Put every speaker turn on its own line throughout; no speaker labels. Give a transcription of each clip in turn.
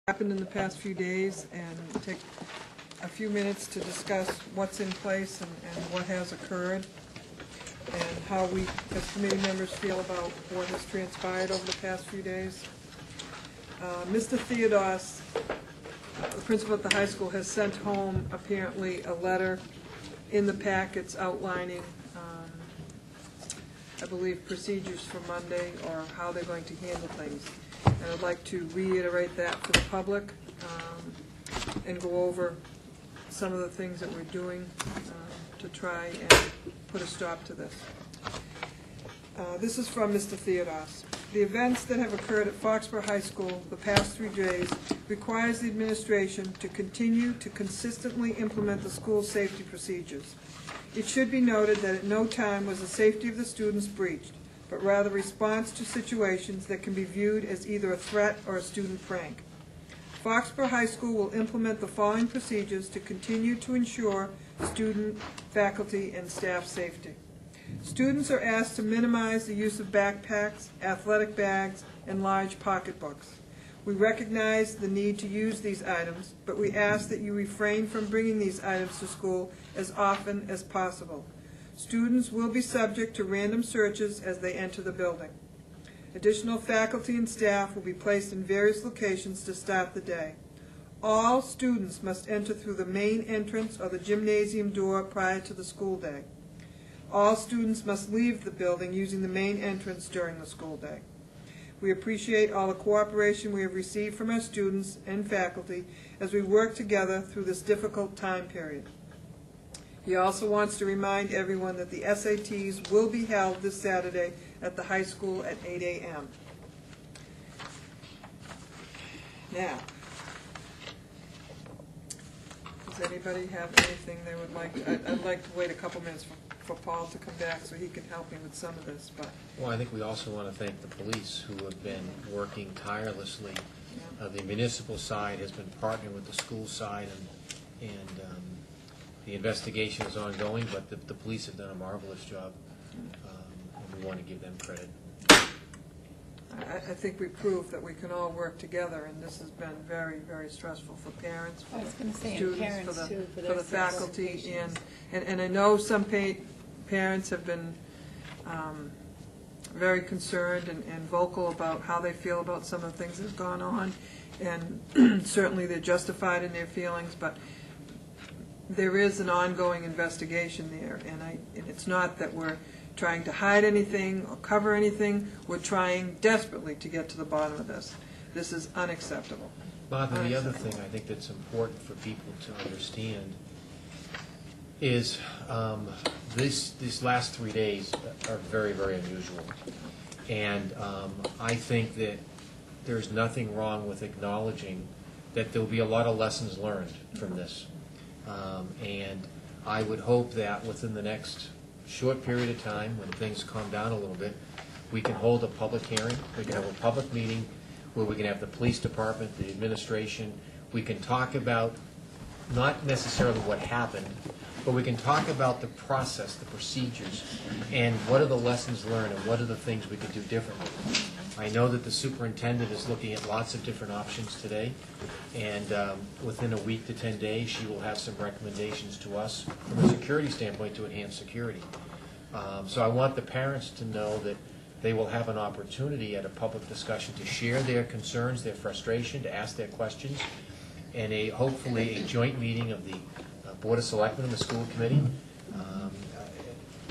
happened in the past few days and take a few minutes to discuss what's in place and what has occurred and how we as committee members feel about what has transpired over the past few days. Mr. Theodos, the principal at the high school, has sent home apparently a letter in the packets outlining I believe procedures for Monday or how they're going to handle things. And I'd like to reiterate that for the public and go over some of the things that we're doing to try and put a stop to this. This is from Mr. Theodos. The events that have occurred at Foxborough High School the past 3 days requires the administration to continue to consistently implement the school safety procedures. It should be noted that at no time was the safety of the students breached, but rather response to situations that can be viewed as either a threat or a student prank. Foxborough High School will implement the following procedures to continue to ensure student, faculty, and staff safety. Students are asked to minimize the use of backpacks, athletic bags, and large pocketbooks. We recognize the need to use these items, but we ask that you refrain from bringing these items to school as often as possible. Students will be subject to random searches as they enter the building. Additional faculty and staff will be placed in various locations to start the day. All students must enter through the main entrance or the gymnasium door prior to the school day. All students must leave the building using the main entrance during the school day. We appreciate all the cooperation we have received from our students and faculty as we work together through this difficult time period. He also wants to remind everyone that the SATs will be held this Saturday at the high school at 8 a.m. Now, does anybody have anything they would like to, I'd like to wait a couple minutes for Paul to come back so he can help me with some of this. But
well, I think we also want to thank the police who have been working tirelessly. Yeah. The municipal side has been partnering with the school side, and the investigation is ongoing, but the police have done a marvelous job, and we want to give them credit.
I think we proved that we can all work together, and this has been very, very stressful for parents, for students,
parents
for the faculty, and I know some parents have been very concerned and vocal about how they feel about some of the things that have gone on, and certainly they're justified in their feelings, but there is an ongoing investigation there, and it's not that we're trying to hide anything or cover anything. We're trying desperately to get to the bottom of this. This is unacceptable.
Martha, the other thing I think that's important for people to understand is these last 3 days are very, very unusual. And I think that there's nothing wrong with acknowledging that there will be a lot of lessons learned from this. And I would hope that within the next short period of time, when things calm down a little bit, we can hold a public hearing. We can have a public meeting where we can have the police department, the administration. We can talk about not necessarily what happened, but we can talk about the process, the procedures, and what are the lessons learned and what are the things we could do differently. I know that the superintendent is looking at lots of different options today, and within a week to 10 days she will have some recommendations to us from a security standpoint to enhance security. So I want the parents to know that they will have an opportunity at a public discussion to share their concerns, their frustration, to ask their questions, and hopefully a joint meeting of the Board of Selectmen and the school committee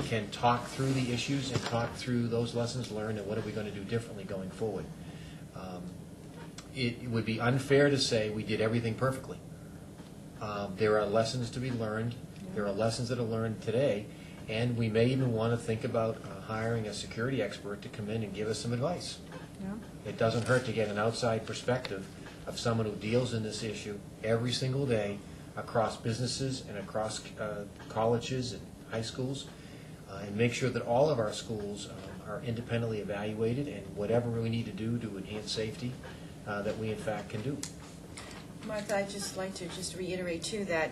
can talk through the issues and talk through those lessons learned and what are we going to do differently going forward. It would be unfair to say we did everything perfectly. There are lessons to be learned. There are lessons that are learned today, and we may even want to think about hiring a security expert to come in and give us some advice.
Yeah.
It doesn't hurt to get an outside perspective of someone who deals in this issue every single day across businesses and across colleges and high schools, and make sure that all of our schools are independently evaluated, and whatever we need to do to enhance safety, that we in fact can do.
Martha, I'd just like to reiterate too that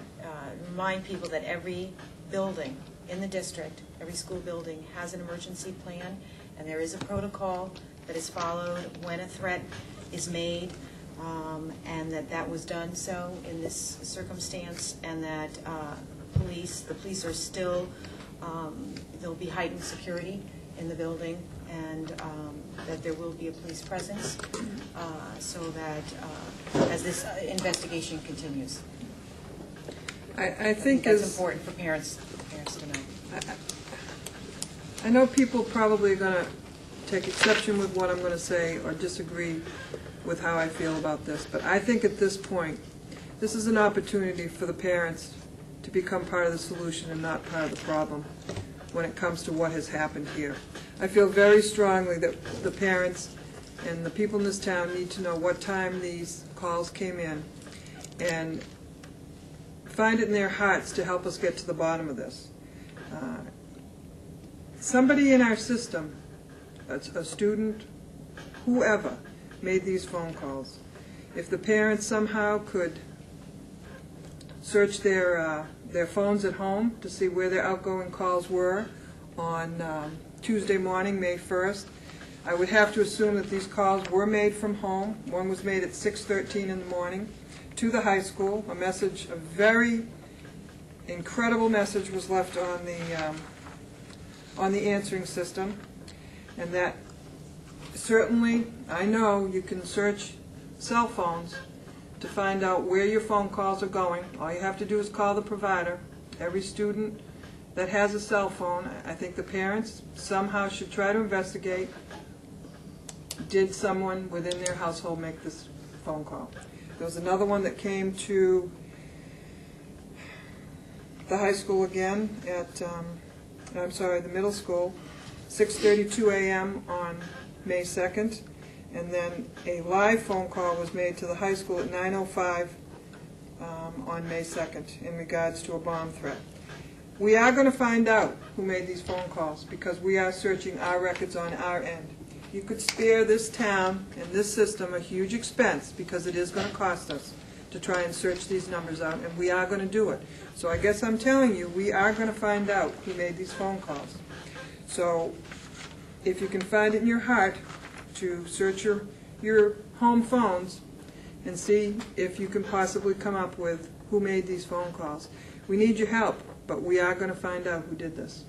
remind people that every building in the district, every school building has an emergency plan, and there is a protocol that is followed when a threat is made. and that was done so in this circumstance, and that the police are still, there'll be heightened security in the building, and that there will be a police presence, so that as this investigation continues.
I think
that's
as
important for parents to know.
I know people probably are going to take exception with what I'm going to say or disagree with how I feel about this, but I think at this point, this is an opportunity for the parents to become part of the solution and not part of the problem when it comes to what has happened here. I feel very strongly that the parents and the people in this town need to know what time these calls came in and find it in their hearts to help us get to the bottom of this. Somebody in our system, a student, whoever, made these phone calls. If the parents somehow could search their phones at home to see where their outgoing calls were on Tuesday morning, May 1st, I would have to assume that these calls were made from home. One was made at 6:13 in the morning to the high school. A message, a very incredible message was left on the answering system, and that certainly, I know you can search cell phones to find out where your phone calls are going. All you have to do is call the provider. Every student that has a cell phone, I think the parents somehow should try to investigate, did someone within their household make this phone call? There was another one that came to the high school again at, the middle school, 6:32 a.m. on May 2nd, and then a live phone call was made to the high school at 9:05 on May 2nd in regards to a bomb threat. We are going to find out who made these phone calls because we are searching our records on our end. You could spare this town and this system a huge expense because it is going to cost us to try and search these numbers out, and we are going to do it. So I guess I'm telling you, we are going to find out who made these phone calls. So if you can find it in your heart to search your home phones and see if you can possibly come up with who made these phone calls. We need your help, but we are going to find out who did this.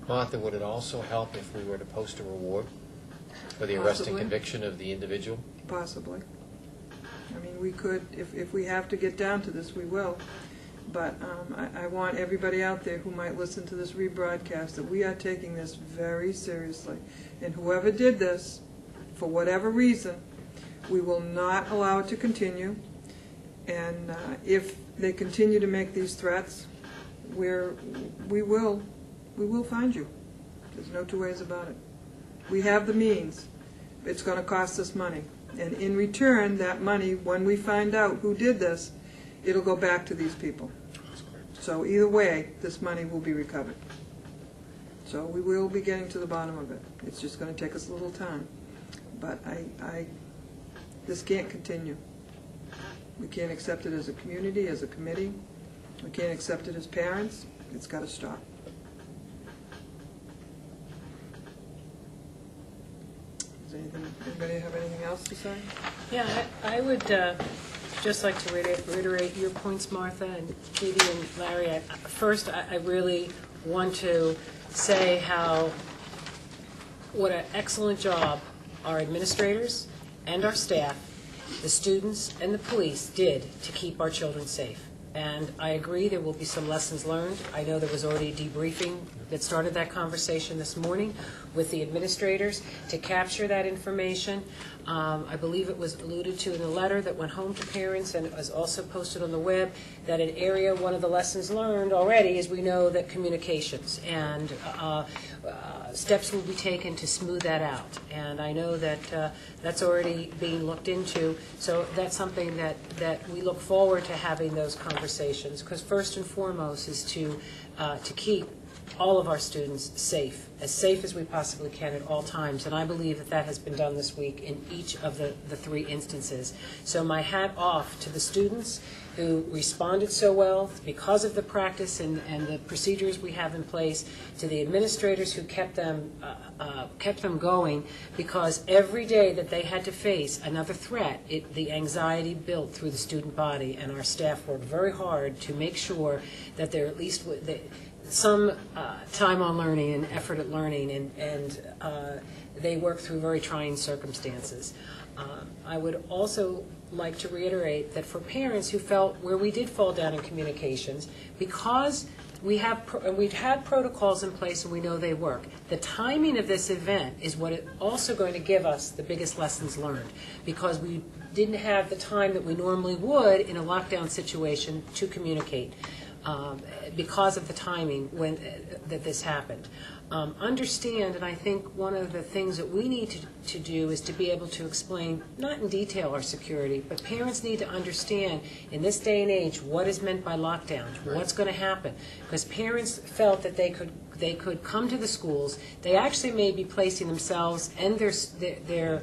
Martha, would it also help if we were to post a reward for the arrest and conviction of the individual?
Possibly. I mean, we could, if we have to get down to this, we will. But I want everybody out there who might listen to this rebroadcast that we are taking this very seriously. And whoever did this, for whatever reason, we will not allow it to continue. And if they continue to make these threats, we will find you. There's no two ways about it. We have the means. It's going to cost us money. And in return, that money, when we find out who did this, it'll go back to these people. So either way, this money will be recovered. So we will be getting to the bottom of it. It's just going to take us a little time. But this can't continue. We can't accept it as a community, as a committee. We can't accept it as parents. It's got to stop. Does anybody have anything else to say?
Yeah, I would just like to reiterate your points, Martha and Katie and Larry. First, I really want to say what an excellent job our administrators and our staff, the students and the police did to keep our children safe. And I agree there will be some lessons learned. I know there was already a debriefing that started that conversation this morning with the administrators to capture that information. I believe it was alluded to in the letter that went home to parents, and it was also posted on the web, that an area, one of the lessons learned already is we know that communications and steps will be taken to smooth that out. And I know that that's already being looked into, so that's something that we look forward to having those conversations, because first and foremost is to keep all of our students safe as we possibly can at all times, and I believe that that has been done this week in each of the three instances. So my hat off to the students who responded so well because of the practice and the procedures we have in place, to the administrators who kept them going, because every day that they had to face another threat, the anxiety built through the student body, and our staff worked very hard to make sure that there at least some time on learning and effort at learning, and they work through very trying circumstances. I would also like to reiterate that for parents who felt where we did fall down in communications, because we've had protocols in place and we know they work, the timing of this event is what is also going to give us the biggest lessons learned, because we didn't have the time that we normally would in a lockdown situation to communicate. Because of the timing that this happened. Understand, and I think one of the things that we need to do is to be able to explain, not in detail our security, but parents need to understand in this day and age what is meant by lockdowns, what's going to happen. Because parents felt that they could come to the schools. They actually may be placing themselves and their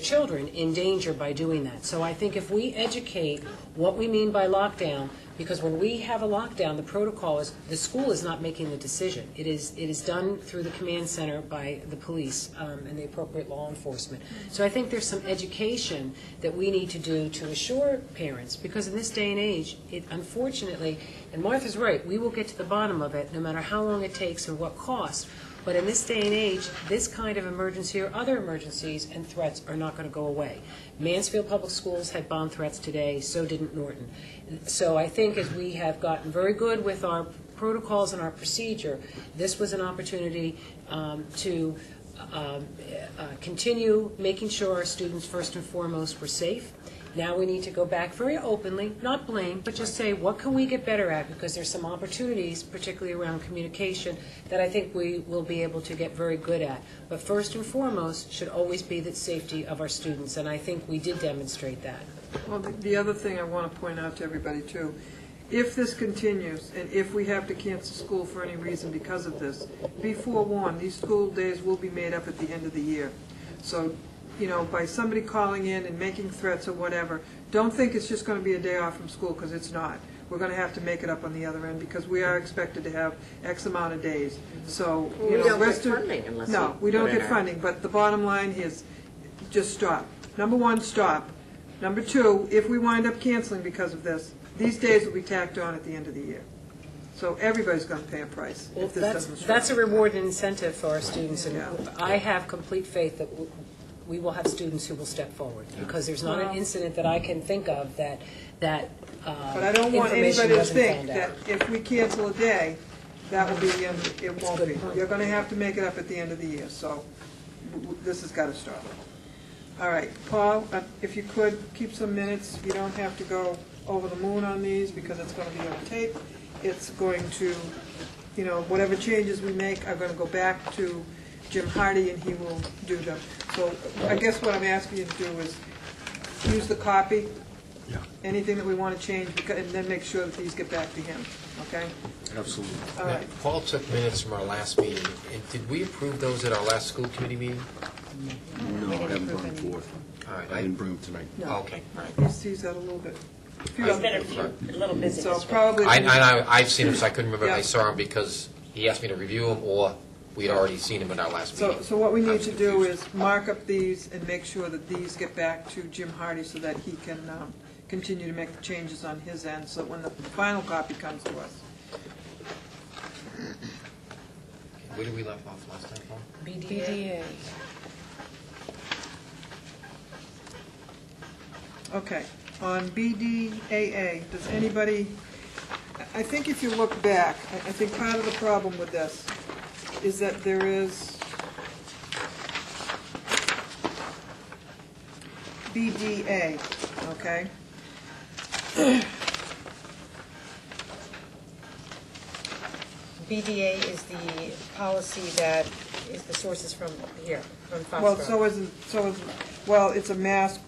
children in danger by doing that. So I think if we educate what we mean by lockdown, because when we have a lockdown, the protocol is the school is not making the decision. It is done through the command center by the police and the appropriate law enforcement. So I think there's some education that we need to do to assure parents, because in this day and age, unfortunately, and Martha's right, we will get to the bottom of it no matter how long it takes or what cost. But in this day and age, this kind of emergency or other emergencies and threats are not going to go away. Mansfield Public Schools had bomb threats today, so didn't Norton. So I think as we have gotten very good with our protocols and our procedure, this was an opportunity to continue making sure our students first and foremost were safe. Now we need to go back very openly, not blame, but just say, what can we get better at? Because there's some opportunities, particularly around communication, that I think we will be able to get very good at. But first and foremost should always be the safety of our students, and I think we did demonstrate that.
Well, the other thing I want to point out to everybody, too, if this continues, and if we have to cancel school for any reason because of this, be forewarned, these school days will be made up at the end of the year. So, you know, by somebody calling in and making threats or whatever, don't think it's just going to be a day off from school, because it's not. We're going to have to make it up on the other end, because we are expected to have X amount of days. So, you know,
we don't get funding unless
no, we don't get funding, but the bottom line is just stop. Number one, stop. Number two, if we wind up canceling because of this, these days will be tacked on at the end of the year. So everybody's going to pay a price if this doesn't stop.
That's a reward and incentive for our students, and
Yeah.
I have complete faith that we will have students who will step forward, because there's not an incident that I can think of that
But I don't want
information
anybody to
wasn't
think
found
that
out.
if we cancel a day, that will be the end. It won't be. You're going to have to make it up at the end of the year, so this has got to stop. All right, Paul, if you could, keep some minutes. You don't have to go over the moon on these, because it's going to be on tape. It's going to, you know, whatever changes we make are going to go back to Jim Hardy, and he will do them. So I guess what I'm asking you to do is use the copy, anything that we want to change, and then make sure that these get back to him, okay?
Absolutely.
All right.
Paul took minutes from our last meeting, and did we approve those at our last school committee meeting?
No, I haven't brought them forth.
All right,
I didn't bring them tonight.
No.
Okay.
All right, he's got a little bit.
He's been a little busy
So
this week.
probably.
I've seen him, so I couldn't remember if I
Yeah.
saw him because he asked me to review him, or we'd already seen him at our last meeting.
So what we
I
need
was
to do
confused.
is mark up these and make sure that these get back to Jim Hardy so that he can continue to make the changes on his end, so that when the final copy comes to us.
Where did we left off last time, Paul?
BDA.
Okay, on BDAA, does anybody, I think if you look back, I think part of the problem with this is that there is BDA, okay?
BDA is the policy that is the sources from here, from Foxborough.
Well, well, it's a mass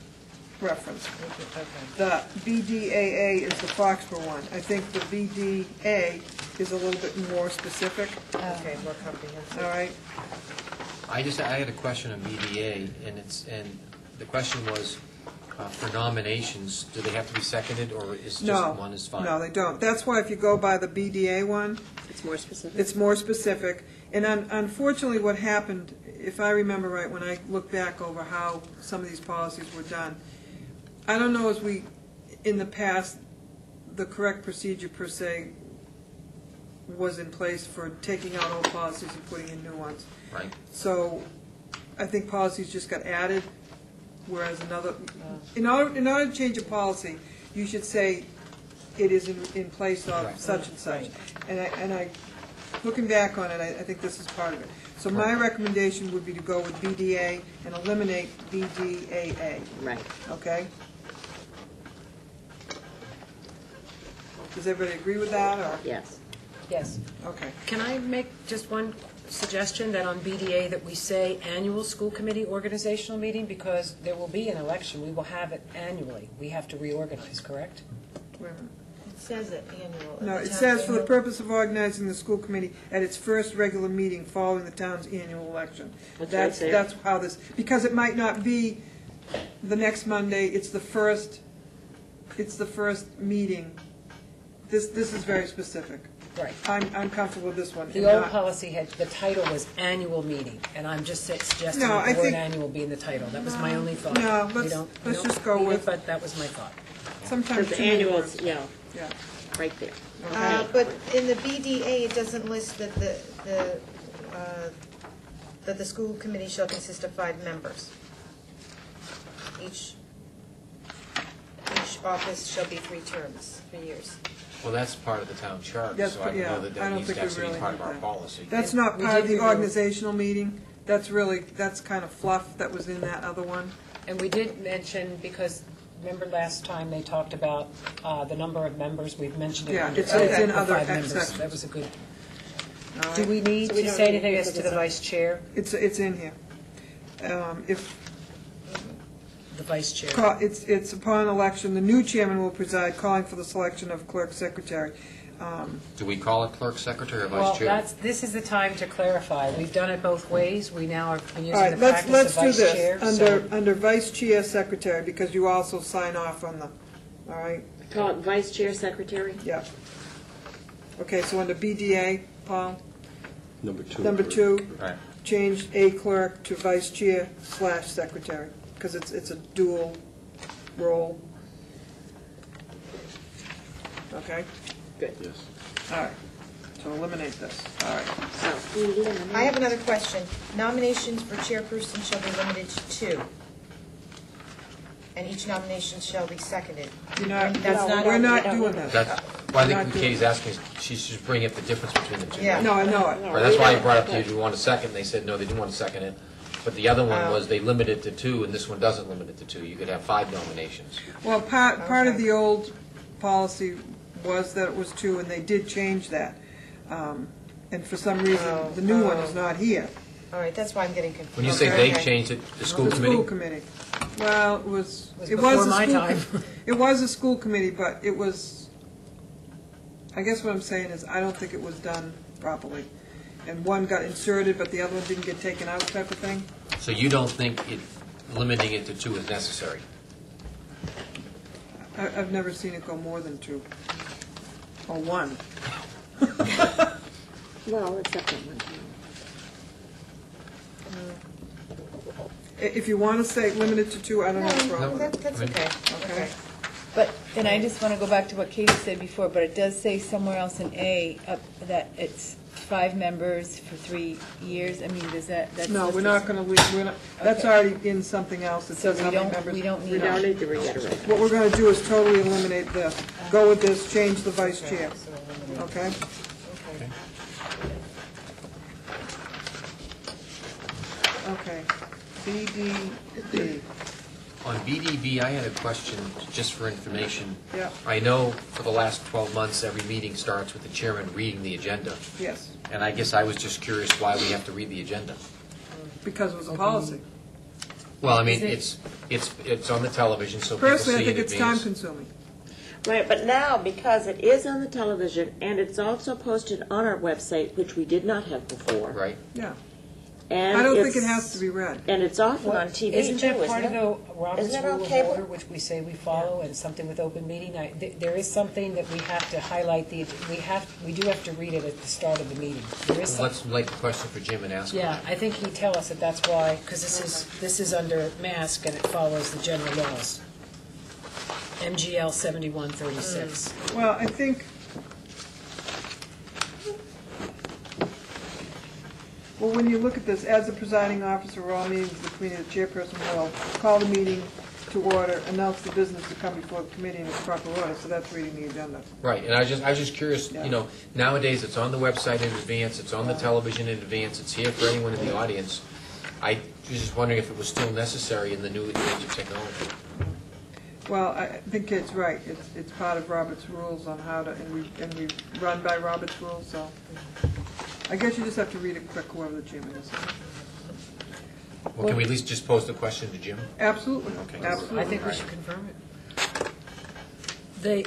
reference.
Okay.
The BDAA is the Foxborough one. I think the BDA is a little bit more specific,
Okay, more comprehensive.
all right?
I had a question on BDA, and the question was, for nominations, do they have to be seconded, or is just one is fine?
No, they don't. That's why if you go by the BDA one,
It's more specific.
it's more specific. And unfortunately, what happened, if I remember right, when I look back over how some of these policies were done, I don't know as we, in the past, the correct procedure per se was in place for taking out old policies and putting in new ones.
Right.
So I think policies just got added, whereas in order to change a policy, you should say it is in place of
Right.
such and such. And I, looking back on it, I think this is part of it. So my recommendation would be to go with BDA and eliminate BDAA,
Right.
okay? Does everybody agree with that, or?
Yes.
Yes.
Okay.
Can I make just one suggestion, that on BDA that we say annual school committee organizational meeting, because there will be an election, we will have it annually. We have to reorganize, correct?
Wait a minute.
It says it annual.
No,
the
it
town's
says for the
annual-
purpose of organizing the school committee at its first regular meeting following the town's annual election.
That's right there.
That's how this, because it might not be the next Monday, it's the first meeting. This is very specific.
Right.
I'm comfortable with this one.
The old policy had, the title was annual meeting, and I'm just suggesting
No,
that
I
the word
think-
annual be in the title. That was my only thought.
No,
We
let's
don't
just go
need it,
with-
But that was my thought.
Sometimes
Because
too
the
many
annual
words.
is, yeah,
Yeah.
right there.
But in the BDA, it doesn't list that the school committee shall consist of 5 members. Each office shall be 3 terms, 3 years.
Well, that's part of the town charter,
That's
so I don't
yeah,
know that
I
that
don't
needs
think
to
we
actually
really
be part
need
of our
that.
policy.
That's
And
not
we
part of
did
the
review-
organizational meeting. That's kind of fluff that was in that other one.
And we did mention, because remember last time they talked about the number of members, we've mentioned it
Yeah,
under
it's in
the
other
5 members.
sections.
That was a good.
All
Do
right?
we need
So we
to
don't
say
need
anything
to
as
put
to
this
the
up?
vice chair?
It's in here. If
The vice chair.
It's upon election, the new chairman will preside, calling for the selection of clerk secretary.
Do we call it clerk secretary or
Well,
vice chair?
this is the time to clarify. We've done it both ways. We now are using
All right,
the
let's
practice of
do
vice chair.
this, under vice chair secretary, because you also sign off on the, all right?
Call it vice chair secretary?
Yeah. Okay, so under BDA, Paul,
Number 2.
number 2,
Right.
change a clerk to vice chair / secretary, because it's a dual role. Okay,
Good.
Yes.
all right, so eliminate this, all right.
So, eliminate.
I have another question. Nominations for chairperson shall be limited to 2. And each nomination shall be seconded.
You're not,
That's not
we're
on-
not
we don't
doing
need
this.
That's, well, I
Not
think
doing
Katie's asking, she should bring up the difference between the two.
Yeah.
No, I know it.
Right, that's why I brought up to you, do you want a second? They said, no, they didn't want a second it. But the other one
Oh.
was they limited to 2, and this one doesn't limit it to 2. You could have 5 nominations.
Well, part of
Okay.
the old policy was that it was 2, and they did change that. And for some reason, the new one is not here.
All right, that's why I'm getting confused.
When you say
Okay.
they changed it, the school
The school
committee?
committee. Well, it was
before
a
my
school
time.
It was a school committee, but it was, I guess what I'm saying is, I don't think it was done properly. And one got inserted, but the other one didn't get taken out type of thing.
So you don't think limiting it to 2 is necessary?
I've never seen it go more than 2. Or 1.
Well, except that one.
If you want to say limited to 2, I don't have a
No,
problem.
that's okay.
Okay.
But then I just want to go back to what Katie said before, but it does say somewhere else in A that it's 5 members for 3 years. I mean, does that's...
No, we're not going to leave, that's
Okay.
already in something else. It
So
says how many members.
we don't
We
need...
don't need to reiterate.
What we're going to do is totally eliminate this. Go with this, change the vice chair, okay? Okay. BDB,
On BDB, I had a question, just for information.
yeah,
I know for the last 12 months, every meeting starts with the chairman reading the agenda.
yes,
And I guess I was just curious why we have to read the agenda.
because it was a policy.
Well, I mean,
Is
it's on the television, so people see
Personally, I
it
think
in
it's time
advance.
consuming.
Right, but now, because it is on the television, and it's also posted on our website, which we did not have before.
Right?
Yeah.
And
I don't think
it's-
it has to be read.
And it's often on TV too,
Isn't that part
isn't
of
it?
the Robert's
Isn't it on
Rule of
cable?
Order, which we say we follow, and something with open meeting? There is something that we have to highlight, we do have to read it at the start of the meeting. There is some-
Let's make a question for Jim and ask him.
Yeah, I think he'd tell us that that's why, because this is under mask and it follows the general laws. MGL 7136.
Well, I think, well, when you look at this, as the presiding officer, all meetings between the chairperson will call the meeting to order, announce the business to come before the committee in its proper order, so that's reading the agenda.
Right, and I was just curious,
Yeah.
you know, nowadays it's on the website in advance, it's on the television in advance, it's here for anyone in the audience. I was just wondering if it was still necessary in the new age of technology.
Well, I think Kate's right. It's part of Robert's rules on how to, and we run by Robert's rules, so I guess you just have to read it quick, whoever the chairman is.
Well, can we at least just pose the question to Jim?
Absolutely,
Okay.
absolutely.
I think we should confirm it.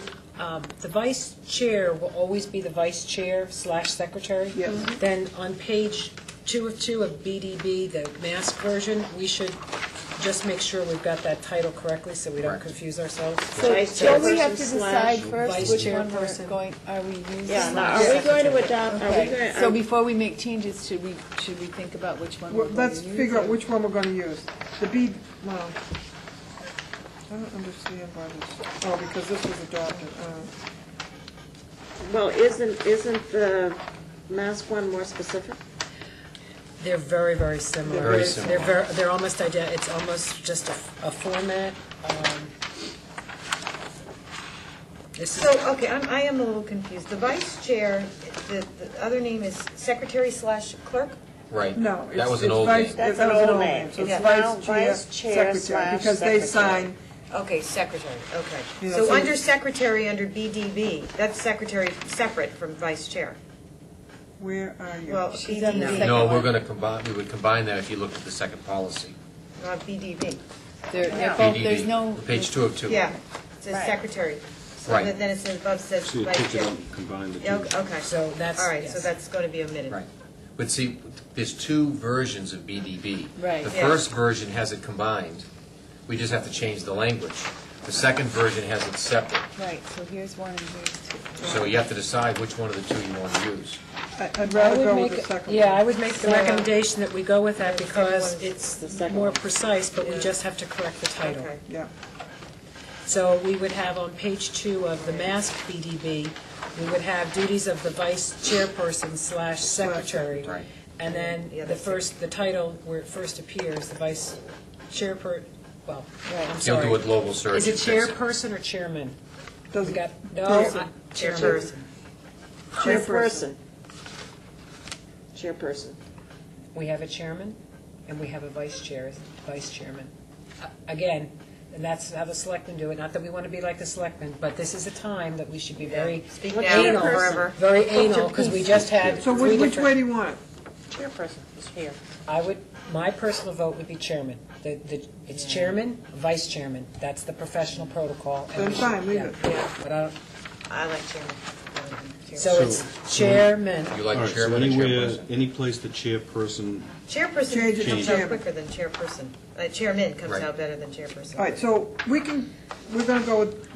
The vice chair will always be the vice chair / secretary.
Yes.
Then on page 2 of 2 of BDB, the mask version, we should just make sure we've got that title correctly so we don't
Correct.
confuse ourselves.
So
Vice
don't we have to
chairperson
decide
slash
first
vice
which one we're
chairperson.
going, are we using?
Yeah, now, are we going to adopt, are we
Okay,
going,
so before we make changes, should we think about which one we're
Well,
going to
let's
use?
figure out
or-
which one we're going to use. Well, I don't understand why this, oh, because this was adopted.
well, isn't the mask one more specific?
They're very, very similar.
Very similar.
They're almost it's almost just a format. This is,
So, okay, I am a little confused. The vice chair, the other name is secretary / clerk?
Right.
No, it's
That was an
it's
old
vice-
name.
That's
that
an
was
old name.
So it's
It's now
vice chair,
vice chair
secretary,
/
because they
secretary.
sign,
Okay, secretary, okay.
Yeah,
So
so-
under secretary, under BDB, that's secretary separate from vice chair.
where are you?
Well,
She's on the
BDB,
second
No, we're
one.
going to combine, we would combine that if you looked at the second policy.
not BDB.
They're both, there's
BDB,
no.
Page 2 of 2.
Yeah, it says
Right.
secretary. So
Right.
then it says above says
So you
vice
take it
chair.
out and combine the
Yeah,
two.
okay.
So that's-
All right, so
yes.
that's going to be omitted.
Right. But see, there's 2 versions of BDB.
Right.
The
Yeah.
first version has it combined. We just have to change the language. The second version has it separate.
Right, so here's one and here's two.
So you have to decide which one of the 2 you want to use.
I'd
I
rather
would
go with
make,
the second one.
yeah, I would make the
So,
recommendation that we go with that because
The
it's
second
more
one.
precise, but we
Yeah.
just have to correct the title.
Okay.
Yeah.
So we would have on page 2 of the mask BDB, we would have duties of the vice chairperson / secretary.
Right.
And then
Yeah,
the
that's
first, the title where it first appears, the vice chairper, well, I'm
You'll
sorry.
do a global search.
Is it
and fix
chairperson or chairman? We
Doesn't,
got, no,
Person.
chairperson.
Chairperson. Chairperson.
We have a chairman, and we have a vice chairman. Again, and that's how the selectmen do it, not that we want to be like the selectmen, but this is a time that we should be very
Speak
What's
now or
chairperson?
forever.
very anal, because we just had
so
three
which way
different...
do you want it?
Chairperson is here.
My personal vote would be chairman. It's chairman, vice chairman. That's the professional protocol. and
Then
we should-
fine, leave
yeah,
it.
yeah, but I don't,
I like chairman.
so it's chairman.
You
All
like
right, so
chairman or
anywhere,
chairperson?
any place the chairperson,
Chairperson
Change it to
comes out
chairman.
quicker than chairperson. Chairman comes
Right.
out better than chairperson.
All right, so we're going to go with,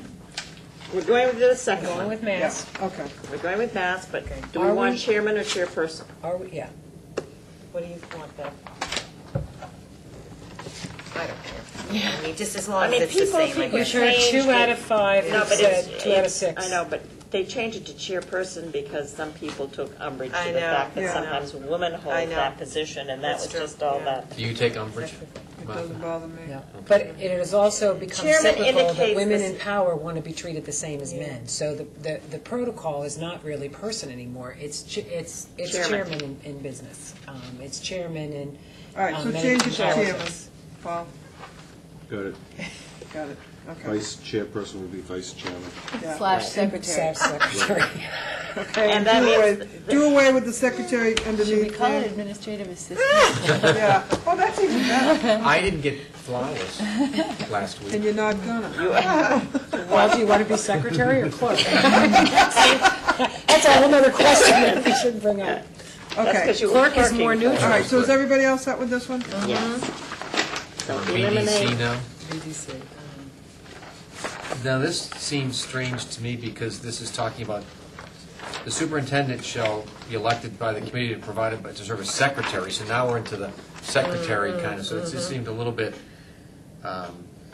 We're going with the second
Going
one.
with
yeah,
mask.
okay.
We're going with mask, but do we
Are
want
we-
chairman or chairperson?
Are we, yeah.
What do you want, Beth? I don't care. I mean, just as long
I
as
mean,
it's the
people
same, I
think
We
we
guess.
heard
changed
2 out
it.
of 5,
No,
it
but
said
it's,
2 out of 6.
I know, but they changed it to chairperson because some people took umbrage
I
to the
know,
fact that
yeah.
sometimes women
I
hold
know.
that position, and that
That's
was
true,
just all
yeah.
that.
Do you take umbrage?
It doesn't bother me.
Yeah. But it has also become
Chairman
cyclical that
indicates
women
this-
in power want to be treated the same as men. So the protocol is not really person anymore. It's
Chairman.
chairman in business. It's chairman in
All right, so
management
change it to chairman.
politics.
Paul,
got it.
got it, okay.
Vice chairperson will be vice chairman.
Yeah.
Slash secretary.
Staff secretary.
Okay,
And that means
do away with the secretary
Should we
underneath
call it
there.
administrative assistant?
Yeah, oh, that's even better,
I didn't get flowers last
and
week.
you're not gonna.
Well,
Well, do you want to be secretary or clerk? That's a whole other question that we should bring up.
Okay.
Clerk is more neutral.
All right, so is everybody else set with this one?
Yes. So
BDC
eliminate,
now?
BDC.
Now, this seems strange to me because this is talking about the superintendent shall be elected by the committee to to serve as secretary. So now we're into the secretary kind of, so it just seemed a little bit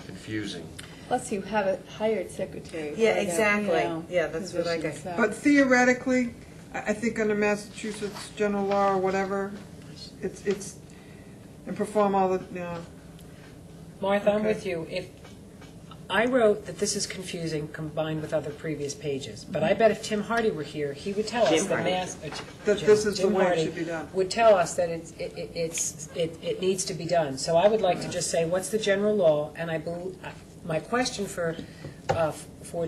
confusing.
Plus you have a hired secretary.
Yeah,
for that,
exactly.
you know,
Yeah, that's what I
position,
got.
so-
But theoretically, I think under Massachusetts general law or whatever, it's, and perform all the, you know,
Martha, I'm
Okay.
with you. If I wrote that this is confusing combined with other previous pages, but I bet if Tim Hardy were here, he would tell us
Jim
that
Hardy.
that this is the
Jim
way it
Hardy
should be done.
would tell us that it needs to be done. So I would like to just say, what's the general law? And I believe, my question for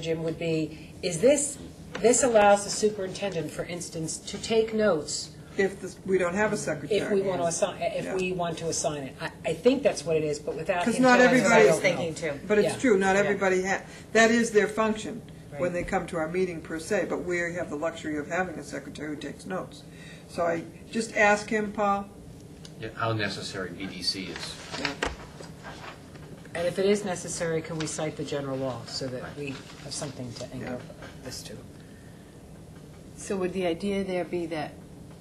Jim would be, is this allows the superintendent, for instance, to take notes
We don't have a secretary.
if we want to assign it. I think that's what it is, but without him
Because not
telling us,
everybody-
I
I was
don't know.
thinking too.
But it's
Yeah.
true, not
Yeah.
everybody that is their function when
Right.
they come to our meeting per se, but we have the luxury of having a secretary who takes notes. So I just ask him, Paul.
Yeah, how necessary BDC is.
And if it is necessary, can we cite the general law so that we have something to anchor this to?
So would the idea there be that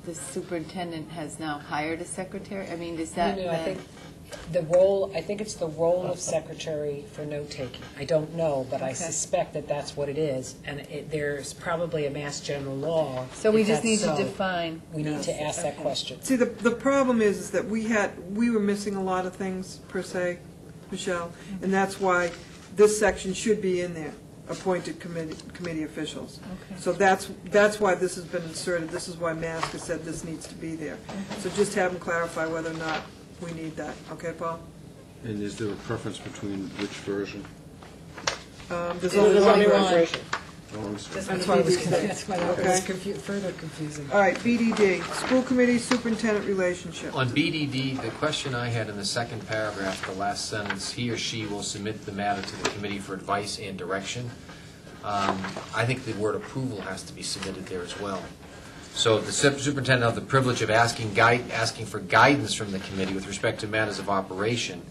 the superintendent has now hired a secretary? I mean, does that?
No, I think it's the role of secretary for note-taking. I don't know, but I
Okay.
suspect that that's what it is, and there's probably a mass general law.
So we
if
just
that's
need to
so.
define.
We need to ask that
Okay.
question.
See, the problem is that we were missing a lot of things per se, Michelle, and that's why this section should be in there, appointed committee officials.
Okay.
So that's why this has been inserted, this is why Mask has said this needs to be there. So just have them clarify whether or not we need that, okay, Paul?
And is there a preference between which version?
There's
there's
only
only
one.
one version.
Oh, I'm sorry.
That's why it was
Okay.
further confusing.
All right, BDD, school committee superintendent relationship.
On BDD, the question I had in the second paragraph, the last sentence, he or she will submit the matter to the committee for advice and direction. I think the word approval has to be submitted there as well. So the superintendent of the privilege of asking for guidance from the committee with respect to matters of operation.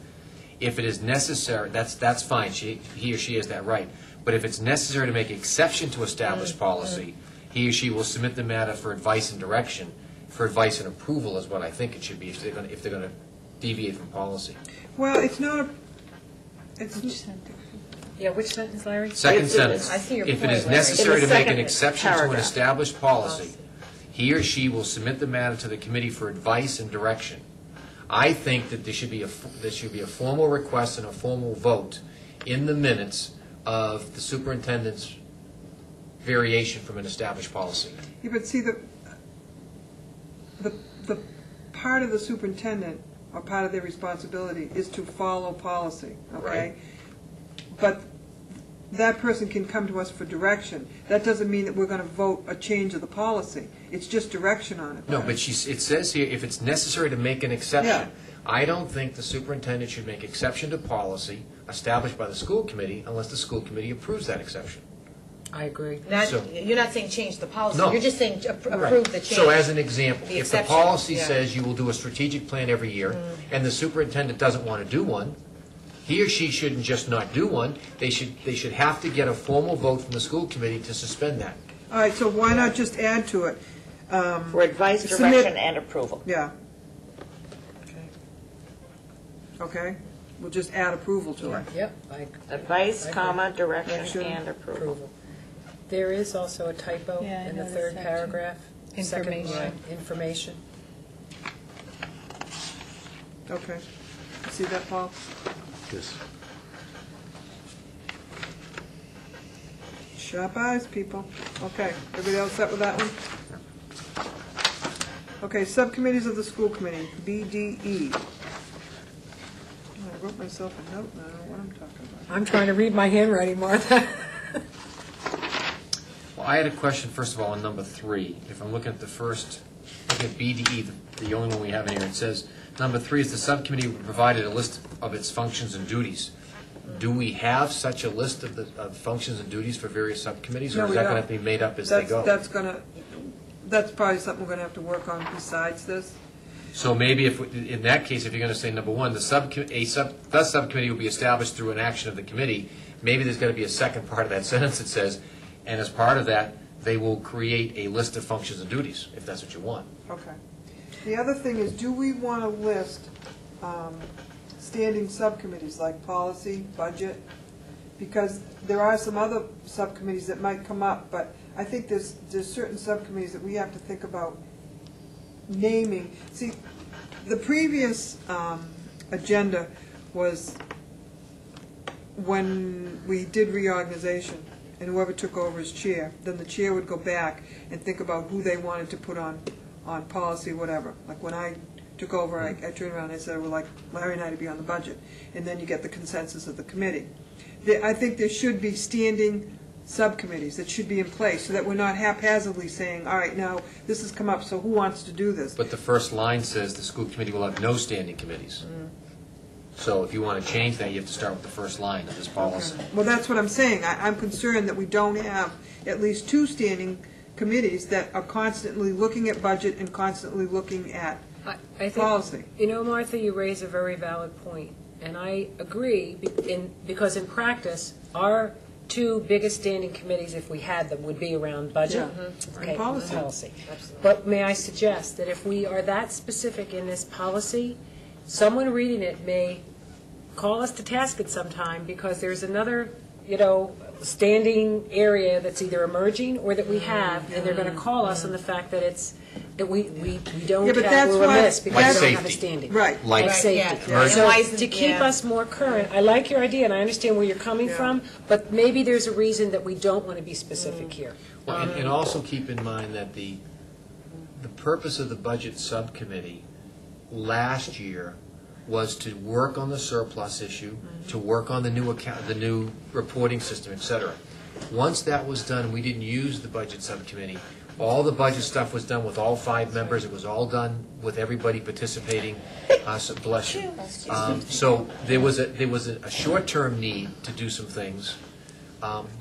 If it is necessary, that's fine, he or she has that right. But if it's necessary to make exception to established policy, he or she will submit the matter for advice and direction. For advice and approval is what I think it should be if they're going to deviate from policy.
Well, it's not it's,
Yeah, which sentence, Larry?
Second
It's-
sentence,
I see your
if it
point,
is
Larry.
necessary
In
to
the
make an
second
exception to an
paragraph.
established policy, he or she will submit the matter to the committee for advice and direction. I think that there should be a formal request and a formal vote in the minutes of the superintendent's variation from an established policy.
yeah, but see, the part of the superintendent, or part of their responsibility, is to follow policy, okay?
Right.
But that person can come to us for direction. That doesn't mean that we're going to vote a change of the policy. It's just direction on it.
No, but it says here, if it's necessary to make an
Yeah.
exception. I don't think the superintendent should make exception to policy established by the school committee unless the school committee approves that exception.
I agree.
So-
You're not saying change the policy,
No.
you're just saying approve the change.
So as an example,
The
if the
exception,
policy
yeah.
says you will do a strategic plan every year, and the superintendent doesn't want to do one, he or she shouldn't just not do one, they should have to get a formal vote from the school committee to suspend that.
All right, so why not just add to it?
For advice,
Submit-
direction, and approval.
Yeah. Okay? We'll just add approval to it.
Yep,
Advice,
I agree.
comma, direction,
Direction.
and approval.
approval. There is also a typo
Yeah, I
in the
noticed
third
that, too.
paragraph. Second
Information.
line, information.
Okay. See that, Paul?
Yes.
Sharp eyes, people. Okay, everybody else set with that one? Okay, subcommittees of the school committee, BDE. Oh, I wrote myself a note now, I don't know what I'm talking about.
I'm trying to read my handwriting, Martha.
Well, I had a question, first of all, on number 3. If I'm looking at looking at BDE, the only one we have in here, it says, number 3 is the subcommittee provided a list of its functions and duties. Do we have such a list of functions and duties for various subcommittees, or
No,
is
we
that going
don't.
to be made up as they go?
That's probably something we're gonna have to work on besides this.
So maybe in that case, if you're going to say number one, the subcommittee will be established through an action of the committee, maybe there's got to be a second part of that sentence that says, and as part of that, they will create a list of functions and duties, if that's what you want.
Okay. The other thing is, do we want to list standing subcommittees like policy, budget? Because there are some other subcommittees that might come up, but I think there's certain subcommittees that we have to think about naming. See, the previous agenda was when we did reorganization, and whoever took over as chair, then the chair would go back and think about who they wanted to put on policy, whatever. Like when I took over, I turned around and I said, I would like Larry and I to be on the budget, and then you get the consensus of the committee. I think there should be standing subcommittees that should be in place, so that we're not haphazardly saying, all right, now, this has come up, so who wants to do this?
But the first line says the school committee will have no standing committees. So if you want to change that, you have to start with the first line of this policy.
Well, that's what I'm saying. I'm concerned that we don't have at least two standing committees that are constantly looking at budget and constantly looking at
I think,
policy.
you know, Martha, you raise a very valid point, and I agree, because in practice, our two biggest standing committees, if we had them, would be around budget
And policy.
But may I suggest that if we are that specific in this policy, someone reading it may call us to task at some time, because there's another, standing area that's either emerging or that we have, and they're going to call us on the fact that we don't
Yeah, but
have,
that's
we're
why-
remiss because we don't have a
Safety.
standing.
Right.
Like
safety.
emergency.
So
Why isn't-
to keep
yeah.
us more current, I like your idea, and I understand where you're coming
Yeah.
from, but maybe there's a reason that we don't want to be specific here.
Well, and also keep in mind that the purpose of the budget subcommittee last year was to work on the surplus issue, to work on the new account, the new reporting system, et cetera. Once that was done, we didn't use the budget subcommittee. All the budget stuff was done with all 5 members. It was all done with everybody participating. So bless you. So there was a short-term need to do some things,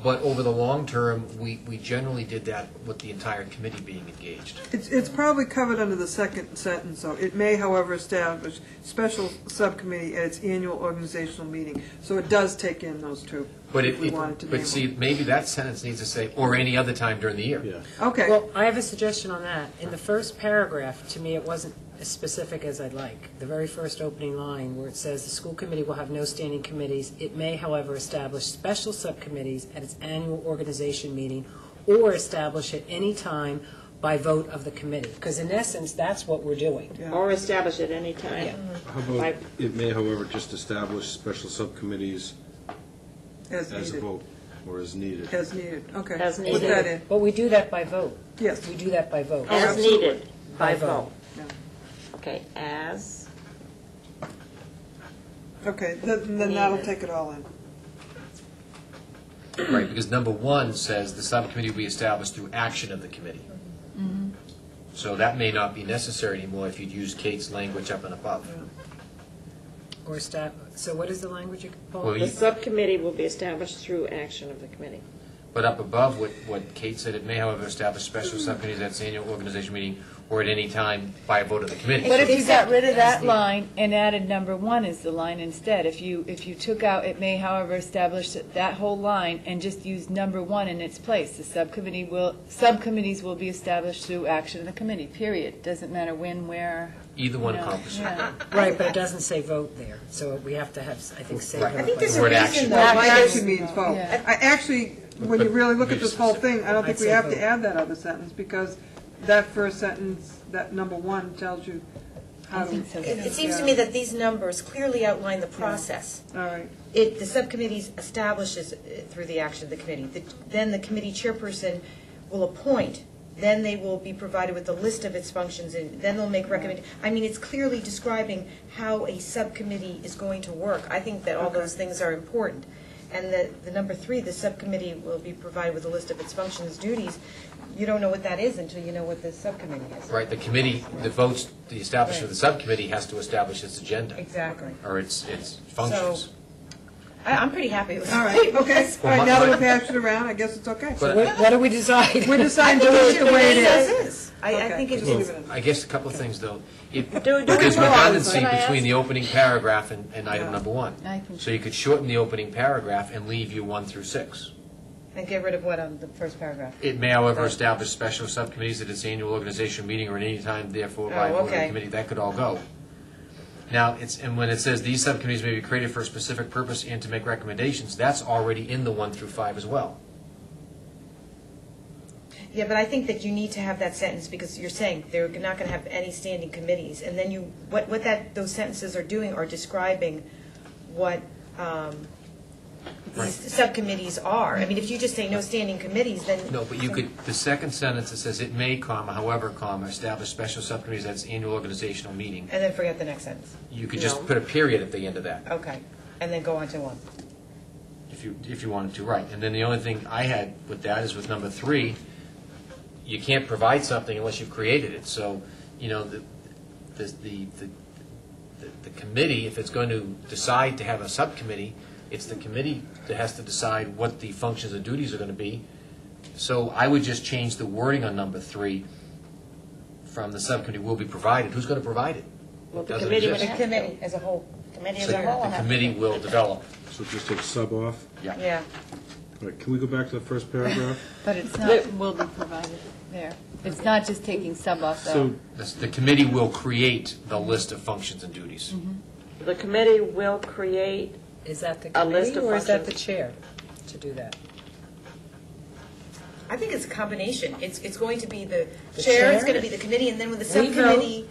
but over the long term, we generally did that with the entire committee being engaged.
It's probably covered under the second sentence, though. It may, however, establish special subcommittee at its annual organizational meeting. So it does take in those two.
But
if we wanted to name
but see, maybe that sentence needs to say, or any other time during the year.
Yeah.
them. Okay.
Well, I have a suggestion on that. In the first paragraph, to me, it wasn't as specific as I'd like. The very first opening line, where it says, "The school committee will have no standing committees. It may, however, establish special subcommittees at its annual organization meeting, or establish at any time by vote of the committee." Because in essence, that's what we're doing.
Yeah.
Or establish at any time.
Yeah.
How about, it may, however, just establish special subcommittees
As
as a
needed.
vote, or as needed.
As needed, okay.
As
Put
needed.
that in,
But we do that by vote.
yes.
We do that by vote.
As
absolutely.
needed, by
By vote.
vote.
Yeah.
Okay, as,
Okay, then that'll take it all in.
Right, because number 1 says the subcommittee will be established through action of the committee. So that may not be necessary anymore if you'd use Kate's language up and above.
Or so what is the language you
Well,
Paul?
the subcommittee will be established through action of the committee.
But up above, what Kate said, it may, however, establish special subcommittees at its annual organization meeting or at any time by a vote of the committee.
But if you got rid of that
As the-
line and added number 1 as the line instead, if you took out, "It may, however, establish," that whole line, and just used number 1 in its place, the subcommittees will be established through action of the committee, period. Doesn't matter when, where.
Either one
you know,
accomplishes it.
yeah.
Right, but it doesn't say vote there, so we have to have, I think, say
Right.
vote.
I think there's
The
a
word
reason,
action.
though,
That
why
actually
there's,
means vote.
Yeah.
I actually, when you really look at this whole thing, I don't think
I'd
we
say
have
vote.
to add that other sentence, because that first sentence, that number 1 tells you how
I
to.
think so.
it seems to me that these numbers clearly outline the process.
All right,
The subcommittee establishes through the action of the committee. Then the committee chairperson will appoint. Then they will be provided with a list of its functions, and then they'll make recommendations. I mean, it's clearly describing how a subcommittee is going to work. I think that all those things are important. And the number 3, the subcommittee will be provided with a list of its functions, duties. You don't know what that is until you know what the subcommittee is.
Right, the committee, the votes, the establishment of the subcommittee has to establish its agenda
Exactly.
or its functions.
I'm pretty happy with it.
All right, okay. All right, now that
my-
we've hashed it around, I guess it's okay.
But-
What do we decide?
We're deciding to do it the way it is.
I
Okay,
think it
just leave
is.
it in.
I guess a couple of things, though.
Do
There's
we-
redundancy
Can I
between
ask-
the opening paragraph and item
Yeah.
number one.
I think
So you could shorten the opening paragraph and leave you 1 through 6.
And get rid of what on the first paragraph?
It may, however, establish special subcommittees at its annual organization meeting or at any time therefore by a vote of the
okay.
committee. That could all go. Now, and when it says these subcommittees may be created for a specific purpose and to make recommendations, that's already in the 1 through 5 as well.
Yeah, but I think that you need to have that sentence because you're saying they're not going to have any standing committees. And then those sentences are doing are describing what these subcommittees are. I mean, if you just say no standing committees, then.
No, but you could, the second sentence, it says it may, however, establish special subcommittees at its annual organizational meeting.
And then forget the next sentence.
You could just put a period at the end of that.
Okay. And then go on to 1.
If you wanted to, right. And then the only thing I had with that is with number 3, you can't provide something unless you've created it. So, the committee, if it's going to decide to have a subcommittee, it's the committee that has to decide what the functions and duties are going to be. So I would just change the wording on number 3 from the subcommittee will be provided. Who's going to provide it?
Well,
It
the
doesn't
committee would
exist.
The committee as a whole.
Committee as
So
a whole.
the committee will develop.
So just take sub off.
Yeah.
All right, can we go back to the first paragraph?
But it's not, will be provided there. It's not just taking sub off, though.
So,
The committee will create the list of functions and duties.
The committee will create,
Is that the
A list
committee
of
or is that the
functions.
chair to do that?
I think it's a combination. It's going to be the
The
chair, it's
chair?
going to be the committee, and then when the
We vote.
subcommittee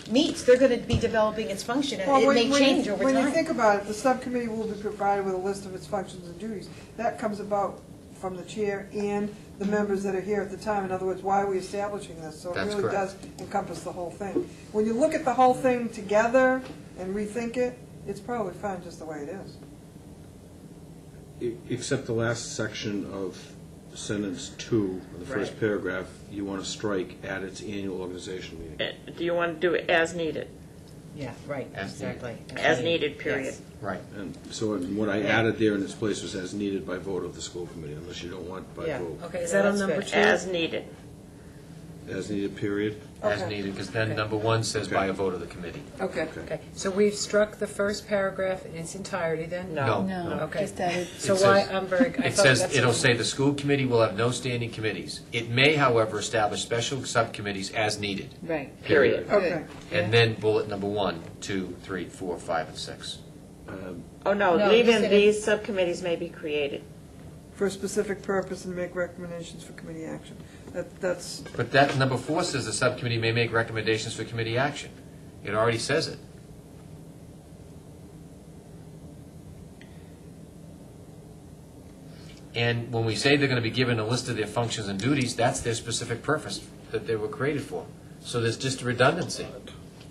meets, they're going to be developing its function, and it may change over
When you think
time.
about it, the subcommittee will be provided with a list of its functions and duties. That comes about from the chair and the members that are here at the time. In other words, why are we establishing this? So it
That's
really
correct.
does encompass the whole thing. When you look at the whole thing together and rethink it, it's probably fine just the way it is.
except the last section of sentence 2 of the first
Right.
paragraph, you want to strike at its annual organization meeting.
do you want to do it as needed?
Yeah, right,
As
exactly.
As needed, period.
Yes.
Right.
And so what I added there in its place was as needed by vote of the school committee, unless you don't want by
Yeah.
vote.
Okay, is
Yeah,
that on
that's
number
good.
2?
As needed.
As needed, period.
As
Okay.
needed, because then number 1 says by a vote of the committee.
Okay.
Okay, so we've struck the first paragraph in its entirety then?
No.
No,
Okay.
just added,
So
It
why,
says-
I'm very, I
It
thought
says,
that's.
it'll say the school committee will have no standing committees. It may, however, establish special subcommittees as needed.
right.
Period.
Okay.
And then bullet number 1, 2, 3, 4, 5, and 6.
Oh, no,
No,
leave
you
in
said
these subcommittees may be created.
For a specific purpose and make recommendations for committee action. That's,
But that, number 4 says the subcommittee may make recommendations for committee action. It already says it. And when we say they're going to be given a list of their functions and duties, that's their specific purpose that they were created for. So there's just redundancy.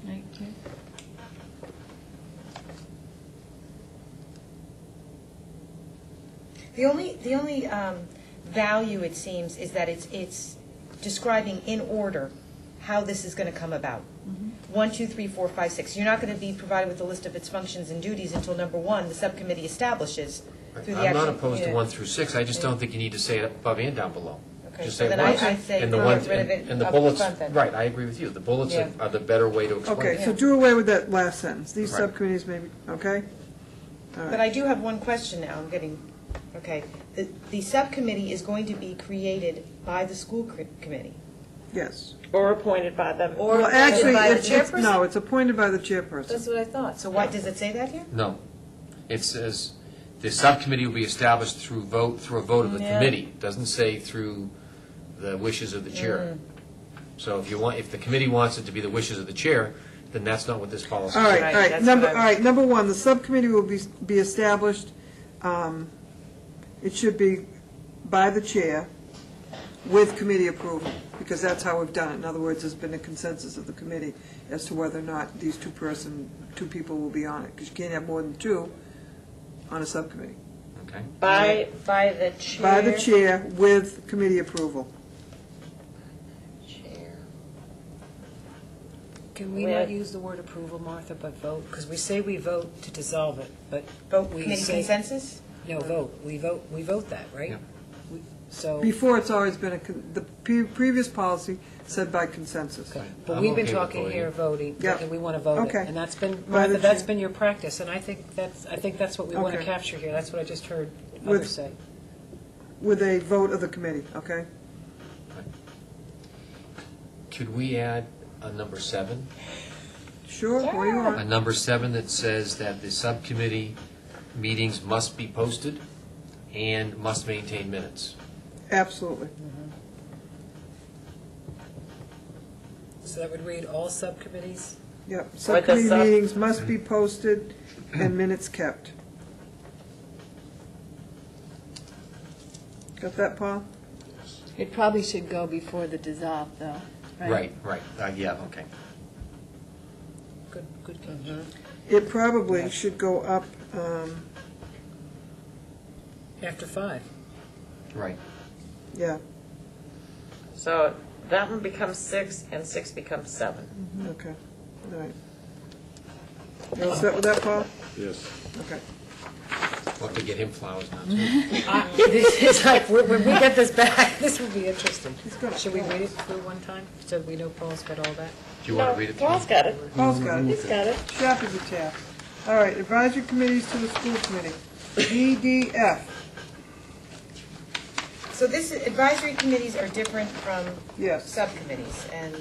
Right, okay.
The only value, it seems, is that it's describing in order how this is going to come about. 1, 2, 3, 4, 5, 6. You're not going to be provided with a list of its functions and duties until number 1, the subcommittee establishes through the
I'm
action.
not opposed to
yeah.
1 through 6, I just don't think you need to say it above and down below.
Okay,
Just
so
say
then
once.
I'd say
And the
get
ones-
rid of it
and the
up
bullets,
front then.
right, I agree with you. The bullets
Yeah.
are the better way to explain
okay,
it.
so do away with that last sentence. These
Right.
subcommittees may be, okay? All right.
But I do have one question now, I'm getting, okay. The subcommittee is going to be created by the school committee?
Yes.
Or appointed by them.
Or
Well,
appointed
actually,
by the
it's,
chairperson?
no, it's appointed by the chairperson.
That's what I thought. So why, does it say that here?
No. It says the subcommittee will be established through a vote of the
Yeah.
committee. It doesn't say through the wishes of the chair. So if the committee wants it to be the wishes of the chair, then that's not what this policy
All
says.
right,
Right,
all right,
that's
number,
what
all
I-
right, number 1, the subcommittee will be established, it should be by the chair with committee approval, because that's how we've done it. In other words, there's been a consensus of the committee as to whether or not these two people will be on it, because you can't have more than 2 on a subcommittee.
Okay?
By the chair.
By the chair with committee approval.
Chair.
Can we not use the word approval, Martha, but vote? Because we say we vote to dissolve it, but
Vote
we
committee
say...
consensus?
No, vote. We vote that, right?
Yeah.
So,
Before, it's always been the previous policy said by consensus.
okay. But
I'm
we've been
okay with
talking
voting.
here voting,
Yep.
and we want to vote it.
Okay.
And that's been,
By the
Martha, that's
chair.
been your practice, and I think that's what we want to
Okay.
capture here. That's what I just heard
With-
others say.
With a vote of the committee, okay?
Could we add a number 7?
Sure, what do you
A
want?
number 7 that says that the subcommittee meetings must be posted and must maintain minutes.
Absolutely.
So that would read all subcommittees?
Yep, subcommittee meetings must be posted and minutes kept. Got that, Paul?
It probably should go before the dissolve, though, right?
Right. Yeah, okay.
Good catch.
Mm-hmm. It probably should go up,
After 5.
Right.
yeah,
So that one becomes 6, and 6 becomes 7.
okay, all right. You all set with that, Paul?
Yes.
Okay.
We'll have to get him flowers now,
Mm-hmm.
too.
This is like, when we get this back, this will be interesting.
got
Should we read it through one time, so we know Paul's got all that?
Do you want to read it through?
Paul's got it.
Paul's got it.
He's got it.
Sharp as a tack. All right, advisory committees to the school committee. DDF,
So this, advisory committees are different from
yes.
subcommittees, and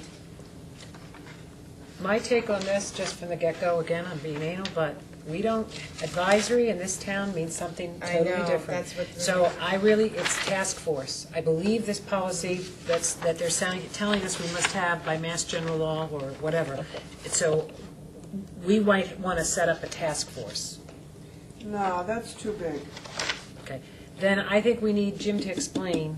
My take on this, just from the get-go, again, I'm being anal, but we don't, advisory in this town means something
I
totally
know,
different.
that's what-
So I really, it's task force. I believe this policy that they're telling us we must have by mass general law or whatever. So we might want to set up a task force.
No, that's too big.
Okay. Then I think we need Jim to explain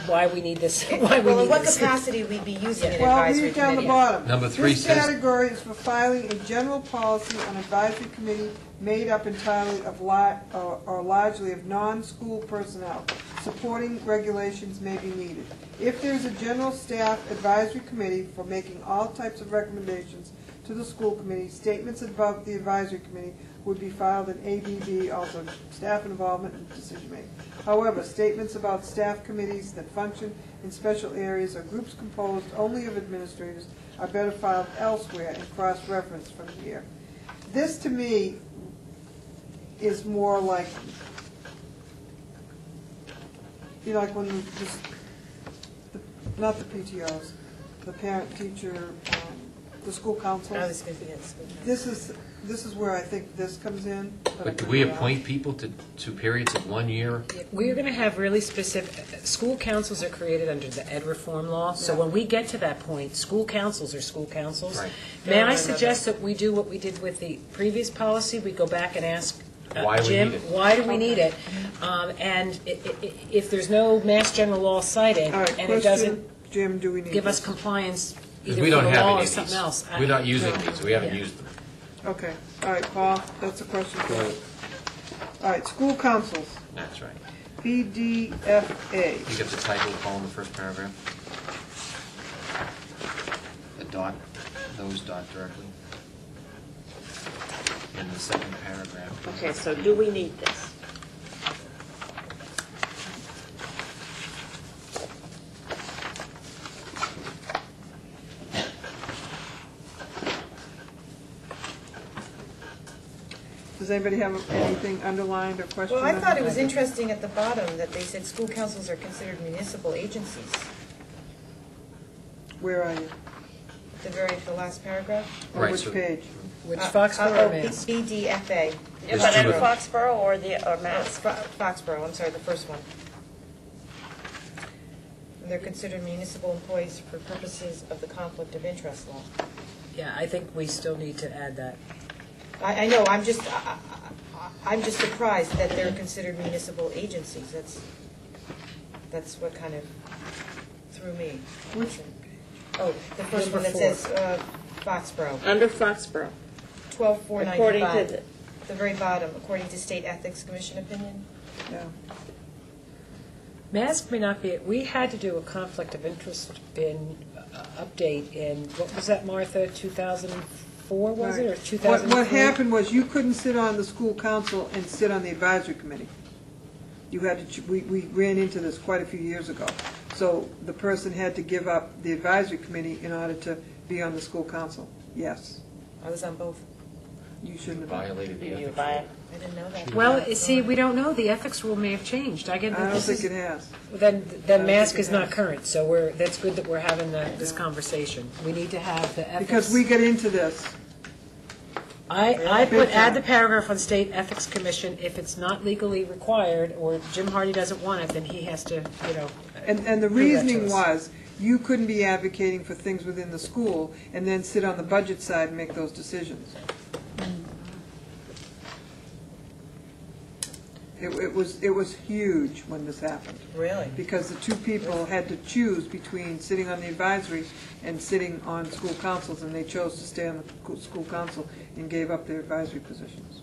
why we need this, why we
well, in
need
what
this.
capacity we'd be using an
Well,
advisory
read down the
committee?
bottom.
Number 3
This
says-
category is for filing a general policy on advisory committee made up entirely of or largely of non-school personnel. Supporting regulations may be needed. If there's a general staff advisory committee for making all types of recommendations to the school committee, statements about the advisory committee would be filed in ABB, also staff involvement and decision-making. However, statements about staff committees that function in special areas or groups composed only of administrators are better filed elsewhere and cross-referenced from here. This, to me, is more like, you know, like when not the PTOs, the parent-teacher, the school councils.
I was gonna say, yes.
This is where I think this comes in.
But do we appoint people to periods of 1 year?
We're going to have really specific, school councils are created under the ed reform law, so when we get to that point, school councils are school councils.
Right.
May I suggest that we do what we did with the previous policy, we go back and ask
Why we
Jim,
need it.
why do we need it? And if there's no mass general law cited,
All right,
and it doesn't
question, Jim, do we need
give us
this?
compliance
Because
either
we
for
don't
the
have
law
any
or
of these.
something else.
We're not using
No.
these, we haven't
Yeah.
used them.
Okay, all right, Paul, that's a question for you. All right, school councils,
That's right.
BDFA.
You get the title, Paul, in the first paragraph? The dot, those dot directly. In the second paragraph.
Okay, so do we need this?
Does anybody have anything underlined or questioned?
Well, I thought it was
on?
interesting at the bottom that they said school councils are considered municipal agencies.
Where are you?
The last paragraph?
On
Right,
which
so-
page?
Which
Oh,
Foxborough Mass?
BDFA.
There's
But
two
in
of them.
Foxborough or Mass?
Foxborough, I'm sorry, the first one. And they're considered municipal employees for purposes of the conflict of interest law.
Yeah, I think we still need to add that.
I know, I'm just surprised that they're considered municipal agencies. That's what kind of threw me.
Which,
Oh, the first one that
Number
says Foxborough,
Under Foxborough. According to
12495. The very bottom, according to State Ethics Commission opinion.
yeah,
Mask may not be, we had to do a conflict of interest in update in, what was that, Martha, 2004, was it, or
Right.
2003?
What happened was you couldn't sit on the school council and sit on the advisory committee. You had to, we ran into this quite a few years ago. So the person had to give up the advisory committee in order to be on the school council. Yes,
I was on both.
you shouldn't have.
Violated the
You
ethics.
buy it.
I didn't know that.
Well, see, we don't know, the ethics rule may have changed.
I don't think it has.
Then
don't
mask
think
is
it
not
has.
current, so that's good that we're having this conversation. We need to have the ethics.
Because we get into this.
I
Big
put, add
time.
the paragraph on State Ethics Commission, if it's not legally required, or Jim Hardy doesn't want it, then he has to,
And the
Prove that to
reasoning
us.
was, you couldn't be advocating for things within the school and then sit on the budget side and make those decisions. It was huge when this happened,
Really?
because the two people had to choose between sitting on the advisory and sitting on school councils, and they chose to stay on the school council and gave up their advisory positions.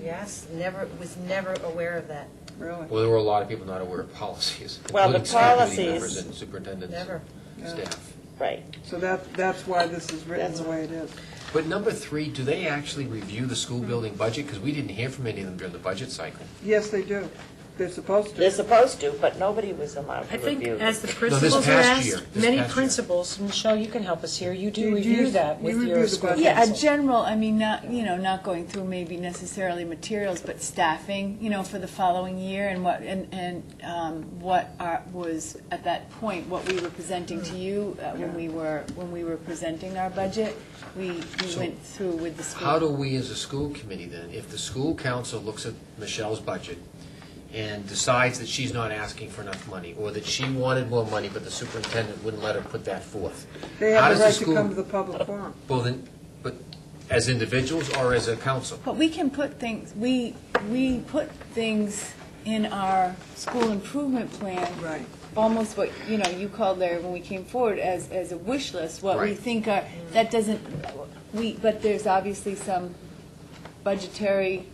Yes, was never aware of that.
Really?
Well, there were a lot of people not aware of policies,
Well, the
including school committee
policies-
members and superintendents
Never.
and staff.
Right.
So that's why this is written the way it is.
But number 3, do they actually review the school building budget? Because we didn't hear from any of them during the budget cycle.
Yes, they do. They're supposed
They're
to.
supposed to, but nobody was allowed
I
to
think
review.
as the
this
principals are
past year,
asked,
this
many
past year.
principals, Michelle, you can help us here, you do
You
review
do-
that
you
with
review
your
the
school
budget.
Yeah, a
council.
general, I mean, not going through maybe necessarily materials, but staffing, for the following year, and what was at that point, what we were presenting to you when we were presenting our budget, we
So
went through with the school.
How do we, as a school committee then, if the school council looks at Michelle's budget and decides that she's not asking for enough money, or that she wanted more money, but the superintendent wouldn't let her put that forth?
They
How
have
does
the
the
right to
school-
come to the public forum.
Well, then, but as individuals or as a council?
But we can put things, we put things in our school improvement plan.
Right.
Almost what, you called there, when we came forward, as a wish list, what we
Right.
think are, that doesn't, but there's obviously some budgetary.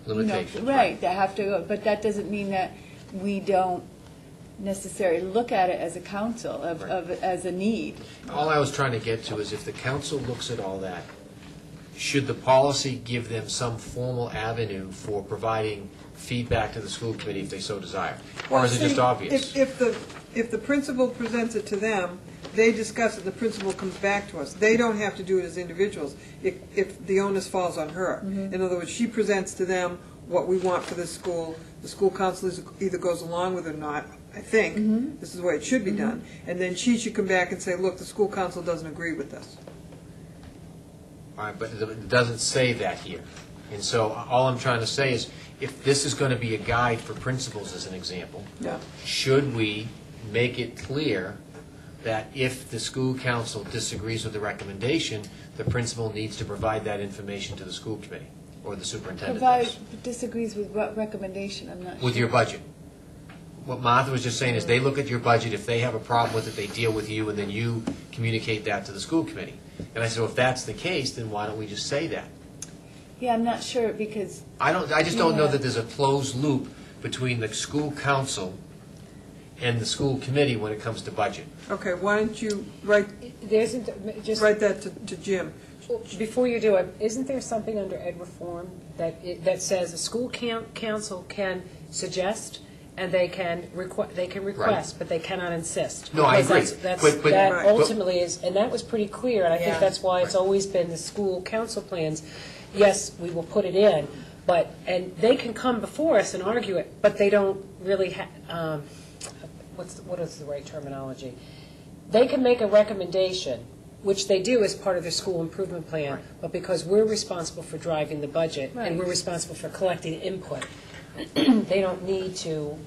Limitations.
Right, that have to go, but that doesn't mean that we don't necessarily look at it as a council, as a need.
All I was trying to get to is if the council looks at all that, should the policy give them some formal avenue for providing feedback to the school committee if they so desire? Or is it just
See,
obvious?
If the principal presents it to them, they discuss it, the principal comes back to us. They don't have to do it as individuals if the onus falls on her. In other words, she presents to them what we want for this school. The school council either goes along with it or not, I think. This is the way it should be done. And then she should come back and say, look, the school council doesn't agree with this.
All right, but it doesn't say that here. And so all I'm trying to say is, if this is going to be a guide for principals, as an example,
Yeah.
should we make it clear that if the school council disagrees with the recommendation, the principal needs to provide that information to the school committee or the superintendent does?
Disagrees with what recommendation, I'm not sure.
With your budget. What Martha was just saying is they look at your budget, if they have a problem with it, they deal with you, and then you communicate that to the school committee. And I said, well, if that's the case, then why don't we just say that?
Yeah, I'm not sure, because
I just don't know
Yeah.
that there's a closed loop between the school council and the school committee when it comes to budget.
Okay, why don't you write
There isn't, just,
that to Jim?
before you do it, isn't there something under ed reform that says the school council can suggest and they can request, but they cannot insist?
No, I
Because
agree.
that's-
But-
that
Right.
ultimately is, and that was pretty clear, and I think
Yeah.
that's why it's
Right.
always been the school council plans. Yes, we will put it in, and they can come before us and argue it, but they don't really what is the right terminology? They can make a recommendation, which they do as part of their school improvement plan, but because we're responsible for driving the budget, and
Right.
we're responsible for collecting input, they don't need to,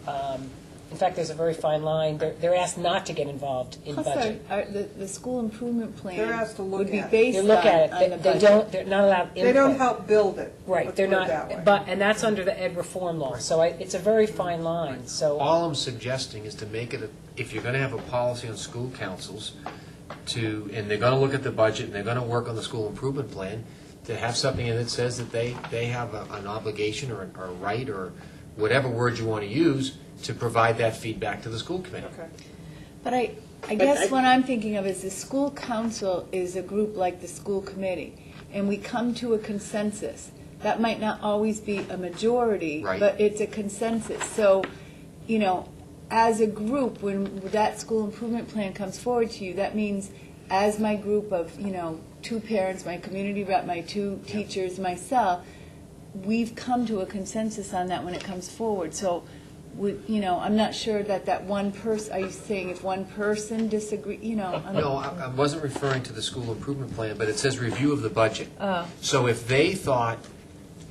in fact, there's a very fine line, they're asked not to get involved in
plus
budget.
the school improvement plan
They're asked to look
would be
at it.
based
They
on
look at
on the
it, they
budget.
don't, they're not allowed input.
They don't help build it.
Right,
Let's
they're
put it that way.
not, and that's under the ed reform law, so it's a very fine line, so.
All I'm suggesting is to make it, if you're going to have a policy on school councils, and they're going to look at the budget, and they're going to work on the school improvement plan, to have something in it that says that they have an obligation or a right, or whatever word you want to use, to provide that feedback to the school committee.
Okay.
But I guess what I'm thinking of is the school council is a group like the school committee, and we come to a consensus. That might not always be a majority,
Right.
but it's a consensus. So, as a group, when that school improvement plan comes forward to you, that means as my group of, 2 parents, my community rep, my 2 teachers, myself, we've come to a consensus on that when it comes forward. So, I'm not sure that one person, are you saying if one person disagree,
No, I wasn't referring to the school improvement plan, but it says review of the budget. So if they thought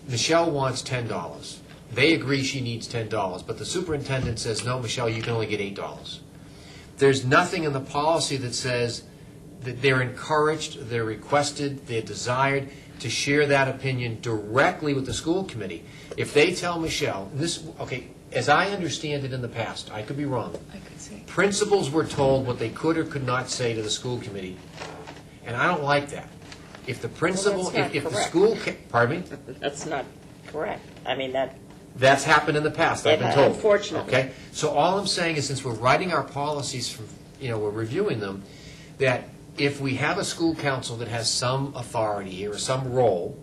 Michelle wants $10, they agree she needs $10, but the superintendent says, no, Michelle, you can only get $8. There's nothing in the policy that says that they're encouraged, they're requested, they're desired to share that opinion directly with the school committee. If they tell Michelle, as I understand it in the past, I could be wrong,
I could say.
principals were told what they could or could not say to the school committee, and I don't like that. If the principal,
Well, that's not
if the
correct.
school, pardon me?
That's not correct. I mean,
That's happened in the past, I've been told.
Unfortunately.
Okay? So all I'm saying is, since we're writing our policies, we're reviewing them, that if we have a school council that has some authority here, or some role,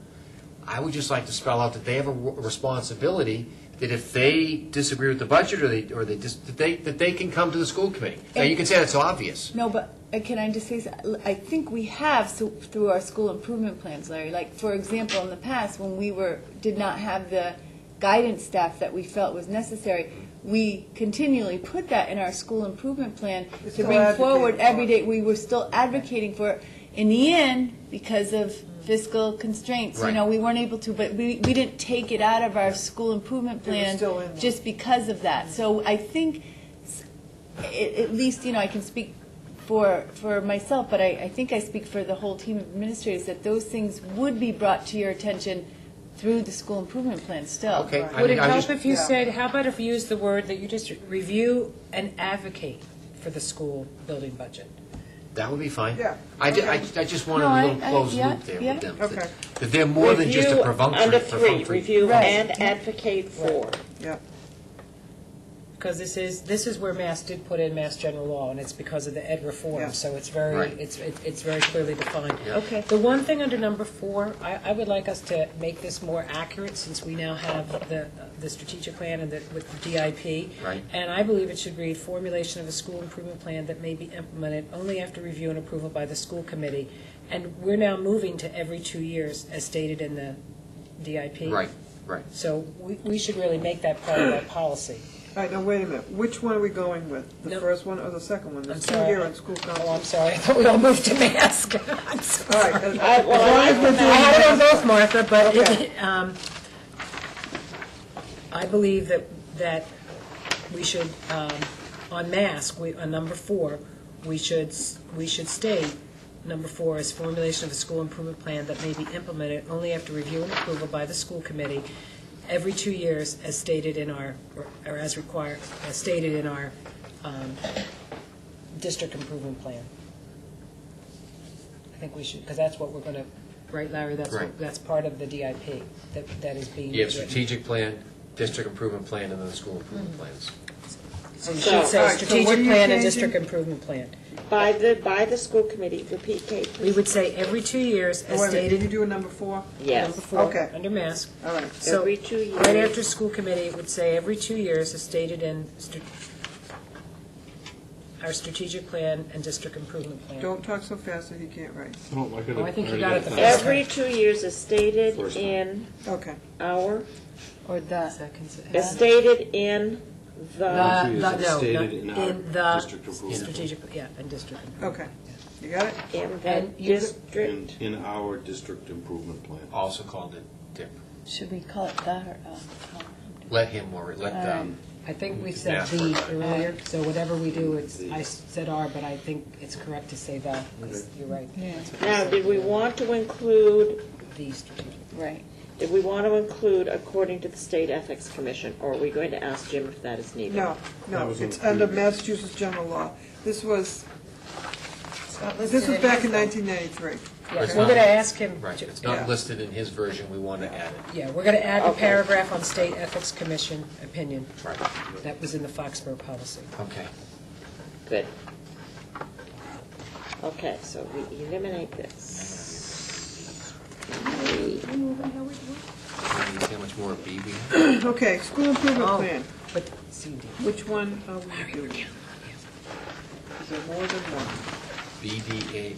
I would just like to spell out that they have a responsibility that if they disagree with the budget that they can come to the school committee. Now, you can say that's obvious.
No, but can I just say, I think we have through our school improvement plans, Larry. Like, for example, in the past, when we did not have the guidance staff that we felt was necessary, we continually put that in our school improvement plan to
still
bring forward
advocating
every
for it.
day. We were still advocating for it. In the end, because of fiscal constraints,
Right.
we weren't able to, but we didn't take it out of our school improvement
It was
plan
still in there.
just because of that. So I think, at least, I can speak for myself, but I think I speak for the whole team of administrators, that those things would be brought to your attention through the school improvement plan still.
Okay.
Right.
Would it
I
help
just-
if you
Yeah.
said, how about if you use the word that you just, review and advocate for the school building budget?
That would be fine.
Yeah.
I
Okay.
just wanted
No,
a little
I-
closed
yeah,
loop there
yeah.
with them.
Okay.
That they're more than just a
Review
perfunctory.
under 3, review
Right.
and advocate for.
Yeah.
Because this is where Mass did put in Mass General Law, and it's because of the ed
Yeah.
reform, so it's very,
Right.
it's very clearly defined.
Yeah.
Okay.
The one thing under number 4, I would like us to make this more accurate, since we now have the strategic plan and with the DIP.
Right.
And I believe it should read, formulation of a school improvement plan that may be implemented only after review and approval by the school committee. And we're now moving to every 2 years, as stated in the DIP.
Right.
So we should really make that part of our policy.
All right, now, wait a minute. Which one are we going with? The
No.
first one or the second one?
I'm
There's 2
sorry.
here on school
Oh,
council.
I'm sorry, I thought we all moved to mask. I'm so
All right.
sorry.
I
I had it on both, Martha, but
Okay.
I believe that we should, on mask, on number 4, we should state, number 4 is formulation of a school improvement plan that may be implemented only after review and approval by the school committee every 2 years, as stated in our, or as required, as stated in our district improvement plan. I think we should, because that's what we're going to, right, Larry?
Right.
That's part of the DIP that is being
You have
written.
strategic plan, district improvement plan, and then the school improvement plans.
So you
So-
should
All
say
right, so what are
strategic
you
plan and
changing?
district improvement plan.
By the school committee, repeat, Kate,
We
please.
would say every 2 years,
Oh,
as
wait a minute. Did you
stated,
do a number 4?
Yes.
number 4,
Okay.
under mask.
All right.
So,
Every 2 years.
right after school committee, it would say every 2 years, as stated in our strategic plan and district improvement plan.
Don't talk so fast that you can't write.
Oh, I think you got it the first
Every 2 years is stated
First
in
Okay.
our,
Or the,
Seconds.
is stated in the,
No,
Stated in our
the
district improvement.
strategic, yeah, and district. improvement.
Okay. You got it?
in the
And you-
district.
In our district improvement plan.
Also called it DIP.
should we call it that or?
Let him worry, let them.
I think we said
Yeah.
the earlier, so whatever we do, I said R, but I think it's correct to say the, 'cause you're right.
Yeah.
Now, did we want to include,
The strategic.
Right.
did we want to include according to the State Ethics Commission, or are we going to ask Jim if that is needed?
No,
That
no.
was
It's
in the
under
previous.
Massachusetts general law. This was back
listed
in
in
1993.
Yes, we're going to ask him.
Right,
to-
it's not
Yeah.
listed in his version, we want to add it.
Yeah, we're going to add the
Okay.
paragraph on State Ethics Commission opinion
Right,
that was in the Foxborough policy.
okay.
Good. Okay, so we eliminate this.
See how much more B we have?
Okay, school improvement
Oh.
plan.
But CD.
Which one are we doing? Is there more than one?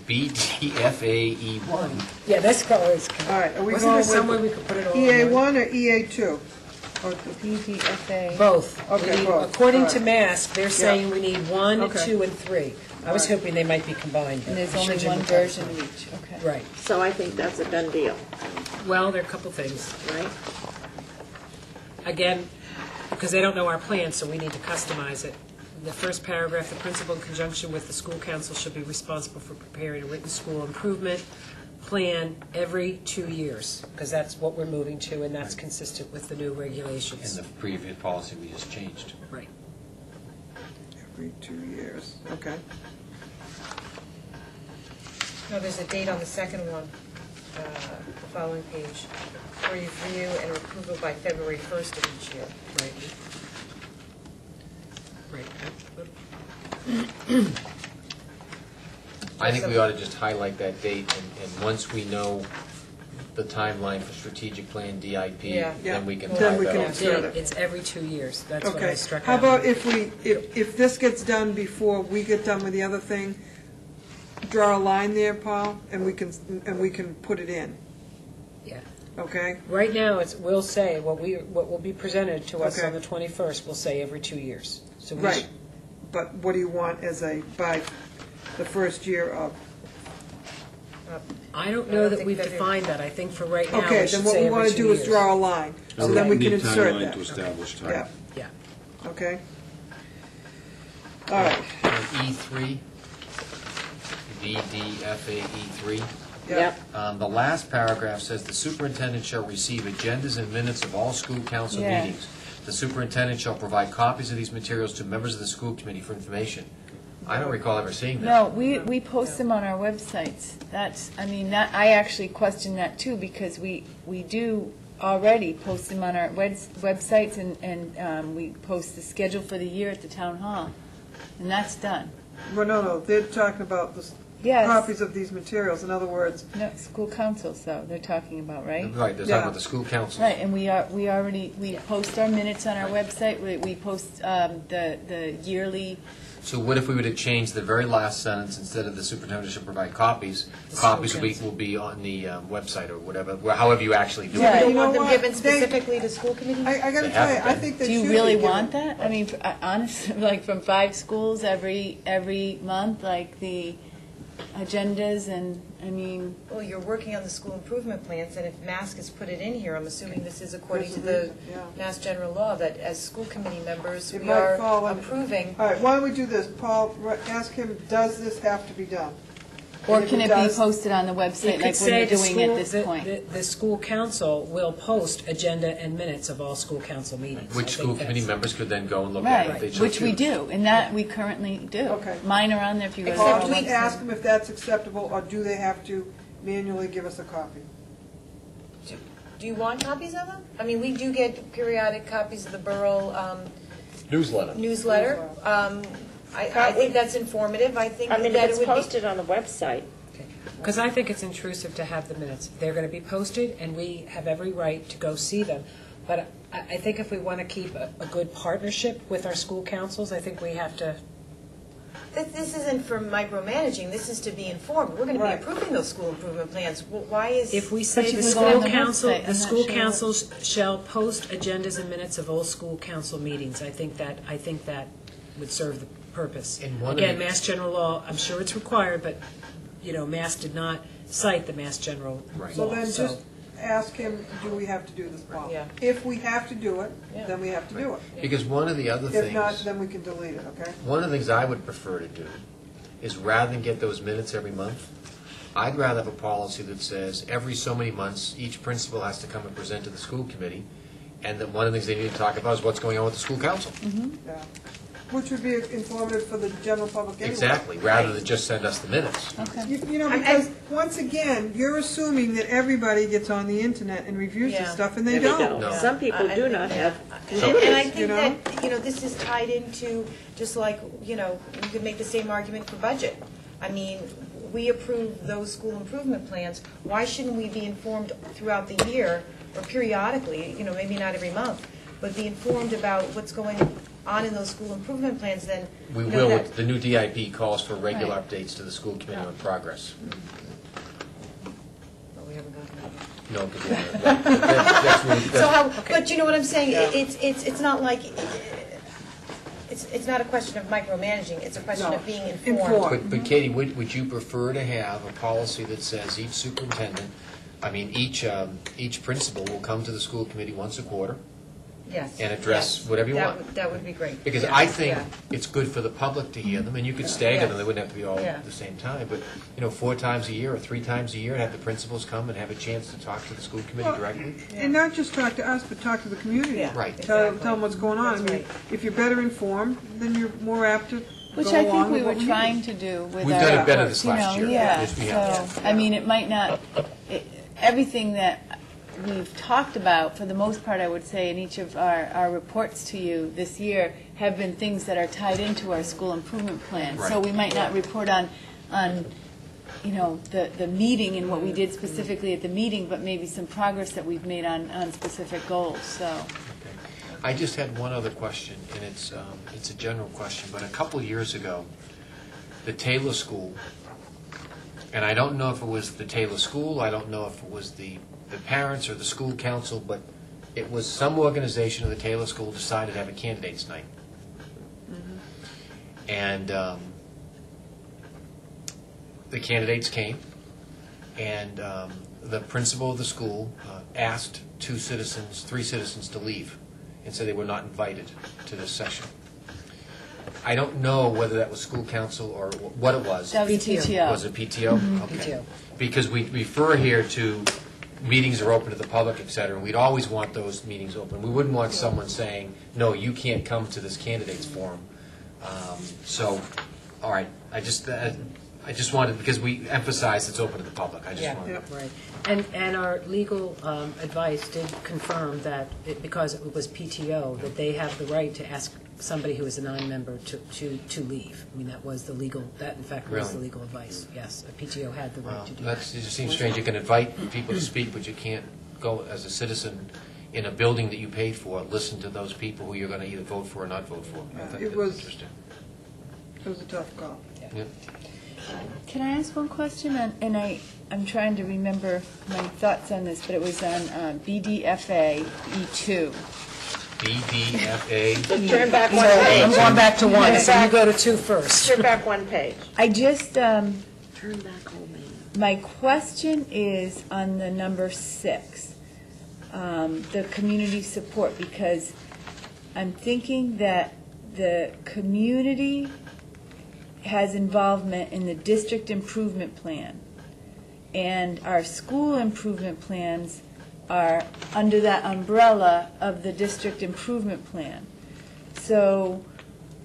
BDFAE1.
Yeah, that's always.
All right, are we
Wasn't
going
there some way
with
we could put it all in
EA
one?
one or EA two? Or the-
PDFA.
Both.
Okay,
We need-
both.
According
All
to
right.
Mask, they're saying we need 1,
Okay.
2, and 3. I was
All right.
hoping they might be combined. but
And there's
I'm sure
only
Jim
one
would tell us
version
more.
of each, okay.
Right.
So I think that's a done deal,
Well, there are a couple things.
right?
Again, because they don't know our plan, so we need to customize it. The first paragraph, the principal in conjunction with the school council should be responsible for preparing a written school improvement plan every 2 years, because that's what we're moving to, and that's consistent with the new
And
regulations.
the previous policy we just changed.
Right.
every 2 years, okay.
No, there's a date on the second one, the following page, for review and approval by February 1st of each year.
Right.
I think we ought to just highlight that date, and once we know the timeline for strategic plan, DIP,
Yeah.
then we can
Then
tie
we
that
can
all
insert
together.
it.
It's every 2 years. That's what I
Okay,
struck out.
how about if this gets done before we get done with the other thing, draw a line there, Paul, and we can put it in,
Yeah.
okay?
Right now, we'll say, what will be presented to us
Okay.
on the 21st, we'll say every 2 years. So we
Right, but what do you want as by the first year of?
I don't
I
know
don't
that
think
we've
that is-
defined that. I think for right now,
Okay,
we should
then what
say
we
every
want to
2
do is
years.
draw a line, so
Okay.
then we can
Need
insert
timeline
that.
to establish time.
Yeah,
Yeah.
okay. All right,
And E3, BDFAE3.
yeah,
The last paragraph says, "The superintendent shall receive agendas and minutes of all school council
Yeah.
meetings. The superintendent shall provide copies of these materials to members of the school committee for information." I don't recall ever seeing that.
No, we post them on our websites. I actually question that too, because we do already post them on our websites, and we post the schedule for the year at the town hall, and that's done.
well, no, they're talking about the
Yes.
copies of these materials, in other words,
No, school councils, though, they're talking about, right?
Right, they're talking
Yeah.
about the school council.
Right, and we post our minutes on our website, we post the yearly,
So what if we were to change the very last sentence, instead of "the superintendent should provide copies,"
The school
copies will be on the website or whatever, however you actually do
Yeah.
it.
You
You know
want them
what?
given
They-
specifically to school committee?
I gotta
They
tell you,
haven't
I
been.
think they
do
should
you
be
really
given-
want that? I mean, honestly, like from 5 schools every month, like the agendas and, I mean,
Well, you're working on the school improvement plans, and if Mask has put it in here, I'm assuming this is according to the
Yeah.
Mass General Law, that as school committee members,
It
we
might
are
fall under-
approving.
All right, why don't we do this, Paul, ask him, does this have to be done?
or
And if
can it be
does-
posted on the
You
website
could
like
say
we're
the
doing at this
school-
point?
The school council will post agenda and minutes of all school council meetings. I
Which
think
school committee
that's-
members could then go and look at it if they
Right,
chose
which we
to.
do, and that we currently do.
Okay.
Mine are on there if you go to
Paul,
our
do we
website.
ask them if that's acceptable, or do they have to manually give us a copy?
Do you want copies of them? I mean, we do get periodic copies of the Borough
Newsletter.
newsletter. I think that's informative. I think
I mean,
that
if
it
it's
would be.
posted on the website,
Because I think it's intrusive to have the minutes. They're going to be posted, and we have every right to go see them. But I think if we want to keep a good partnership with our school councils, I think we have to,
This isn't for micromanaging, this is to be informed. We're going to be
Right.
approving those school improvement plans. Why is?
if we say
you
the
can go
school
on the
council,
website,
the
I'm
school
not sure.
councils shall post agendas and minutes of all school council meetings, I think that would serve the purpose.
And one of
Again,
the-
Mass General Law, I'm sure it's required, but, Mass did not cite the Mass General
Right.
So
Law,
then just ask him, do we have to do this, Paul?
Yeah.
If we have to do it,
Yeah.
then we have to do it.
Because one of the other
If not,
things,
then we can delete it, okay?
one of the things I would prefer to do is, rather than get those minutes every month, I'd rather have a policy that says every so many months, each principal has to come and present to the school committee, and that one of the things they need to talk about is what's going on with the school council.
Yeah. Which would be informative for the general public anyway.
Exactly, rather than just send us the minutes.
Okay.
You know, because, once again, you're assuming that everybody gets on the internet and reviews this
Yeah.
stuff, and they
maybe
don't.
No.
Some people do not have
And
computers.
I
You
think
know?
that, this is tied into, just like, you could make the same argument for budget. I mean, we approve those school improvement plans, why shouldn't we be informed throughout the year or periodically, maybe not every month, but be informed about what's going on in those school improvement plans, then.
We will, the new DIP calls for regular updates to the school committee on progress.
But we haven't gotten that yet.
No, because that's really.
So how, but you know what I'm saying, it's not like, it's not a question of micromanaging, it's a question of being informed.
But Katie, would you prefer to have a policy that says each superintendent, each principal will come to the school committee once a quarter
Yes.
and address whatever you want?
That would be great.
Because I think it's good for the public to hear them, and you could stagger them, they wouldn't have to be all
Yeah.
at the same time. But, 4 times a year or 3 times a year, have the principals come and have a chance to talk to the school committee directly?
And not just talk to us, but talk to the community.
Yeah.
Right.
Tell them what's going on.
That's right.
If you're better informed, then you're more apt to
Which
go
I think
along
we
with
were
what we
trying
need.
to do with our.
We've done it better
reports,
this last year.
Yeah,
Yes, we have.
so, I mean, it might not, everything that we've talked about, for the most part, I would say, in each of our reports to you this year, have been things that are tied into our school improvement plan. So
Right.
we might not report on the meeting and what we did specifically at the meeting, but maybe some progress that we've made on specific goals, so.
I just had one other question, and it's a general question, but a couple years ago, the Taylor School, and I don't know if it was the Taylor School, I don't know if it was the parents or the school council, but it was some organization of the Taylor School decided to have a candidates night. And the candidates came, and the principal of the school asked 3 citizens to leave and said they were not invited to this session. I don't know whether that was school council or what it was.
That was
PTO.
PTO.
Was it PTO? Okay.
PTO.
Because we refer here to meetings are open to the public, et cetera, and we'd always want those meetings open. We wouldn't want someone saying, no, you can't come to this candidates forum. So, all right, I just wanted, because we emphasized it's open to the public, I just
Yeah,
wanted.
right. And our legal advice did confirm that, because it was PTO, that they have the right to ask somebody who is a non-member to leave. I mean, that was the legal, that in fact was the
Really?
legal advice, yes. A PTO had the right to do
It
that.
just seems strange, you can invite people to speak, but you can't go as a citizen in a building that you paid for, listen to those people who you're going to either vote for or not vote for. I think
It
that's
was-
interesting.
It was a tough call.
Yeah.
Can I ask one question? And I'm trying to remember my thoughts on this, but it was on BDFA E2.
BDFA,
Turn back one
I'm
page.
going back to 1, so you go to 2 first.
Turn back one page.
I just,
Turn back whole man.
my question is on the number 6, the community support, because I'm thinking that the community has involvement in the district improvement plan, and our school improvement plans are under that umbrella of the district improvement plan. So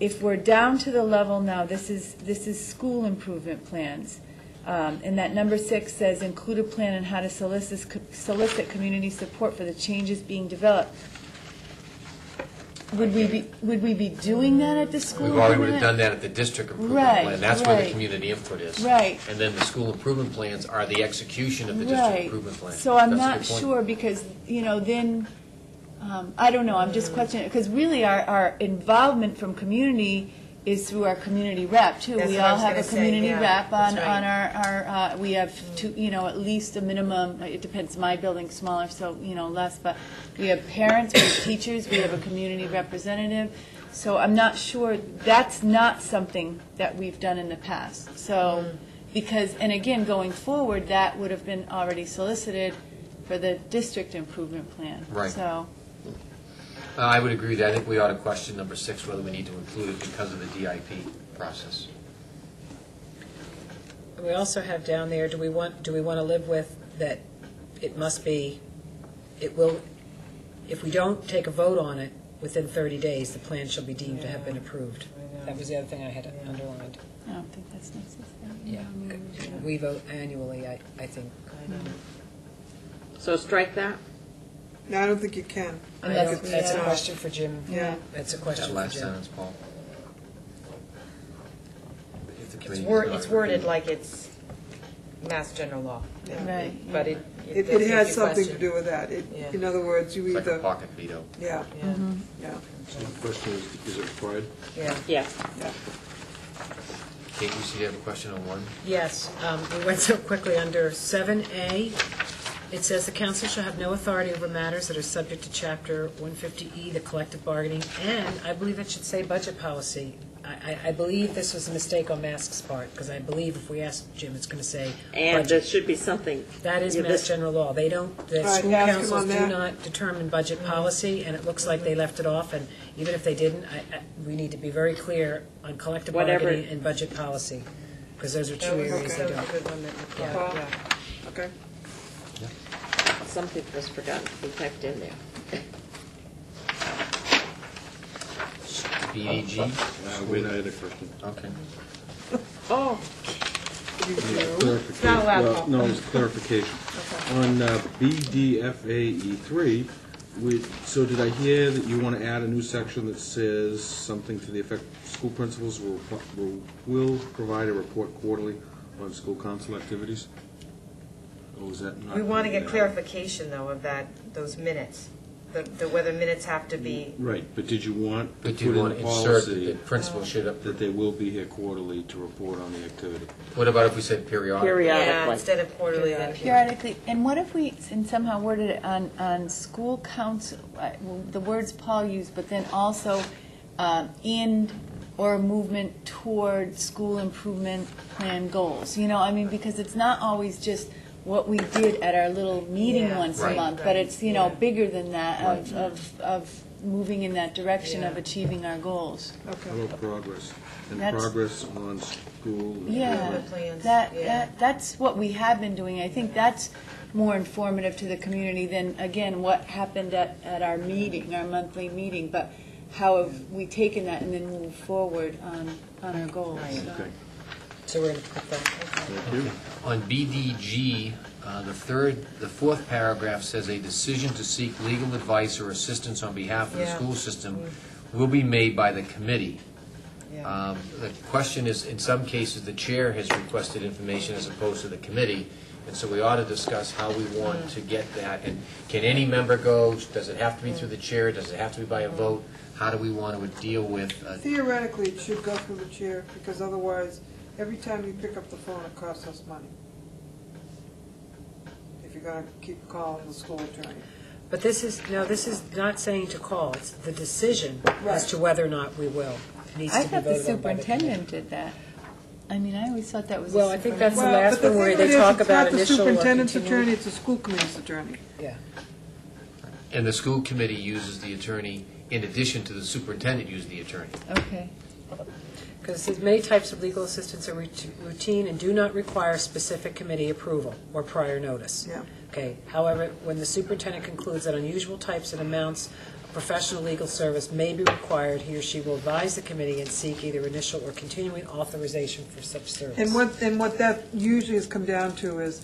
if we're down to the level now, this is school improvement plans, and that number 6 says, include a plan on how to solicit community support for the changes being developed. Would we be doing that at the school?
we've already would have
improvement?
done that at the district improvement
Right,
plan. That's where the
right.
community input is.
Right.
And then the school improvement plans are the execution of the district
Right.
improvement plan.
So I'm
That's a
not
good point.
sure, because, then, I don't know, I'm just questioning, because really our involvement from community is through our community rep, too.
That's
We
what I
all
was
have a
gonna say,
community
yeah,
rep on
that's right.
our, we have two, at least a minimum, it depends, my building's smaller, so, less, but we have parents, we have teachers, we have a community representative. So I'm not sure, that's not something that we've done in the past. So, because, and again, going forward, that would have been already solicited for the district improvement plan.
Right.
So,
I would agree that I think we ought to question number 6, whether we need to include it because of the DIP process.
We also have down there, do we want to live with that it must be, it will, if we don't take a vote on it within 30 days, the plan shall be deemed to have been approved. That was the other thing I had underlined.
I don't think that's necessary.
Yeah. We vote annually, I think.
So strike that?
No, I don't think you can.
And that's a question for Jim.
Yeah.
That's a
That
question for
last
Jim.
sentence, Paul. If the
It's
committee does not
worded
review-
like it's
Mass General Law.
Right.
But
It
does make
has
you
something to
question.
do with that.
Yeah.
In other words, you
It's like a
either,
pocket veto.
yeah,
Yeah,
yeah,
So the question is it required?
yeah.
Yes.
yeah.
Kate, you see you have a question on one?
Yes, we went so quickly under 7A. It says the council shall have no authority over matters that are subject to Chapter 150E, the collective bargaining, and I believe it should say budget policy. I believe this was a mistake on Mask's part, because I believe if we ask Jim, it's going to say
And
budget.
there should be something.
That is
Yeah,
Mass
this-
General Law. They don't, the
All right,
school
ask him
councils
on
do
that.
not determine budget policy, and it looks like they left it off, and even if they didn't, we need to be very clear on collective
Whatever-
bargaining and budget policy, because those are two
That was
areas they
that was a
don't.
good one that,
Yeah.
Paul?
yeah.
Okay.
Something was forgotten to be typed in there.
BAG?
Wait, I had a question.
Okay.
Oh,
Clarification.
not allowed,
Well,
Paul.
no, it's clarification. On BDFAE3, so did I hear that you want to add a new section that says something to the effect, school principals will provide a report quarterly on school council activities? Or was that not?
We want to get
in there?
clarification, though, of that, those minutes, the whether minutes have to be,
Right, but did you want to
But
put
do you
in
want
the
to insert that
policy
the principal should,
that they will be here quarterly to report on the activity?
what about if we said periodic?
yeah,
periodically.
instead of quarterly, then.
Periodically, and what if we and somehow worded it on school council, the words Paul used, but then also in or movement toward school improvement plan goals? You know, I mean, because it's not always just what we did at our little meeting
Yeah.
once
Right.
a month, but
Right.
it's, you know,
Yeah.
bigger than that
Right.
of moving in that direction of
Yeah.
achieving our goals.
How
Okay.
about progress? And
That's-
progress on school?
Yeah,
Improvement plans,
that,
yeah.
that's what we have been doing. I think that's more informative to the community than, again, what happened at our meeting, our monthly meeting, but how have we taken that and then moved forward on our goals.
Okay,
So we're going to put that.
thank you.
On BDG, the fourth paragraph says a decision to seek legal advice or assistance on behalf of the
Yeah.
school system will be made by the committee.
Yeah.
The question is, in some cases, the chair has requested information as opposed to the committee, and so we ought to discuss how we want to get that. And can any member go? Does it have to be through the chair? Does it have to be by a vote? How do we want to deal with?
Theoretically, it should go through the chair, because otherwise, every time you pick up the phone, it costs us money. If you're gonna keep calling the school attorney.
But this is not saying to call, it's the decision as
Right.
to whether or not we will. It needs
I
to be
thought the
voted on by the committee.
superintendent did that. I mean, I always thought that was.
Well, I think that's the
Well,
last
but the
one where
thing
they
of it is,
talk about initial or
It's not the superintendent's
continuing.
attorney, it's the school committee's attorney.
Yeah.
And the school committee uses the attorney in addition to the superintendent use the attorney.
Okay.
Because it says many types of legal assistance are routine and do not require specific committee approval or prior notice.
Yeah.
Okay. However, when the superintendent concludes that unusual types and amounts of professional legal service may be required, he or she will advise the committee and seek either initial or continuing authorization for such service.
And what that usually has come down to is,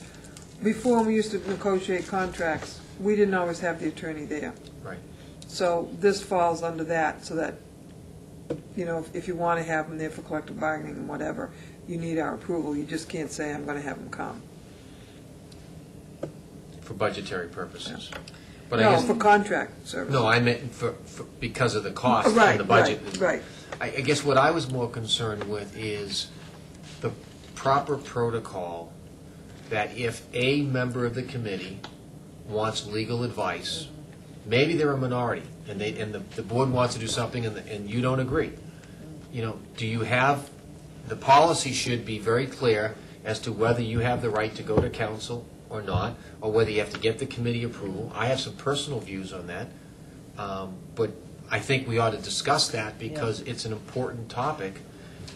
before we used to negotiate contracts, we didn't always have the attorney there.
Right.
So this falls under that, so that, you know, if you want to have them there for collective bargaining and whatever, you need our approval. You just can't say, I'm going to have them come.
For budgetary purposes. But I
No,
guess,
for contract service.
no, I meant for, because of the cost
Right,
and the budget.
right.
I guess what I was more concerned with is the proper protocol that if a member of the committee wants legal advice, maybe they're a minority, and the board wants to do something and you don't agree. You know, do you have, the policy should be very clear as to whether you have the right to go to council or not, or whether you have to get the committee approval. I have some personal views on that, but I think we ought to discuss that because it's an important topic,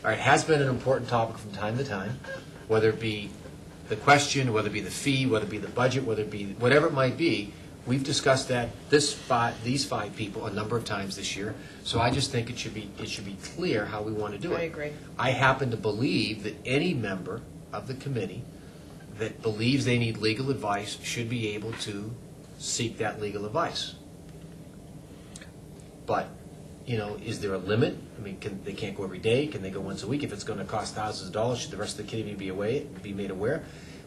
or it has been an important topic from time to time, whether it be the question, whether it be the fee, whether it be the budget, whether it be, whatever it might be. We've discussed that, these five people, a number of times this year, so I just think it should be clear how we want to do it.
I agree.
I happen to believe that any member of the committee that believes they need legal advice should be able to seek that legal advice. But, you know, is there a limit? I mean, they can't go every day? Can they go once a week? If it's going to cost thousands of dollars, should the rest of the committee be made aware?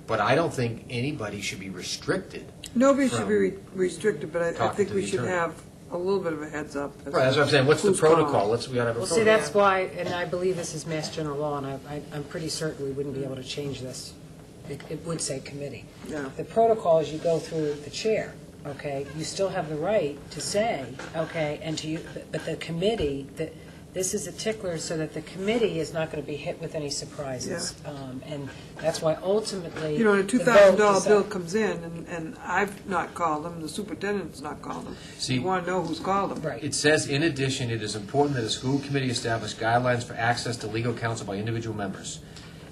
But I don't think anybody should be restricted.
Nobody should be restricted, but I
Talking
think
to
we
the
should
attorney.
have a little bit of a heads up.
Right, that's what I'm saying, what's the
Who's calling?
protocol? We gotta have a
Well,
protocol.
see, that's why, and I believe this is Mass General Law, and I'm pretty certain we wouldn't be able to change this. It would say committee.
Yeah.
The protocol is you go through the chair, okay? You still have the right to say, okay, and to you, but the committee, this is a tickler so that the committee is not going to be hit with any surprises. And that's why ultimately.
You know, when a
the
$2,000
vote is
bill
up.
comes in, and I've not called them, the superintendent's not called them.
See-
You want to know who's called them.
Right.
It says, in addition, it is important that a school committee establish guidelines for access to legal counsel by individual members.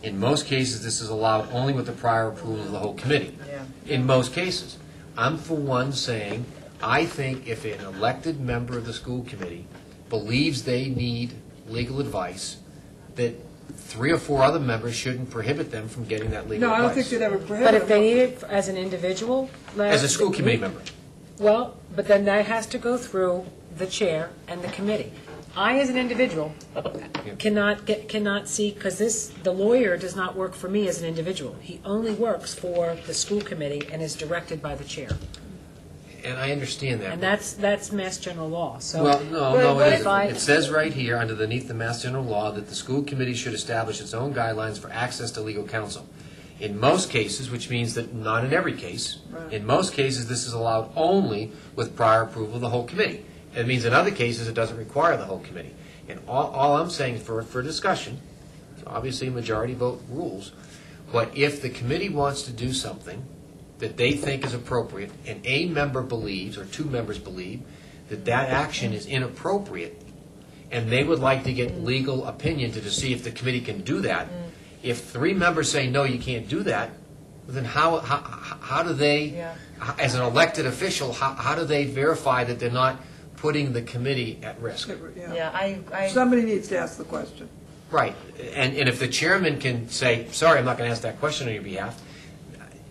In most cases, this is allowed only with the prior approval of the whole committee.
Yeah.
In most cases. I'm for one saying, I think if an elected member of the school committee believes they need legal advice, that 3 or 4 other members shouldn't prohibit them from getting that legal
No, I
advice.
don't think they'd ever prohibit
But if they
them.
need it as an individual.
As a school committee member.
Well, but then that has to go through the chair and the committee. I, as an individual, cannot see, because the lawyer does not work for me as an individual. He only works for the school committee and is directed by the chair.
And I understand that.
And that's Mass General Law, so.
Well, no,
what
it
if
isn't.
I-
It says right here, underneath the Mass General Law, that the school committee should establish its own guidelines for access to legal counsel. In most cases, which means that not in every case, in most cases, this is allowed only with prior approval of the whole committee. It means in other cases, it doesn't require the whole committee. And all I'm saying for discussion, obviously majority vote rules, but if the committee wants to do something that they think is appropriate, and a member believes, or 2 members believe, that that action is inappropriate, and they would like to get legal opinion to see if the committee can do that, if 3 members say, no, you can't do that, then how do they, as an elected official, how do they verify that they're not putting the committee at risk?
Yeah, I
Somebody needs to ask the question.
Right, and if the chairman can say, sorry, I'm not going to ask that question on your behalf.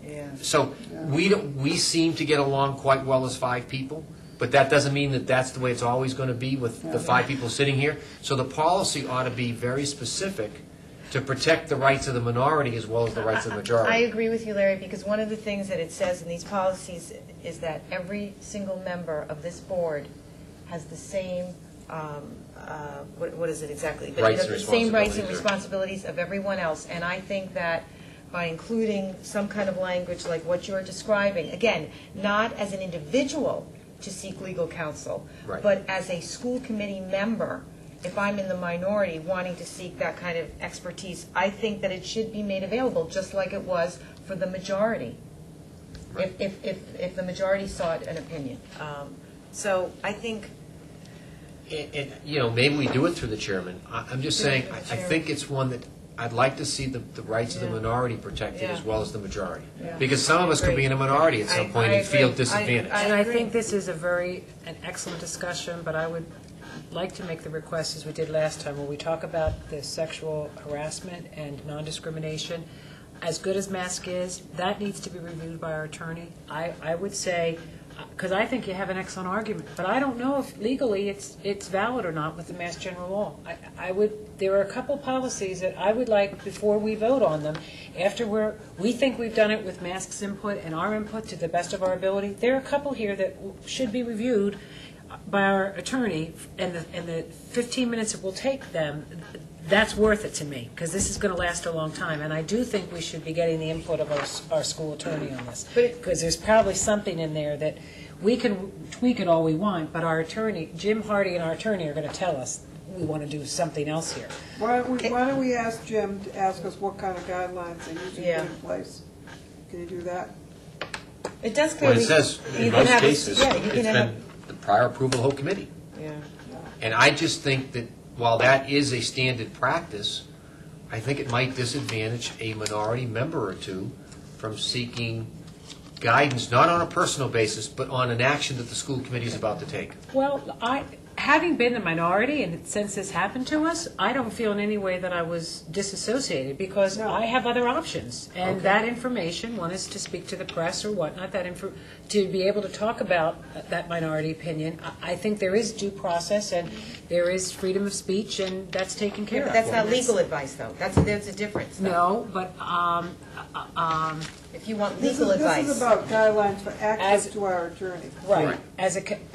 yeah.
So we seem to get along quite well as 5 people, but that doesn't mean that that's the way it's always going to be with the 5 people sitting here. So the policy ought to be very specific to protect the rights of the minority as well as the rights of the
I
majority.
agree with you, Larry, because one of the things that it says in these policies is that every single member of this board has the same, what is it exactly? But
Rights and
the same rights and
responsibilities,
responsibilities of everyone else. And I think that by including some kind of language like what you're describing, again, not as an individual to seek legal counsel,
Right.
but as a school committee member, if I'm in the minority wanting to seek that kind of expertise, I think that it should be made available, just like it was for the majority, if the majority sought an opinion. So I think,
And, maybe we do it through the chairman. I'm just
Do it
saying,
through the
I
chairman.
think it's one that I'd like to see the rights of the
Yeah.
minority protected as
Yeah.
well as the majority.
Yeah.
Because some of us could be in a minority at some point and feel disadvantaged.
And I
agree.
think this is an excellent discussion, but I would like to make the request, as we did last time, when we talk about the sexual harassment and non-discrimination, as good as MASC is, that needs to be reviewed by our attorney. I would say, because I think you have an excellent argument, but I don't know if legally it's valid or not with the Mass General Law. There are a couple policies that I would like, before we vote on them, after we think we've done it with MASC's input and our input to the best of our ability, there are a couple here that should be reviewed by our attorney, and the 15 minutes it will take them, that's worth it to me, because this is going to last a long time, and I do think we should be getting the input of our school attorney on this, because there's probably something in there that we can tweak it all we want, but our attorney, Jim Hardy and our attorney are going to tell us we want to do something else here.
Why don't we ask Jim to ask us what kind of guidelines they usually
Yeah.
put in place? Can you do that?
it does
Well,
clearly.
it says,
you
in
can
most
have a-
cases,
yeah, you
it's
can have
been the prior approval of the whole committee.
Yeah.
And I just think that while that is a standard practice, I think it might disadvantage a minority member or 2 from seeking guidance, not on a personal basis, but on an action that the school committee is about to take.
Well, having been the minority, and since this happened to us, I don't feel in any way that I was disassociated, because
No.
I have other options. And
Okay.
that information, one is to speak to the press or whatnot, to be able to talk about that minority opinion. I think there is due process, and there is freedom of speech, and that's taken care
Yeah,
of.
but that's not legal advice, though. There's a difference, though.
No, but,
If you want
This
legal
is
advice.
about guidelines for access
As-
to our attorney.
right,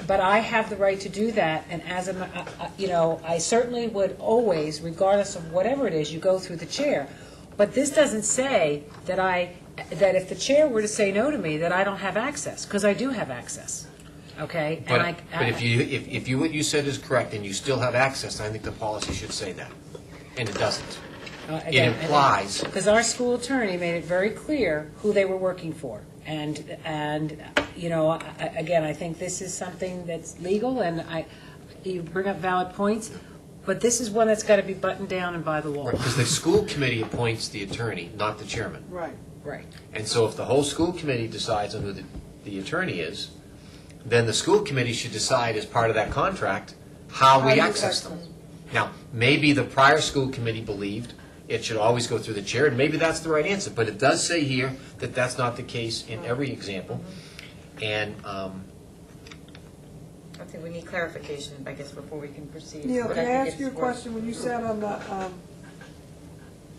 but I have the right to do that, and I certainly would always, regardless of whatever it is, you go through the chair. But this doesn't say that if the chair were to say no to me, that I don't have access, because I do have access, okay?
But if what you said is correct and you still have access, I think the policy should say that, and it doesn't. It implies.
Because our school attorney made it very clear who they were working for. And again, I think this is something that's legal, and you bring up valid points, but this is one that's got to be buttoned down and by the law.
Because the school committee appoints the attorney, not the chairman.
Right.
Right.
And so if the whole school committee decides on who the attorney is, then the school committee should decide as part of that contract how we
you
access them. Now, maybe the prior school committee believed it should always go through the chair, and maybe that's the right answer, but it does say here that that's not the case in every example. And
I think we need clarification, I guess, before we can proceed.
Neil,
But
can I
think
ask you a
it's worth-
question? When you sat on the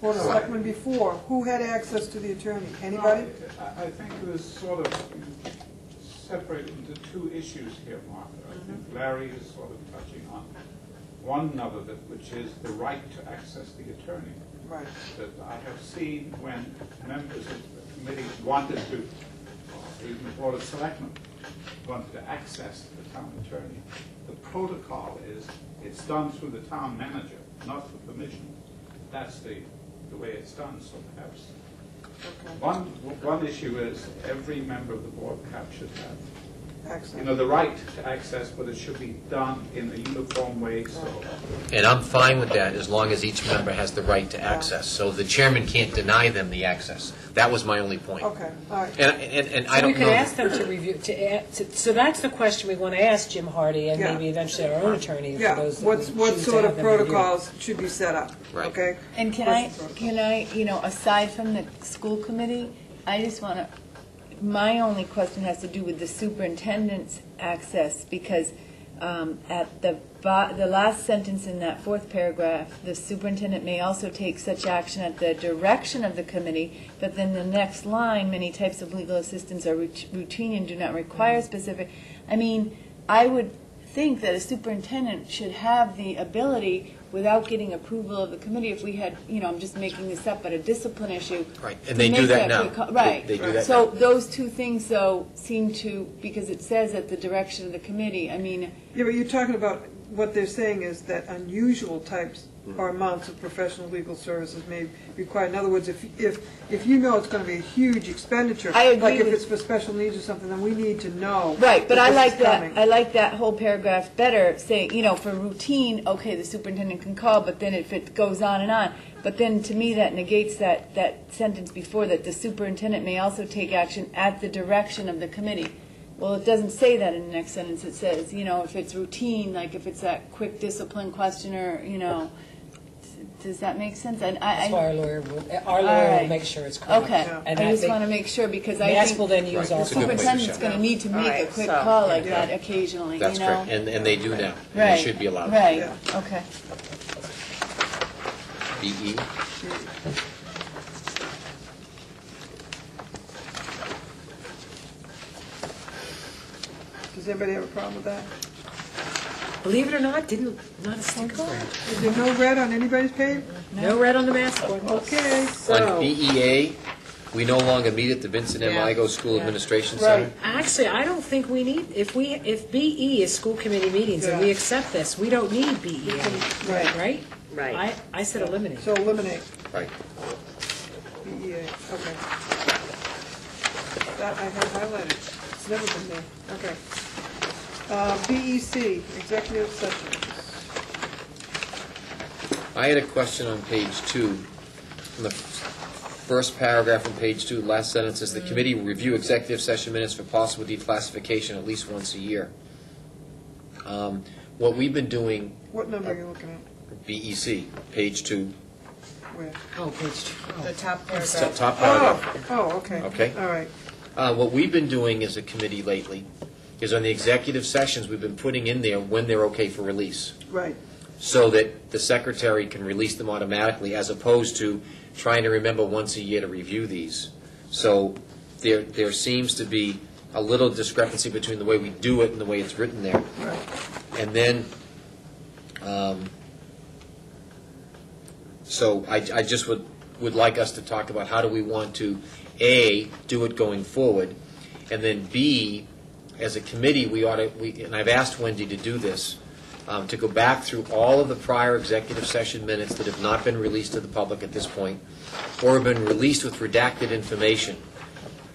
Board of Selectmen before, who had access to the attorney? Anybody?
I think it was sort of separated into two issues here, Martha. I think Larry is sort of touching on one of it, which is the right to access the attorney.
Right.
That I have seen when members of the committee wanted to, or even the Board of Selectmen wanted to access the town attorney. The protocol is it's done through the town manager, not the permission. That's the way it's done, so perhaps. One issue is every member of the board should have,
Access.
the right to access, but it should be done in a uniform way, so.
And I'm fine with that as long as each member has the right to access. So the chairman can't deny them the access. That was my only point.
Okay, all right.
And I
So we
don't
could
know.
ask them to review, so that's the question we want to ask Jim Hardy, and
Yeah.
maybe eventually our own attorney, for
Yeah,
those that
what
we
sort
choose to
of
have them review.
protocols should be set up?
Right.
Okay?
And can I, aside from the school committee, I just want to, my only question has to do with the superintendent's access, because at the last sentence in that fourth paragraph, the superintendent may also take such action at the direction of the committee, but then the next line, many types of legal assistance are routine and do not require specific. I mean, I would think that a superintendent should have the ability, without getting approval of the committee, if we had, I'm just making this up, but a discipline issue.
Right, and
to
they do
make
that now.
quick call. Right.
They do that
So
now.
those two things, though, seem to, because it says at the direction of the committee, I mean,
Yeah, but you're talking about, what they're saying is that unusual types or amounts of professional legal services may require. In other words, if you know it's going to be a huge expenditure,
I agree
like if
with-
it's for special needs or something, then we need to know.
right, but I
this
like
is
that,
coming.
I like that whole paragraph better, saying, for routine, okay, the superintendent can call, but then if it goes on and on, but then to me, that negates that sentence before, that the superintendent may also take action at the direction of the committee. Well, it doesn't say that in the next sentence. It says, if it's routine, like if it's that quick discipline question, or, does that make sense? And
That's why our lawyer will
right.
make sure it's correct.
Okay,
And
I
that
just
they-
want to make sure, because I
Mass will
think
then use
Right,
our.
it's a good place to
superintendent's
check.
going to need to make a
Alright,
quick
so-
call like that occasionally,
That's correct, and they do now. And
Right.
they should be allowed.
Right,
Yeah.
okay.
BE.
Does anybody have a problem with that?
Believe it or not, not a single red.
Is there no red on anybody's page?
No red on the mask board.
Okay.
On BEA, we no longer meet at the Vincent M.
Yeah.
Igo School
Yeah.
Administration Center.
Right.
Actually, I don't think we need, if BE is school committee meetings and we
Yeah.
accept this, we don't need BEA,
Right.
right?
Right.
I said eliminate.
So eliminate
Right.
BEA, okay. That I have highlighted. It's never been there. Okay. BEC, executive session.
I had a question on page 2. In the first paragraph on page 2, last sentence is, "The committee will review executive session minutes for possible declassification at least once a year." what we've been doing,
What number are you looking at?
BEC, page 2,
Where?
Oh, page 2.
The top
top
paragraph.
paragraph.
Oh, okay.
Okay.
All right.
What we've been doing as a committee lately is on the executive sessions, we've been putting in there when they're okay for release,
Right.
so that the secretary can release them automatically, as opposed to trying to remember once a year to review these. So there seems to be a little discrepancy between the way we do it and the way it's written there.
Right.
And then, so I just would like us to talk about how do we want to, A, do it going forward, and then B, as a committee, and I've asked Wendy to do this, to go back through all of the prior executive session minutes that have not been released to the public at this point, or have been released with redacted information.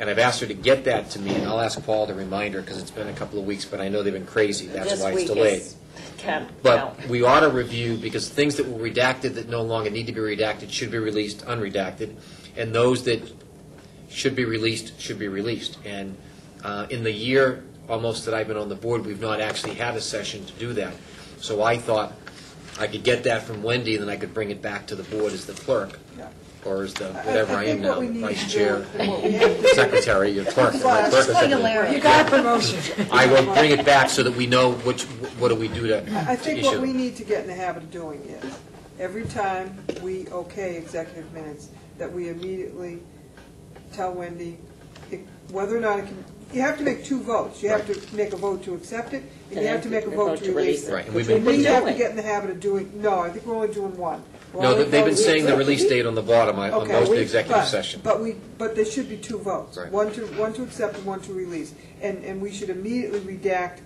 And I've asked her to get that to me, and I'll ask Paul to remind her, because it's been a couple of weeks, but I know they've been crazy, that's why it's delayed. But we ought to review, because things that were redacted that no longer need to be redacted should be released unredacted, and those that should be released should be released. And in the year almost that I've been on the board, we've not actually had a session to do that. So I thought I could get that from Wendy, and then I could bring it back to the board as the clerk,
Yeah.
or as the, whatever I am
think what
now,
we need
vice
to
chair,
do, and what we have to-
secretary, your clerk, my clerk or secretary.
You got a promotion.
I will bring it back so that we know what do we do to
I think what we
issue.
need to get in the habit of doing is, every time we okay executive minutes, that we immediately tell Wendy whether or not it can, you have to make two votes. You have to make a vote to accept it, and you have to make a vote to release it.
Right, and we've
And
been,
we have to get in the habit of doing, no, I think we're only doing one. We're
no,
only
they've been
voting-
saying the release date on the bottom on
Okay,
most of the
we-
executive
but-
session.
But there should be two votes.
Right.
One to accept and one to release. And we should immediately redact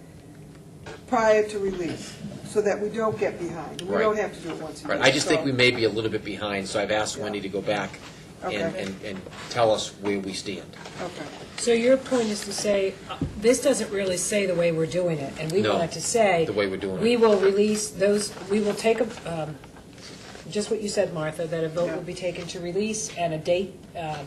prior to release, so that we don't get behind. We
Right.
don't have to do it once a year.
Right, I just think
So-
we may be a little bit behind, so I've asked
Yeah.
Wendy to go back and,
Okay.
and tell us where we stand.
Okay.
So your point is to say, this doesn't really say the way we're doing it, and we
No,
want it to say.
the way we're doing it.
We will release those, we will take just what you said, Martha, that a vote
Yeah.
will be taken to release and a date.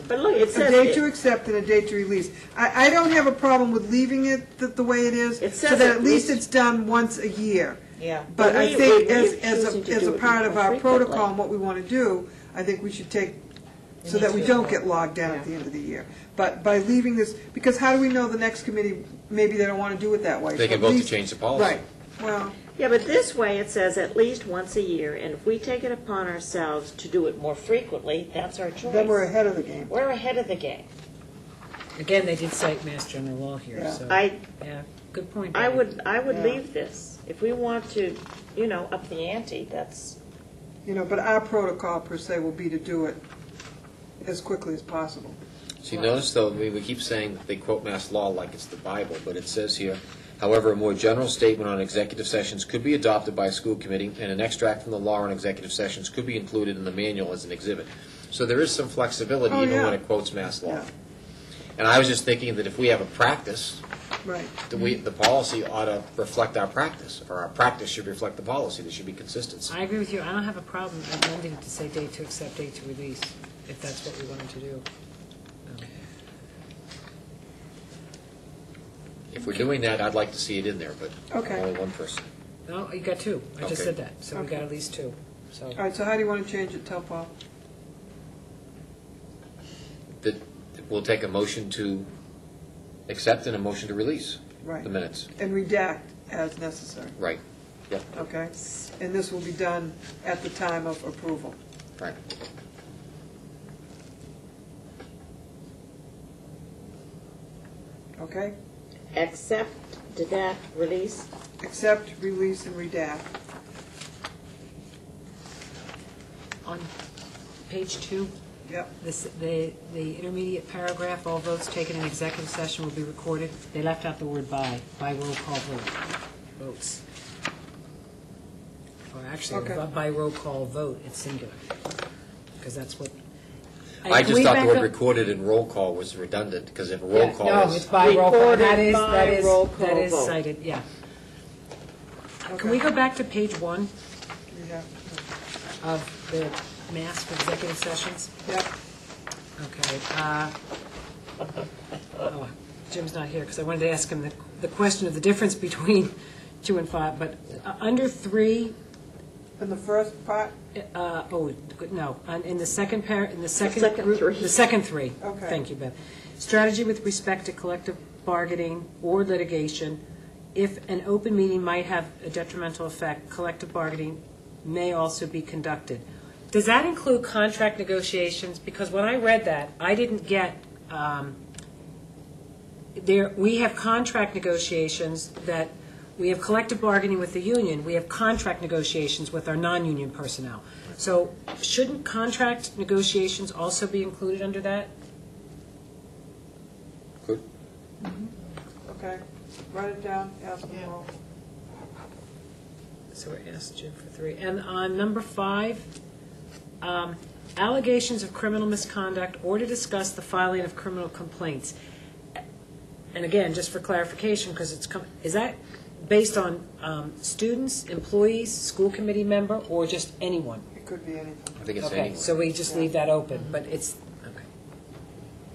But look, it
A
says,
date to accept and a date to release. I don't have a problem with leaving it the way it is,
It
so
says
that
at
at least
least-
it's done once a year.
Yeah.
But
But
I
we-
think
we-
as
we're
as
choosing to
a
do it
part of
more
our
frequently.
protocol and what we want to do, I think we should take, so that we don't get logged down at the end of the year. But by leaving this, because how do we know the next committee, maybe they don't want to do it that way?
They
So
can
at
vote to
least-
change the policy.
Right, well,
yeah, but this way it says at least once a year, and if we take it upon ourselves to do it more frequently, that's our choice.
then we're ahead of the game.
We're ahead of the game.
Again, they did cite Mass General Law here,
Yeah.
so.
I
Yeah, good point.
I
Debbie.
would
Yeah.
leave this. If we want to, up the ante, that's,
But our protocol per se will be to do it as quickly as possible.
See, notice though, we keep saying that they quote Mass law like it's the Bible, but it says here, however, a more general statement on executive sessions could be adopted by a school committee, and an extract from the law on executive sessions could be included in the manual as an exhibit. So there is some flexibility
Oh,
even
yeah.
when it quotes Mass law.
Yeah.
And I was just thinking that if we have a practice,
Right.
the policy ought to reflect our practice, or our practice should reflect the policy. There should be consistency.
I agree with you. I don't have a problem amending to say date to accept, date to release, if that's what we wanted to do.
If we're doing that, I'd like to see it in there, but
Okay.
I'm only one person.
No, you got two. I just
Okay.
said that, so we
Okay.
got at least two, so.
All right, so how do you want to change it, tell Paul?
That we'll take a motion to accept and a motion to release
Right.
the minutes.
And redact as necessary,
Right. Yep.
okay? And this will be done at the time of approval.
Right.
Okay?
accept, deduct, release.
Accept, release, and redact.
On page 2,
Yep.
the intermediate paragraph, all votes taken in executive session will be recorded. They left out the word by roll call votes. Or actually,
Okay.
by roll call vote, it's singular, because that's what.
I
Can
just
we
thought the
back
word
up?
recorded in roll call was redundant, because if a roll
Yeah,
call
no,
is...
it's by roll call.
Recorded
That
by
is
roll call
that is
vote.
cited, yeah. Can we go back to page 1
Yeah.
of the mass for executive sessions?
Yep.
Okay. Oh, Jim's not here, because I wanted to ask him the question of the difference between 2 and 5, but under 3,
In the first part,
in the second in the second
second
group,
three.
the second 3.
Okay.
Thank you, Bev. Strategy with respect to collective bargaining or litigation. If an open meeting might have a detrimental effect, collective bargaining may also be conducted. Does that include contract negotiations? Because when I read that, I didn't get, we have contract negotiations that, we have collective bargaining with the union, we have contract negotiations with our non-union personnel. So shouldn't contract negotiations also be included under that?
Good.
okay, write it down, ask them all.
So we asked Jim for 3. And on number 5, allegations of criminal misconduct or to discuss the filing of criminal complaints. And again, just for clarification, because is that based on students, employees, school committee member, or just anyone?
It could be anything.
I think it's
Okay,
anyone.
so we just leave that open, but it's, okay.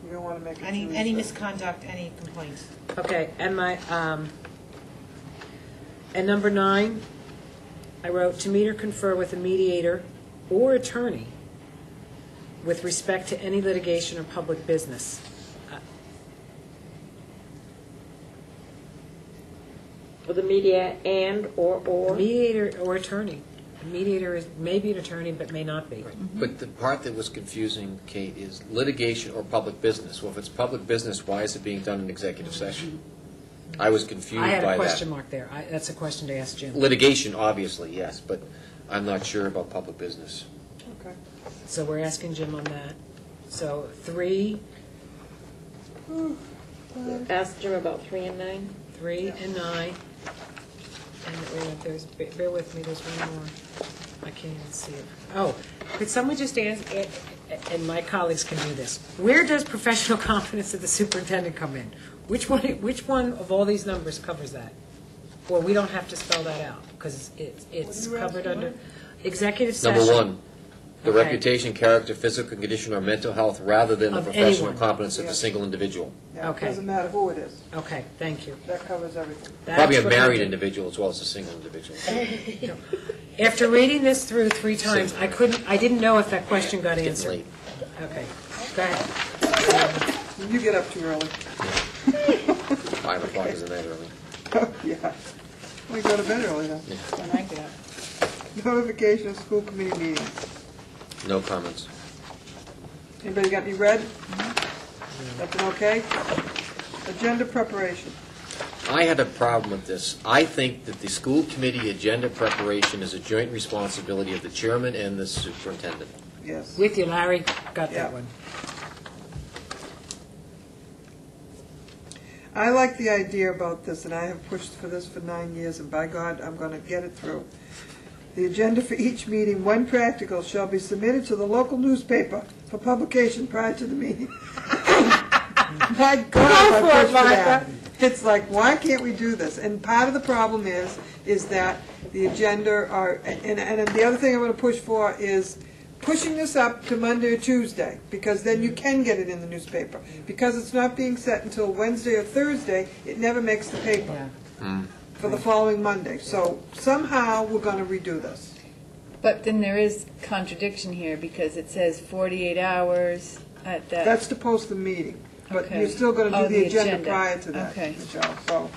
You don't want to make it too
Any
easy.
misconduct, any complaints.
Okay, and and number 9, I wrote, to meet or confer with a mediator or attorney with respect to any litigation or public business.
With a media or.
Mediator or attorney. A mediator may be an attorney, but may not be.
But the part that was confusing, Kate, is litigation or public business. Well, if it's public business, why is it being done in executive session? I was confused by
I
that.
had a question mark there. That's a question to ask Jim.
Litigation, obviously, yes, but I'm not sure about public business.
Okay.
So we're asking Jim on that. So 3,
Ask Jim about 3 and 9.
3 and 9. And bear with me, there's one more. I can't even see it. Oh, could someone just answer, and my colleagues can do this. Where does professional competence of the superintendent come in? Which one of all these numbers covers that? Or we don't have to spell that out, because it's
What are you
covered
asking
under
for?
executive session.
Number 1, the
Okay.
reputation, character, physical condition, or mental health, rather than the
Of
professional
anyone.
competence of
Yeah.
the single individual.
Yeah, it
Okay.
doesn't matter who it is.
Okay, thank you.
That covers everything.
Probably a
That's what I
married
did.
individual as well as a single individual.
After reading this through 3 times,
Same.
I didn't know if that question got
Getting
answered.
late.
Okay, go ahead.
You get up too early.
5 o'clock isn't that early.
Yeah. We go to bed early then.
When I get up.
Notification of school committee meetings.
No comments.
Anybody got any red? That's an okay? Agenda preparation.
I had a problem with this. I think that the school committee agenda preparation is a joint responsibility of the chairman and the superintendent.
Yes.
With you, Larry, got
Yeah.
that one.
I like the idea about this, and I have pushed for this for 9 years, and by God, I'm going to get it through. The agenda for each meeting, when practical, shall be submitted to the local newspaper for publication prior to the meeting. My God, I pushed for that. It's like, why can't we do this? And part of the problem is that the agenda are, and the other thing I'm going to push for is pushing this up to Monday or Tuesday, because then you can get it in the newspaper. Because it's not being set until Wednesday or Thursday, it never makes the paper for the following Monday. So somehow, we're going to redo this.
But then there is contradiction here, because it says 48 hours at that.
That's to post the meeting, but
Okay.
you're still going to
Oh,
do the
the
agenda
agenda.
prior to that,
Okay.
Michelle, so.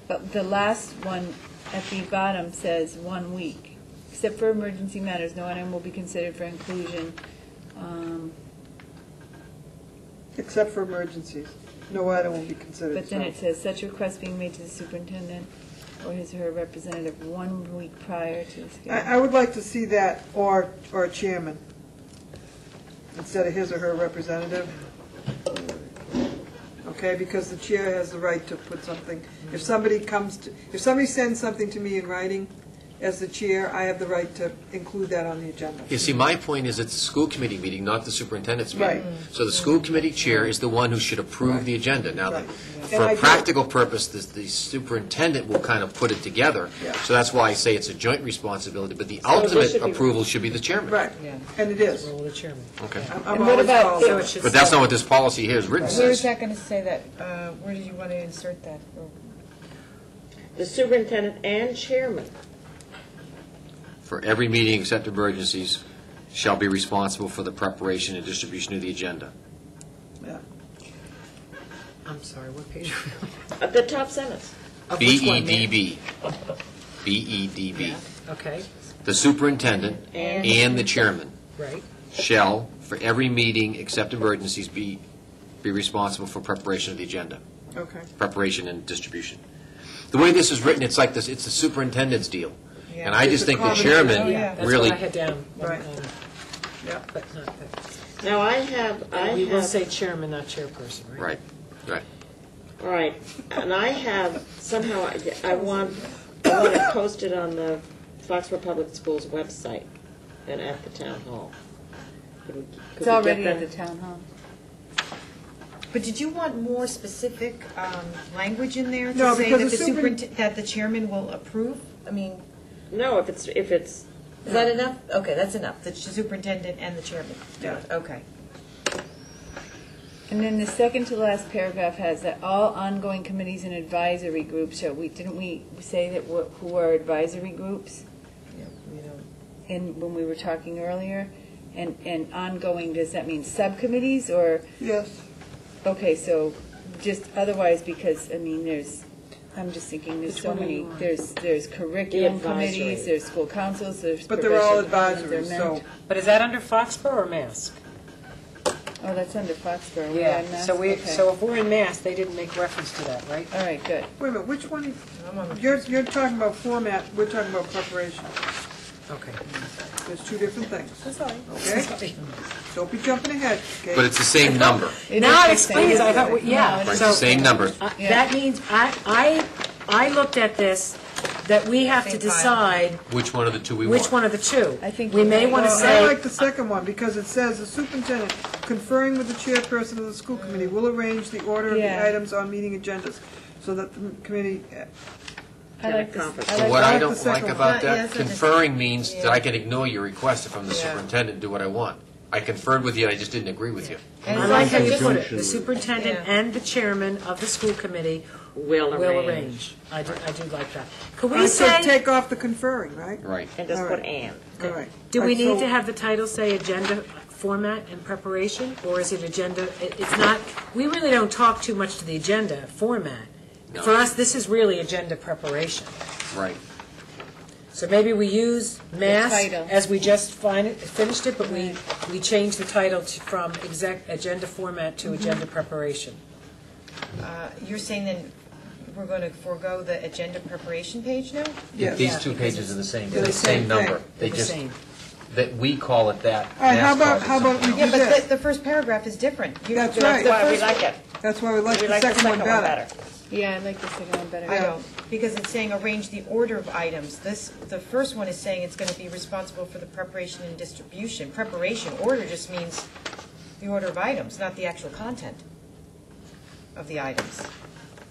But the last one at the bottom says 1 week. Except for emergency matters, no item will be considered for inclusion.
Except for emergencies. No item will be considered.
But then
so.
it says, such request being made to the superintendent or his or her representative 1 week prior to the schedule.
I would like to see that, or chairman, instead of his or her representative. Okay, because the chair has the right to put something, if somebody sends something to me in writing, as the chair, I have the right to include that on the agenda.
You see, my point is it's a school committee meeting, not the superintendent's meeting.
Right.
So the school committee chair is the one who should approve the agenda. Now,
Right.
for
And I
a
do-
practical purpose, the superintendent will kind of put it together.
Yeah.
So that's why I say it's a joint responsibility, but the
this
ultimate
should be-
approval should be the chairman.
Right,
Yeah.
and it is.
Role of the chairman.
Okay.
I'm
And what
always
about-
called
So
that.
it should
But that's
say-
not what this policy here is written
Where is
says.
that going to say that? Where did you want to insert that?
The superintendent and chairman.
For every meeting except emergencies shall be responsible for the preparation and distribution of the agenda.
Yeah.
I'm sorry, what page are we on?
At the top sentence.
Of which one, ma'am?
BEDB. BEDB.
Okay,
The superintendent and the chairman
right.
shall, for every meeting except emergencies, be responsible for preparation of the agenda,
Okay.
preparation and distribution. The way this is written, it's like this, it's the superintendent's deal.
Yeah.
And I just
It's a
think the
common-
chairman
Oh, yeah.
That's
really,
what I had down.
Right. Yeah.
But not that.
Now,
We will say chairman, not chairperson, right?
right.
All right, and I have, somehow, I want to post it on the Foxborough Public Schools website and at the town hall. Could we
It's
get
already
that?
at the town hall.
But did you want more specific language in there
No,
to say
because
that
the
the that the chairman will approve? I mean,
No, if it's,
is that enough? Okay, that's enough. The superintendent and the chairman.
Yeah.
Okay.
And then the second to last paragraph has that all ongoing committees and advisory groups shall, didn't we say that who are advisory groups?
Yeah, we don't.
And when we were talking earlier, and ongoing, does that mean subcommittees or,
Yes.
okay, so just otherwise, because, I mean, I'm just thinking, there's
Which
so
one are
many,
you on?
there's curriculum
The advisory.
committees, there's school councils, there's
But they're all
professional development,
advisories,
they're
so,
meant-
But is that under Foxborough or Mask?
Oh, that's under Foxborough. We're
Yeah,
on Mass?
so
Okay.
so if we're in Mass, they didn't make reference to that, right?
All right, good.
wait a minute, which one,
I'm on the-
you're talking about format, we're talking about preparation.
Okay.
There's two different things,
Sorry.
okay?
Sorry.
Don't be jumping ahead, okay?
but it's the same number.
Now it
is the same
explains, I thought,
number.
yeah.
Right,
so-
the same number.
Yeah.
That means, I looked at this, that we have to
Same file.
decide
Which one of the two we want?
which one of the two.
I think
We
you
may
might-
want to
Well, I
say,
like the second one, because it says, "The superintendent, conferring with the chairperson of the school committee, will arrange the order of the
Yeah.
items on meeting agendas, so that the committee."
I like this.
conference.
I
So
like
what
that.
I
like the
don't
second
like
one.
about
Yeah,
that,
that's
conferring means that
yeah.
I can ignore your request if I'm the
Yeah.
superintendent, do what I want. I conferred with you, I just didn't agree with you.
And
I
it's
like how
also
you
just-
put it,
Conjunction
the
with-
superintendent
Yeah.
and the chairman of the school committee
Will
will
arrange.
arrange. I do like that. Could
I
we
said
say,
take off the conferring, right?
Right.
And just
All
put
right.
and.
All right.
do we
All right,
need
so-
to have the title say agenda format and preparation? Or is it agenda, it's not, we really don't talk too much to the agenda format.
No.
For us, this is really agenda preparation.
Right.
So maybe we use mass
title.
as we just finished it, but we change the title from agenda format to agenda preparation.
You're saying then we're going to forego the agenda preparation page now?
Yes.
These
Yeah,
two
because
pages are the same,
they're
they're the
the same
same number.
thing.
They
They're the
just,
same.
that we call it that.
All right, how
Mass
about,
calls it
how about we
something
do
Yeah, but
this?
the first paragraph is different.
That's
the-
right.
the
Why we
first-
like it.
That's why we like
We
the
like the
second one better.
Yeah, I like the second one better.
I don't, because it's saying arrange the order of items. The first one is saying it's going to be responsible for the preparation and distribution. Preparation, order just means the order of items, not the actual content of the items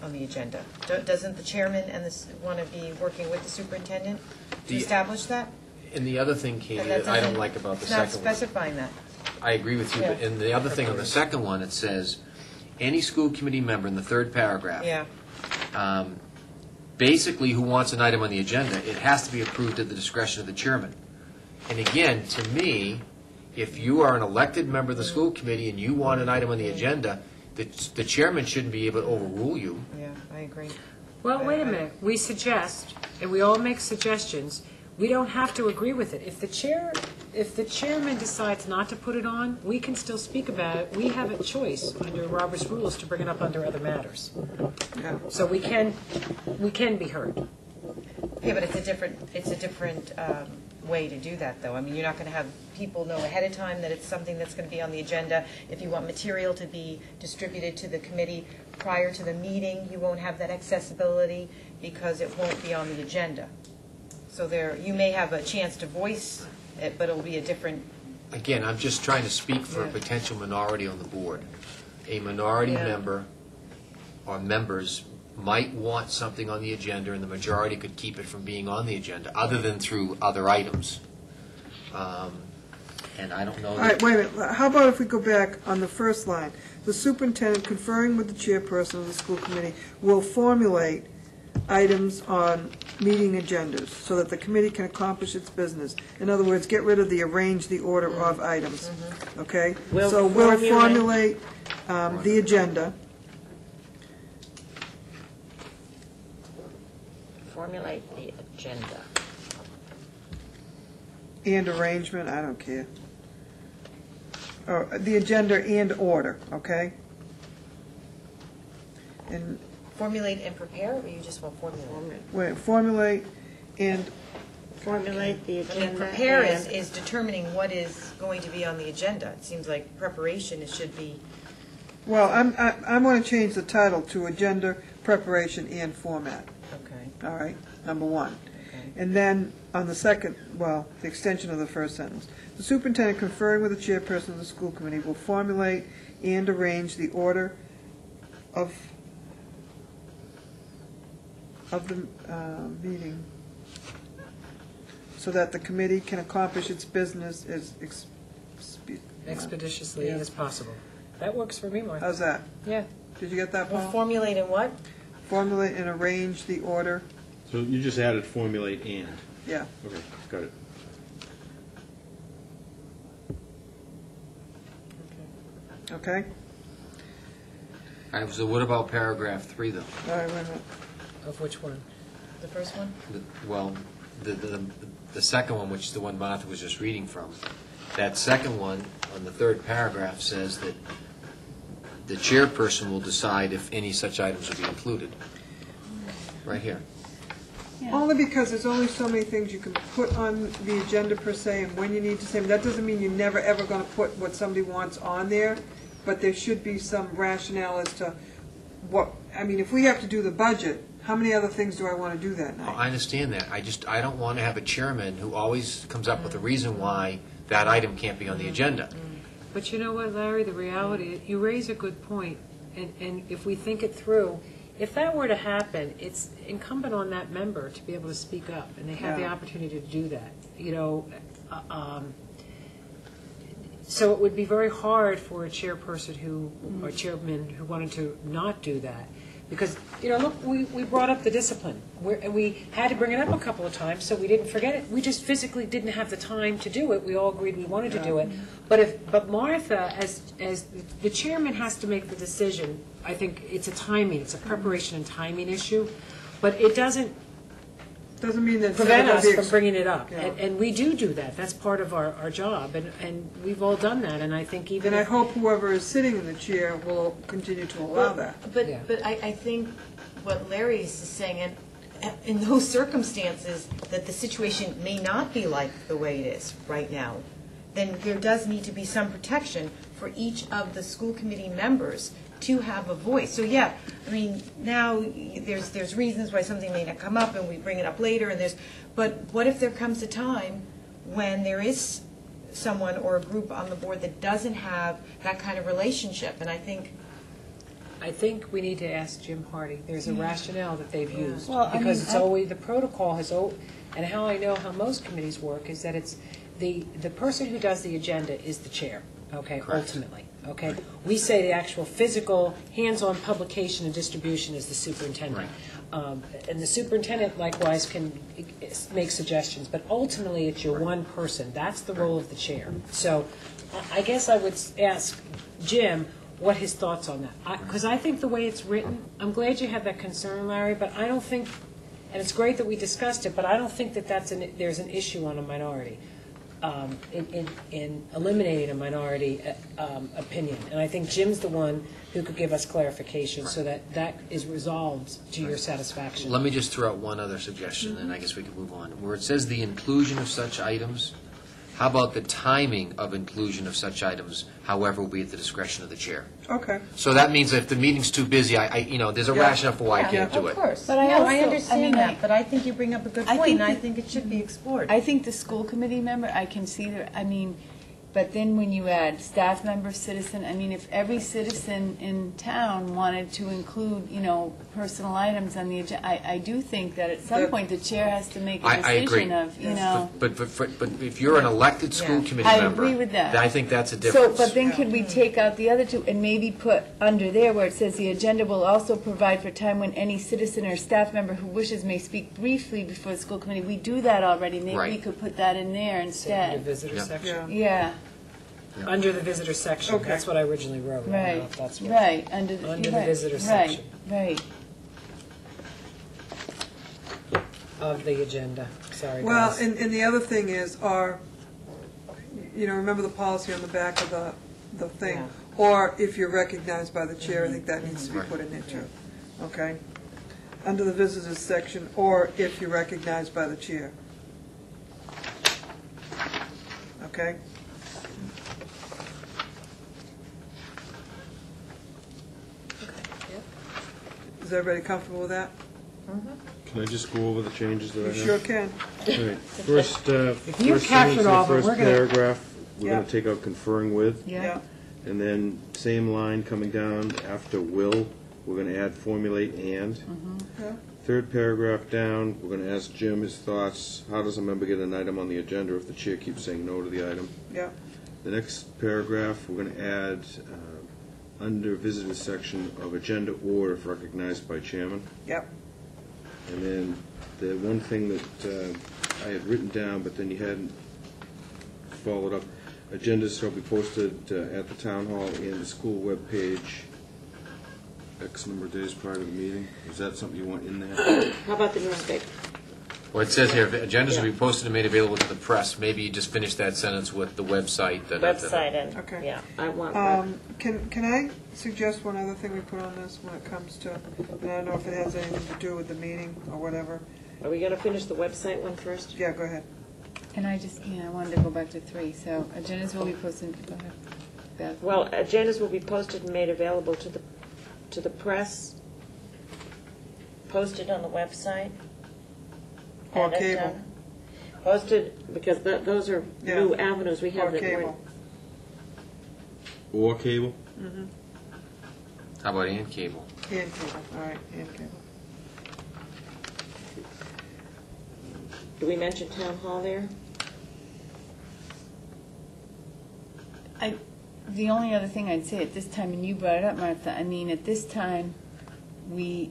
on the agenda. Doesn't the chairman and this want to be working with the superintendent to
The-
establish that?
And the other thing, Katie,
And that
that I don't
doesn't-
like about the
It's not
second one.
specifying that.
I agree with you, but,
Yeah.
and the other thing on the second one, it says, any school committee member in the third paragraph.
Yeah.
Basically, who wants an item on the agenda, it has to be approved at the discretion of the chairman. And again, to me, if you are an elected member of the school committee and you want an item on the agenda, the chairman shouldn't be able to overrule you.
Yeah, I agree.
Well, wait a minute, we suggest, and we all make suggestions, we don't have to agree with it. If the chairman decides not to put it on, we can still speak about it. We have a choice under Robert's rules to bring it up under other matters.
Yeah.
So we can be heard.
Yeah, but it's a different way to do that, though. I mean, you're not going to have people know ahead of time that it's something that's going to be on the agenda. If you want material to be distributed to the committee prior to the meeting, you won't have that accessibility because it won't be on the agenda. So there, you may have a chance to voice it, but it'll be a different,
Again, I'm just trying to speak for a
Yeah.
potential minority on the board. A minority
Yeah.
member or members might want something on the agenda, and the majority could keep it from being on the agenda, other than through other items. And I don't know.
All right, wait a minute, how about if we go back on the first line? The superintendent, conferring with the chairperson of the school committee, will formulate items on meeting agendas so that the committee can accomplish its business. In other words, get rid of the arrange the order of items, okay?
Will
So we'll
formulate-
formulate the agenda,
Formulate the agenda.
and arrangement, I don't care. Or the agenda and order, okay? And,
formulate and prepare, or you just want formulate?
wait, formulate and,
Formulate the
I
agenda.
mean, prepare
and-
is determining what is going to be on the agenda. It seems like preparation, it should be,
well, I want to change the title to agenda, preparation, and format,
okay,
all right? Number one.
okay.
And then on the second, well, the extension of the first sentence, the superintendent conferring with the chairperson of the school committee will formulate and arrange the order of the meeting so that the committee can accomplish its business as
Expeditiously
Yeah.
as possible. That works for me, Martha.
How's that?
Yeah.
Did you get that,
Well,
Paul?
formulate and what?
Formulate and arrange the order,
So you just added formulate and.
yeah.
Okay, got it.
Okay?
All right, so what about paragraph 3, though?
All right, wait a minute.
Of which one?
The first one?
Well, the second one, which is the one Martha was just reading from, that second one, on the third paragraph, says that the chairperson will decide if any such items will be included. Right here.
Only because there's only so many things you can put on the agenda per se, and when you need to say them. That doesn't mean you're never, ever going to put what somebody wants on there, but there should be some rationale as to what, I mean, if we have to do the budget, how many other things do I want to do that
Oh,
night?
I understand that. I don't want to have a chairman who always comes up with a reason why that item can't be on the agenda.
But you know what, Larry, the reality, you raise a good point, and if we think it through, if that were to happen, it's incumbent on that member to be able to speak up, and they have the
Yeah.
opportunity to do that, you know. So it would be very hard for a chairperson or chairman who wanted to not do that. Because, you know, look, we brought up the discipline, and we had to bring it up a couple of times, so we didn't forget it. We just physically didn't have the time to do it. We all agreed we wanted to do it. But Martha, as the chairman has to make the decision, I think it's a preparation and timing issue, but it doesn't
Doesn't mean that.
prevent
it's
us
gonna be
from bringing it up.
Yeah.
And we do that. That's part of our job, and we've all done that, and I think even
And I
if-
hope whoever is sitting in the chair will continue to allow that.
Yeah.
But I think what Larry is saying, and in those circumstances, that the situation may not be like the way it is right now, then there does need to be some protection for each of the school committee members to have a voice. So, yeah, I mean, now there's reasons why something may not come up, and we bring it up later, and but what if there comes a time when there is someone or a group on the board that doesn't have that kind of relationship? And I think
we need to ask Jim Hardy. There's a rationale that they've used.
Well, I
Because
mean,
it's always, the protocol has, and how I know how most committees work is that it's, the person who does the agenda is the chair, okay,
Correct.
ultimately, okay? We say the actual physical, hands-on publication and distribution is the superintendent. And the superintendent likewise can make suggestions, but ultimately it's your one person. That's the role of the chair. So I guess I would ask Jim what his thoughts on that. Because I think the way it's written, I'm glad you had that concern, Larry, but I don't think, and it's great that we discussed it, but I don't think that there's an issue on a minority, in eliminating a minority opinion. And I think Jim's the one who could give us clarification so that is resolved to your satisfaction.
Let me just throw out one other suggestion, and I guess we can move on. Where it says the inclusion of such items, How about the timing of inclusion of such items, however, will be at the discretion of the chair?
Okay.
So that means if the meeting's too busy, there's a
Yeah.
rationale for why I can't do it.
Of course.
But I
No, I
also-
understand
I mean,
that, but I think you bring up a good
I
point,
think
and I
that-
think it should be explored.
I think the school committee member, I can see that, but then when you add staff member, citizen, if every citizen in town wanted to include, personal items on the agenda, I do think that at some
That-
point the chair has to make a
I agree.
decision of,
But if you're an elected school
Yeah.
committee
I
member,
agree with that.
I think that's a
So,
difference.
but then could we take out the other two and maybe put under there where it says the agenda will also provide for time when any citizen or staff member who wishes may speak briefly before the school committee? We do that already, maybe we
Right.
could put that in there
Under
instead.
visitor
Yeah.
section.
Yeah.
Yeah,
Under the visitor section,
Okay.
that's what I originally wrote. I don't know
right,
if that's what.
right, under the.
Under the
right,
visitor
right,
section.
Right,
Of the agenda, sorry
Well,
guys.
and the other thing is, remember the policy on the back of the thing?
Yeah.
Or if you're recognized by the chair, I think that needs to be
Right.
put in there too. Okay? Under the visitors section, or if you're recognized by the chair. Okay? Is everybody comfortable with that?
Can I just go over the changes that I
You
have?
sure can.
All right. First,
you
first
captured
sentence,
all
the
of it,
first
we're gonna-
paragraph, we're
Yeah.
gonna take out conferring with.
yeah.
And then same line coming down after will, we're gonna add formulate and.
Yeah.
Third paragraph down, we're gonna ask Jim his thoughts. How does a member get an item on the agenda if the chair keeps saying no to the item?
Yeah.
The next paragraph, we're gonna add, under visitors section of agenda order if recognized by chairman.
Yep.
And then the one thing that I had written down, but then you hadn't followed up, agendas shall be posted at the town hall and the school webpage X number of days prior to the meeting. Is that something you want in there?
How about the newspaper?
Well, it says here, agendas will be posted and made available to the press. Maybe you just finish that sentence with the website.
Website and,
Okay.
yeah, I want that.
Can I suggest one other thing we put on this when it comes to, and I don't know if it has anything to do with the meeting or whatever.
Are we gonna finish the website one first?
Yeah, go ahead.
And I wanted to go back to 3, so agendas will be posted, go ahead. Beth.
Well, agendas will be posted and made available to the press, posted on the website.
Or
and it,
cable.
Posted, because those are
Yeah.
new avenues we
Or
haven't.
cable.
Or cable?
How about and cable?
And cable, all right, and cable.
Do we mention town hall there?
The only other thing I'd say at this time, and you brought it up, Martha, at this time, we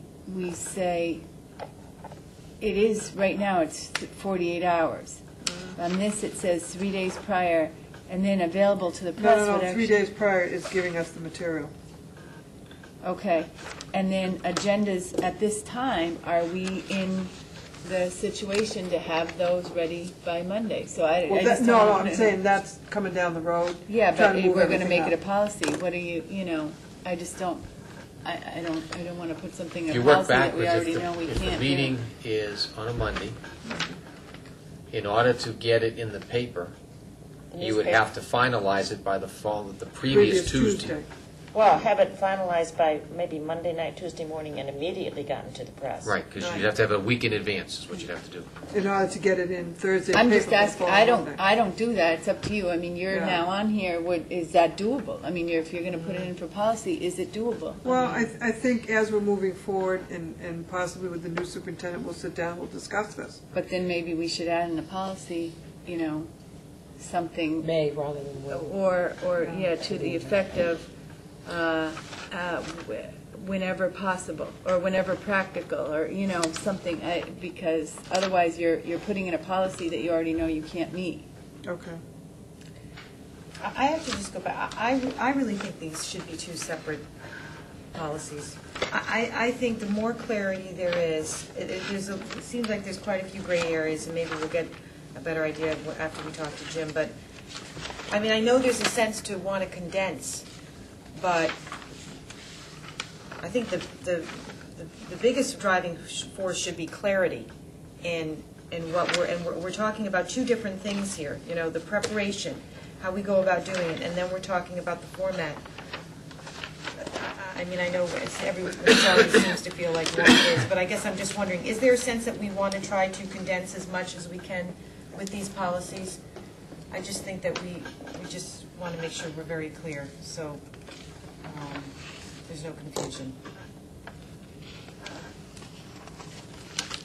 say, it is, right now, it's 48 hours. On this, it says 3 days prior, and then available to the press.
No,
whatever-
3 days prior is giving us the material.
Okay, and then agendas, at this time, are we in the situation to have those ready by Monday? So I
Well,
just
no,
don't-
I'm saying that's coming down the road.
Yeah,
trying
but
to
if
move
we're gonna
everything
make it a
up.
policy, what are I just don't, I don't wanna put something in
You
a
work
policy that we
backwards.
already know we
If the
can't do.
meeting is on a Monday, in order to get it in the paper, you would have to finalize it by the previous Tuesday.
Well, have it finalized by maybe Monday night, Tuesday morning, and immediately gotten to the press.
Right, because you'd have to have a week in advance, is what you'd have to do.
In order to get it in Thursday.
I'm
paper
just asking,
before Monday.
I don't do that, it's up to you. You're
Yeah.
now on here, is that doable? If you're gonna put it in for policy, is it doable?
Well, I think as we're moving forward, and possibly with the new superintendent, we'll sit down, we'll discuss this.
But then maybe we should add in the policy, something,
May rather than will.
or, to the effect of, whenever possible, or whenever practical, or, something, because otherwise you're putting in a policy that you already know you can't meet.
Okay.
I have to just go back. I really think these should be two separate policies. I think the more clarity there is, it seems like there's quite a few gray areas, and maybe we'll get a better idea after we talk to Jim. But, I know there's a sense to want to condense, but I think the biggest driving force should be clarity in and what we're talking about two different things here, you know, the preparation, how we go about doing it, and then we're talking about the format. I mean, I know everyone seems to feel like what it is, but I guess I'm just wondering, is there a sense that we want to try to condense as much as we can with these policies? I just think that we just want to make sure we're very clear, so there's no confusion.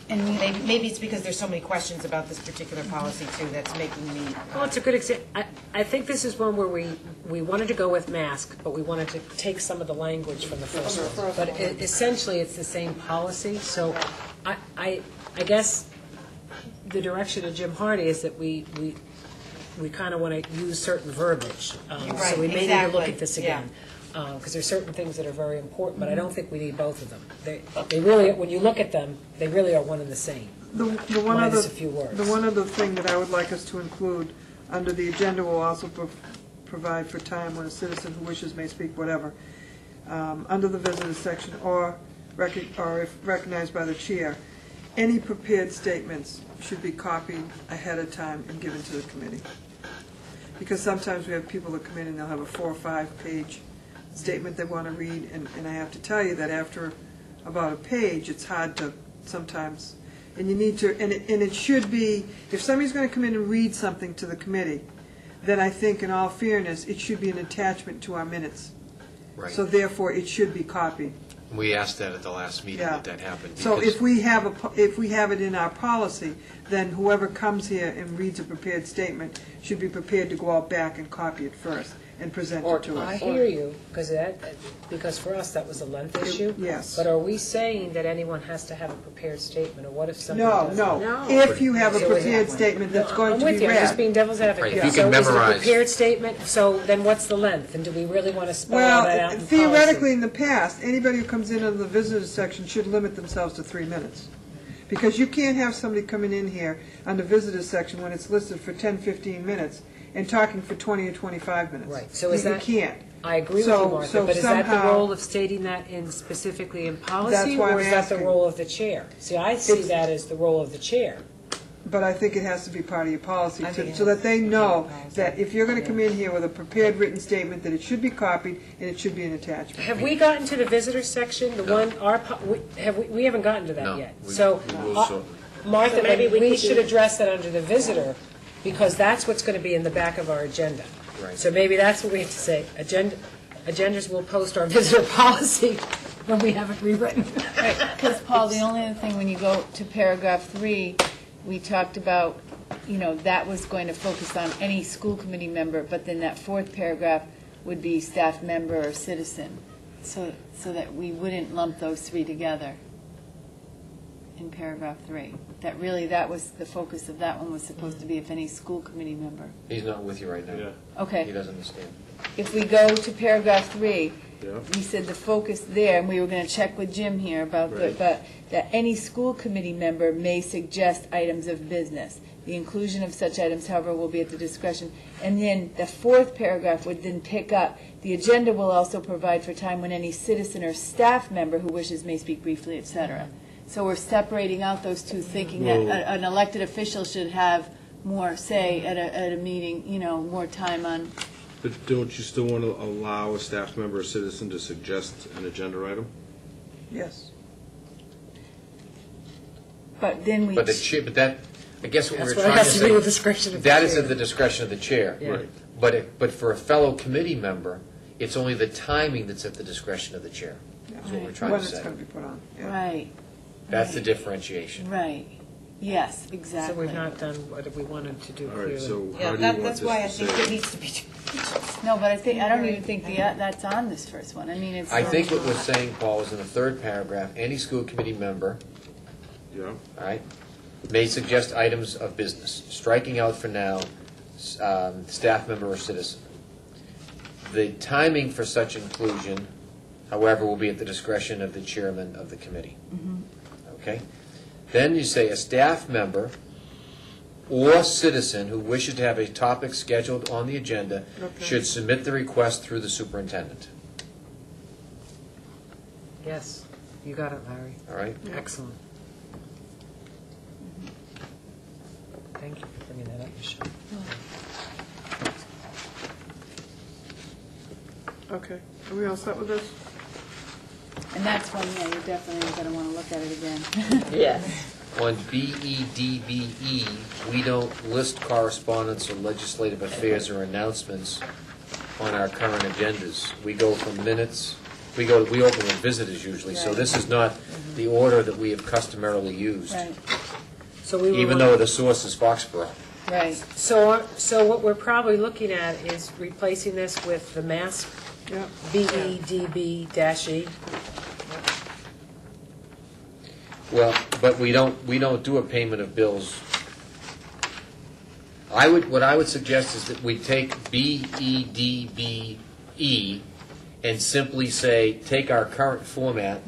And maybe it's because there's so many questions about this particular policy, too, that's making me...
Well, it's a good example. I think this is one where we wanted to go with mask, but we wanted to take some of the language from the first one. But essentially, it's the same policy, so I guess the direction of Jim Hardy is that we kind of want to use certain verbiage.
Right,
so we may need to look
exactly,
at this
yeah.
again. Because there's certain things that are very important, but I don't think we need both of them. They really, when you look at them, they really are one and the same.
The one
Minus
other,
a few words.
the one other thing that I would like us to include under the agenda will also provide for time when a citizen who wishes may speak, whatever, under the visitors section, or if recognized by the chair. Any prepared statements should be copied ahead of time and given to the committee. Because sometimes we have people that come in and they'll have a 4 or 5 page statement they want to read, and I have to tell you that after about a page, it's hard to sometimes, and you need to, and it should be, if somebody's going to come in and read something to the committee, then I think in all fairness, it should be an attachment to our minutes.
Right.
So therefore, it should be copied.
We asked that at the last meeting,
Yeah.
that happened.
So
because-
if we have it in our policy, then whoever comes here and reads a prepared statement should be prepared to go out back and copy it first and present it to
I
us.
hear you, because for us, that was a length issue.
Yes.
But are we saying that anyone has to have a prepared statement, or what if somebody
No,
doesn't?
no. If you have a
So is
prepared
that-
statement that's going
I'm
to
with
be
you, I'm just
read.
being devil's advocate.
Right, if you
So
can
is it a
memorize.
prepared statement, so then what's the length, and do we really want to spell all that out
Well,
in
theoretically,
policy?
in the past, anybody who comes in under the visitors section should limit themselves to 3 minutes. Because you can't have somebody coming in here under visitors section when it's listed for 10, 15 minutes and talking for 20 or 25 minutes.
Right, so is that-
You can't.
I agree with
So-
you, Martha,
so
but is that the
somehow-
role of stating that specifically in policy,
That's why
or
I'm
is that the
asking.
role of the chair? See, I see
It's-
that as the role of the chair.
But I think it has to be part of your policy,
I think it
so
has
that they
to be
know
part of policy.
that if you're going to come in here with a prepared written statement, that it should be copied and it should be an attachment.
Have we gotten to the visitor section, the
No.
one, we haven't gotten to that
No,
yet.
we-
So,
we will shortly.
Martha,
So maybe we
we
could
should
do-
address that under the visitor, because that's what's going to be in the back of our agenda.
Right.
So maybe that's what we have to say, agendas will post our visitor policy when we have it rewritten.
Because, Paul, the only other thing, when you go to paragraph 3, we talked about, that was going to focus on any school committee member, but then that 4th paragraph would be staff member or citizen, so that we wouldn't lump those 3 together in paragraph 3. That was the focus of that one, was supposed to be if any school committee member.
He's not with you right now.
Yeah.
He
Okay,
doesn't understand.
if we go to paragraph 3,
Yeah.
we said the focus there, and we were going to check with Jim here about
Right.
but that any school committee member may suggest items of business. The inclusion of such items, however, will be at the discretion. And then the 4th paragraph would then pick up, the agenda will also provide for time when any citizen or staff member who wishes may speak briefly, et cetera. So we're separating out those two, thinking that
Well-
an elected official should have more say at a meeting, more time on.
But don't you still want to allow a staff member or citizen to suggest an agenda item?
Yes.
But then we.
But that, I guess what we
That's
were
what
trying to
has to do with
say,
discretion of the
that is
chair.
at the discretion of the chair.
Yeah.
Right.
But for a fellow committee member, it's only the timing that's at the discretion of the chair. That's what we're trying
When
to
it's
say.
going to be put on. Yeah.
Right,
That's the differentiation.
right. Yes,
So
exactly.
we've not done what we wanted to do
All right,
clearly.
so
Yeah,
how do you want
that's why I
this to
think it
say?
needs to be.
No, but I don't even think that's on this first one. I mean, it's.
I think what we're saying, Paul, is in the 3rd paragraph, any school committee member,
Yeah,
all right, may suggest items of business, striking out for now, staff member or citizen. The timing for such inclusion, however, will be at the discretion of the chairman of the committee. Okay? Then you say a staff member or citizen who wishes to have a topic scheduled on the agenda
Okay.
should submit the request through the superintendent.
Yes, you got it, Larry.
All right?
Excellent. Thank you for bringing that up, Michelle.
Okay, are we all set with this?
And that's one, yeah, you're definitely going to want to look at it again.
Yes.
On BEDBE, we don't list correspondence or legislative affairs or announcements on our current agendas. We go from minutes, we open with visitors usually, so
Right.
this is not the order that we have customarily used,
Right,
So we
even though the source is Foxborough.
right.
So what we're probably looking at is replacing this with the mask,
Yeah.
BEDB-E.
Well, but we don't do a payment of bills. What I would suggest is that we take BEDBE and simply say, take our current format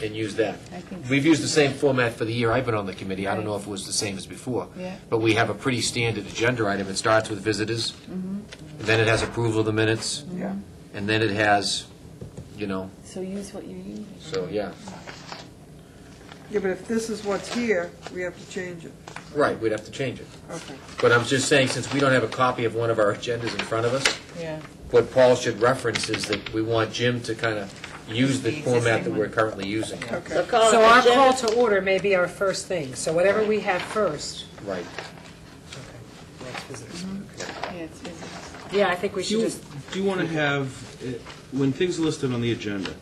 and use that.
I think so.
We've used the same format for the year I've been on the committee. I don't know if it was the same as before.
Yeah.
But we have a pretty standard agenda item. It starts with visitors, and then it has approval of the minutes,
Yeah.
and then it has,
So use what you use.
so, yeah.
Yeah, but if this is what's here, we have to change it.
Right, we'd have to change it.
Okay.
But I'm just saying, since we don't have a copy of one of our agendas in front of us,
Yeah.
what Paul should reference is that we want Jim to kind of use the
The
format
existing
that we're currently using.
Okay.
So call
So
it
our
agenda.
call to order may be our first thing, so whatever we have first.
Right.
That's visitors.
Yeah, it's busy.
Yeah, I think we
Do
should
you,
just,
do you want to have, when things are listed on the agenda,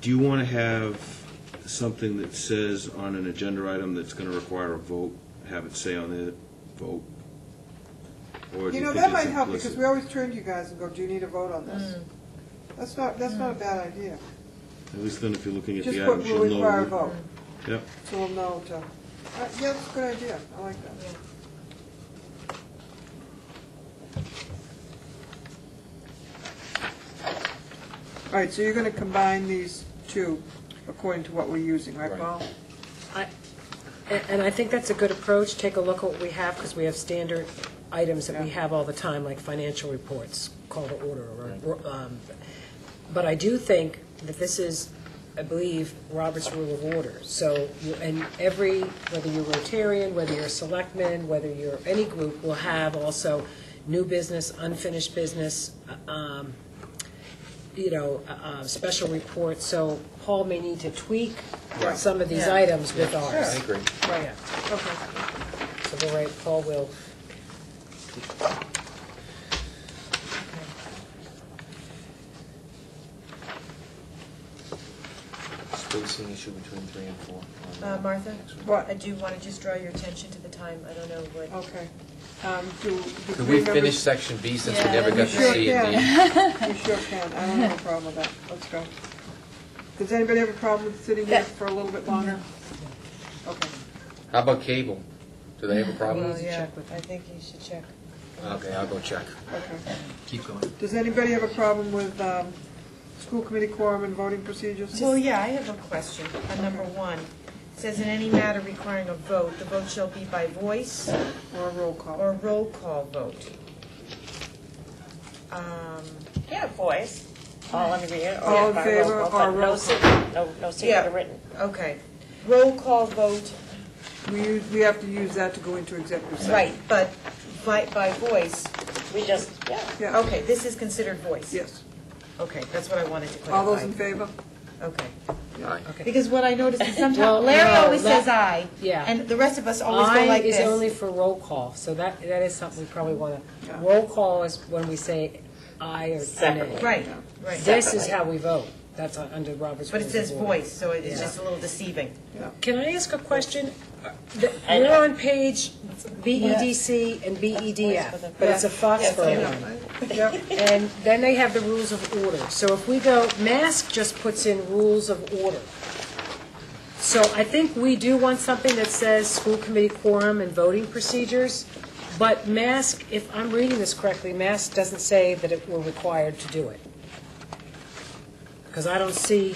do you want to have something that says on an agenda item that's going to require a vote, have it say on it, vote? Or do
You know,
think
that
it's
might help, because
implicit?
we always turn to you guys and go, do you need a vote on this? That's not a bad idea.
At least then if you're looking at
Just
the
put
items,
will
you'll know.
require a vote,
Yep.
so we'll know to, yeah, that's a good idea, I like that. All right, so you're gonna combine these two according to what we're using, right,
Right.
Paul?
and I think that's a good approach. Take a look at what we have, because we have standard items that we
Yeah.
have all the time, like financial reports, call to order. But I do think that this is, I believe, Robert's Rule of Order. So, and whether you're Rotarian, whether you're a selectman, whether you're any group, will have also new business, unfinished business, special reports. So Paul may need to tweak
Right.
some of these
Yeah.
items with ours.
I agree.
Right, okay.
So the right, Paul will.
Spacing issue between 3 and 4.
Martha?
What?
I do want to just draw your attention to the time. I don't know what.
Okay.
Could we finish section B since we
Yeah,
never
that'd
got
be
to
great.
C and D?
We sure can, I don't have a problem with that, let's go. Does anybody have a problem with sitting here for a little bit longer? Okay.
How about cable? Do they have a problem?
Well, yeah, I think you should check.
Okay, I'll go check.
Okay.
Keep going.
Does anybody have a problem with school committee quorum and voting procedures?
Well, yeah, I have a question on number one. It says, in any matter requiring a vote, the vote shall be by voice
Or a roll call?
or roll call vote.
Yeah, voice. All in agreement.
All in favor or roll call?
No
Yeah.
secret written.
Okay. Roll call vote,
We have to use that to go into executive session.
right, but by voice,
We just, yeah.
Yeah,
okay, this is considered voice?
yes.
Okay, that's what I wanted to clarify.
All those in favor?
Okay.
Aye.
Because what I noticed is
Well,
sometimes, Larry
no,
always
that-
says aye.
Yeah.
And the rest of us always go
I
like
is
this.
only for roll call, so that is something we probably want to,
Yeah.
roll call is when we say aye or nay.
Separately.
Right, right.
This is how we vote. That's under Robert's
But it
Rules
says
of Order.
voice, so it's just a little deceiving.
Can I ask a question?
I
We're
know.
on page BEDC and BEDF, but it's a Foxborough one.
Yep.
And then they have the rules of order. So if we go, mask just puts in rules of order. So I think we do want something that says school committee quorum and voting procedures, but mask, if I'm reading this correctly, mask doesn't say that we're required to do it. Because I don't see,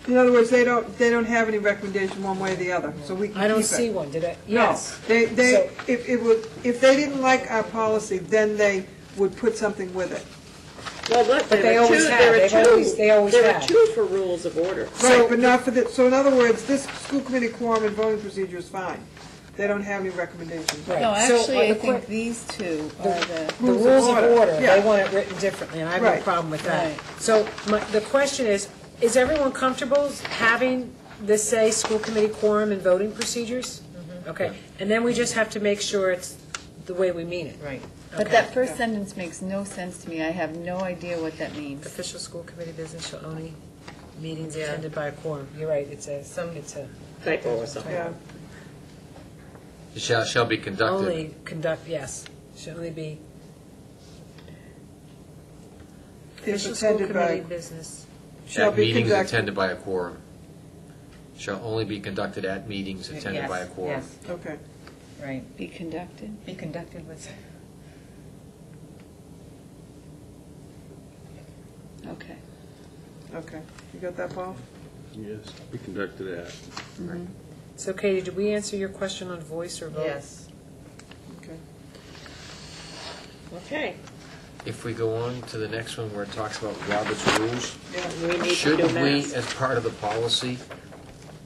In other words, they don't have any recommendation one way or the other, so we can keep it.
I don't see one, did I?
No,
Yes.
if
So-
if they didn't like our policy, then they would put something with it.
Well, look,
But they
there are
always
two,
have.
there are
They've
two.
always- they always
There are
have.
two for rules of order.
Right, but not for the, so in other words, this school committee quorum and voting procedure is fine. They don't have any recommendations.
Right.
No,
So,
actually, I
the
think
que-
these two are the,
The rules of order,
Yeah.
they want it written differently, and I have no
Right.
problem with that.
Right.
So the question is everyone comfortable having this say school committee quorum and voting procedures? Okay, and then we just have to make sure it's the way we mean it.
Right.
but
Okay.
that first sentence makes no sense to me. I have no idea what that means.
Official school committee business shall only meetings attended by a quorum. You're right, it's a.
Typo or something.
Yeah,
It shall be conducted.
Only conduct, yes, should only be
if
official school
attended
committee
by,
business.
shall
At
be
meetings
conducted.
attended by a quorum. Shall only be conducted at meetings attended by a quorum.
Yes,
Okay,
right.
Be conducted?
Be conducted with,
Okay.
okay. You got that, Paul?
Yes, be conducted at.
So Katie, did we answer your question on voice or vote?
yes.
Okay.
Okay,
If we go on to the next one where it talks about Robert's rules,
Yeah,
we need to do
shouldn't we,
math.
as part of the policy,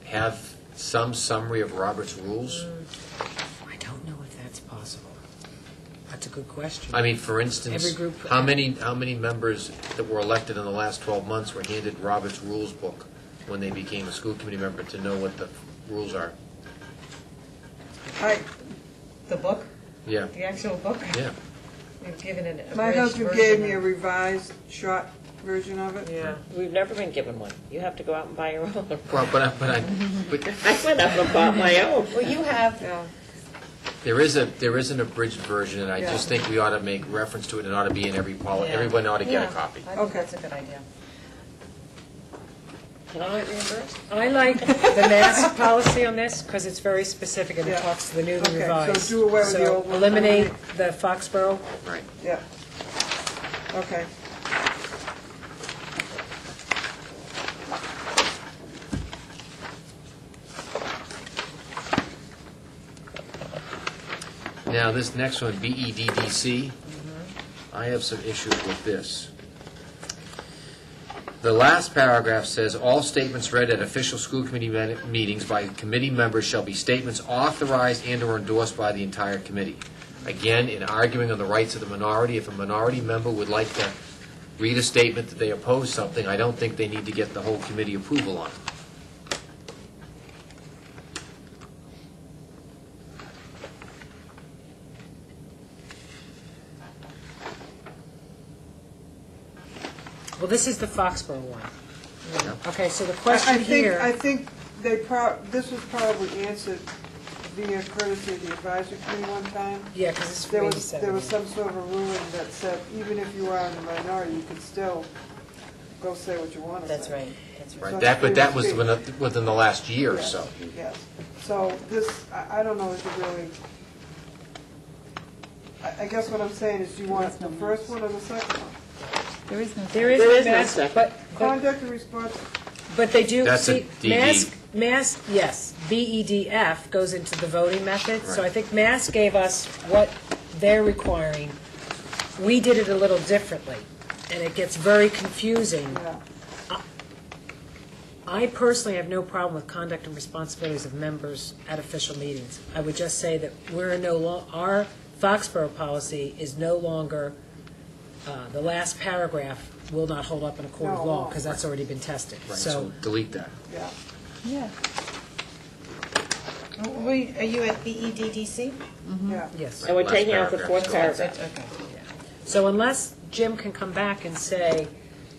have some summary of Robert's rules?
I don't know if that's possible. That's a good question.
I mean, for instance,
Every group-
how many members that were elected in the last 12 months were handed Robert's Rules book when they became a school committee member to know what the rules are?
The book,
Yeah,
the actual book?
yeah.
We've given it a
my
abridged
husband
version
gave me a
of-
revised, short version of it.
Yeah.
We've never been given one. You have to go out and buy your own.
Well, but
I went up and bought my own.
Well, you have,
Yeah,
there is an abridged version, and I just think we ought to make reference to it, and it ought to be in every policy.
Yeah.
Everyone ought to get
Yeah.
a copy.
I think
Okay.
that's a good idea.
Can I get reimbursed?
I like the mask policy on this because it's very specific and it
Yeah.
talks to the newly
Okay, so
revised.
do away with the old one.
Eliminate the Foxborough.
Right.
yeah. Okay.
Now, this next one, BEDDC, I have some issues with this. The last paragraph says, "All statements read at official school committee meetings by committee members shall be statements authorized and/or endorsed by the entire committee." Again, in arguing on the rights of the minority, if a minority member would like to read a statement that they oppose something, I don't think they need to get the whole committee approval on it.
Well, this is the Foxborough one. Okay, so the
I
question
think,
here.
this was probably answered via courtesy of the advisory committee one time.
Yeah, because it's
There
from
was,
87.
there was some sort of a ruling that said, even if you are in the minority, you could still go say what you want to say.
That's right, that's right.
Right, but that was within the last year or
Yes,
so.
Yes. So this, I don't know if you really, I guess what I'm saying is, do you want the first one or the second one?
There is no.
There is
There
no
is no
mask,
second.
but
Conduct and response,
they do,
That's a
see,
DD.
mask, yes, BEDF goes into the voting method, so I
Right.
think mask gave us what they're requiring. We did it a little differently, and it gets very confusing.
yeah.
I personally have no problem with conduct and responsibilities of members at official meetings. I would just say that our Foxborough policy is no longer, the last paragraph will not hold up in a court of
No,
law,
no.
because that's already been tested.
Right,
So,
so delete that.
Yeah.
Yeah.
Are you at BEDDC?
Yeah.
yes.
And we're
Last
taking out the
paragraph.
fourth paragraph.
Okay.
So unless Jim can come back and say,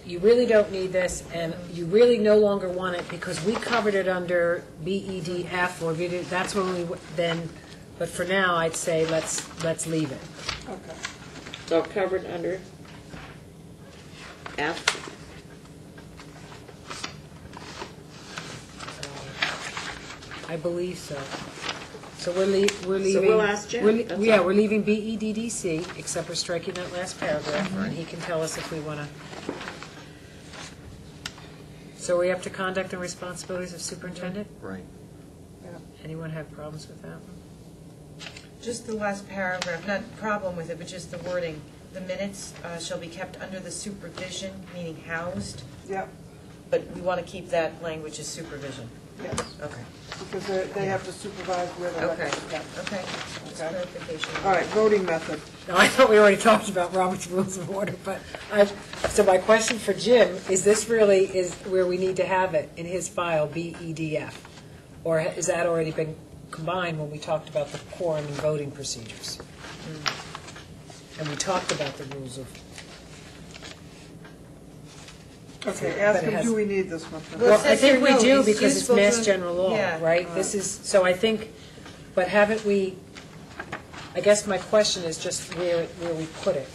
you really don't need this, and you really no longer want it because we covered it under BEDF, or that's when then, but for now, I'd say let's leave it.
Okay.
So covered under F.
I believe so. So we're leaving.
So we'll ask Jim,
we're
that's
Yeah,
all.
we're leaving BEDDC, except for striking that last paragraph, and he can tell us if we want to. So we up to conduct and responsibilities of superintendent?
Right.
Anyone have problems with that one?
Just the last paragraph, not problem with it, but just the wording. The minutes shall be kept under the supervision, meaning housed,
Yep.
but we want to keep that language as supervision.
Yes,
Okay.
because they have to supervise where the
Okay.
records are kept.
Okay. Just
Okay.
clarification.
All right, voting method.
Now, I thought we already talked about Robert's Rules of Order, but so my question for Jim, is this really is where we need to have it in his file, BEDF? Or has that already been combined when we talked about the quorum and voting procedures? And we talked about the rules of,
Okay, ask
But it
him,
has-
do we need this one?
Well,
well,
it
I
says
think
here,
we
no,
do
it's
because it's
useful
Mass
to-
General Law,
yeah.
right? This is, so I think, but haven't we, I guess my question is just where we put it.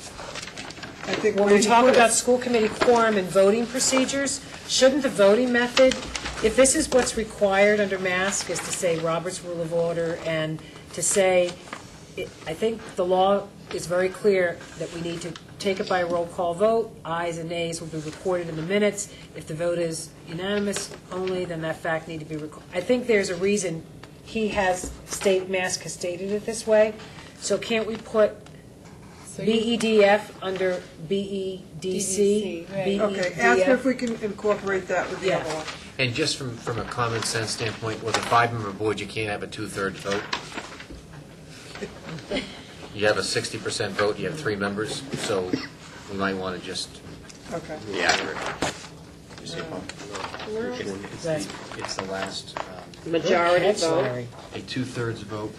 I think
When
where
we
you
talk
put it-
about school committee quorum and voting procedures, shouldn't the voting method, if this is what's required under Mask, is to say Robert's Rule of Order, and to say, I think the law is very clear that we need to take it by a roll call vote, ayes and nays will be recorded in the minutes. If the vote is unanimous only, then that fact need to be recorded. I think there's a reason Mask has stated it this way, so can't we put
So you-
BEDF under BEDC?
DDC, right.
Okay, ask her if we can incorporate that with the
Yeah.
other one.
And just from a common sense standpoint, with a 5-member board, you can't have a 2/3 vote. You have a 60% vote, you have 3 members, so we might want to just
Okay.
be accurate.
That's-
It's the last,
Majority
That's
vote.
sorry.
a 2/3 vote,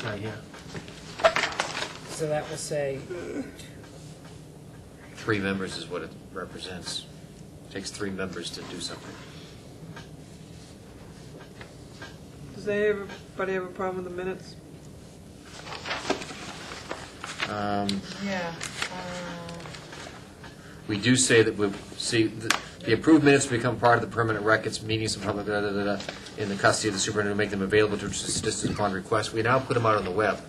right here.
So that will say,
3 members is what it represents. Takes 3 members to do something.
Does anybody have a problem with the minutes?
Yeah.
We do say that the approved minutes become part of the permanent records, meetings and public, in the custody of the superintendent, make them available to assistance upon request. We now put them out on the web.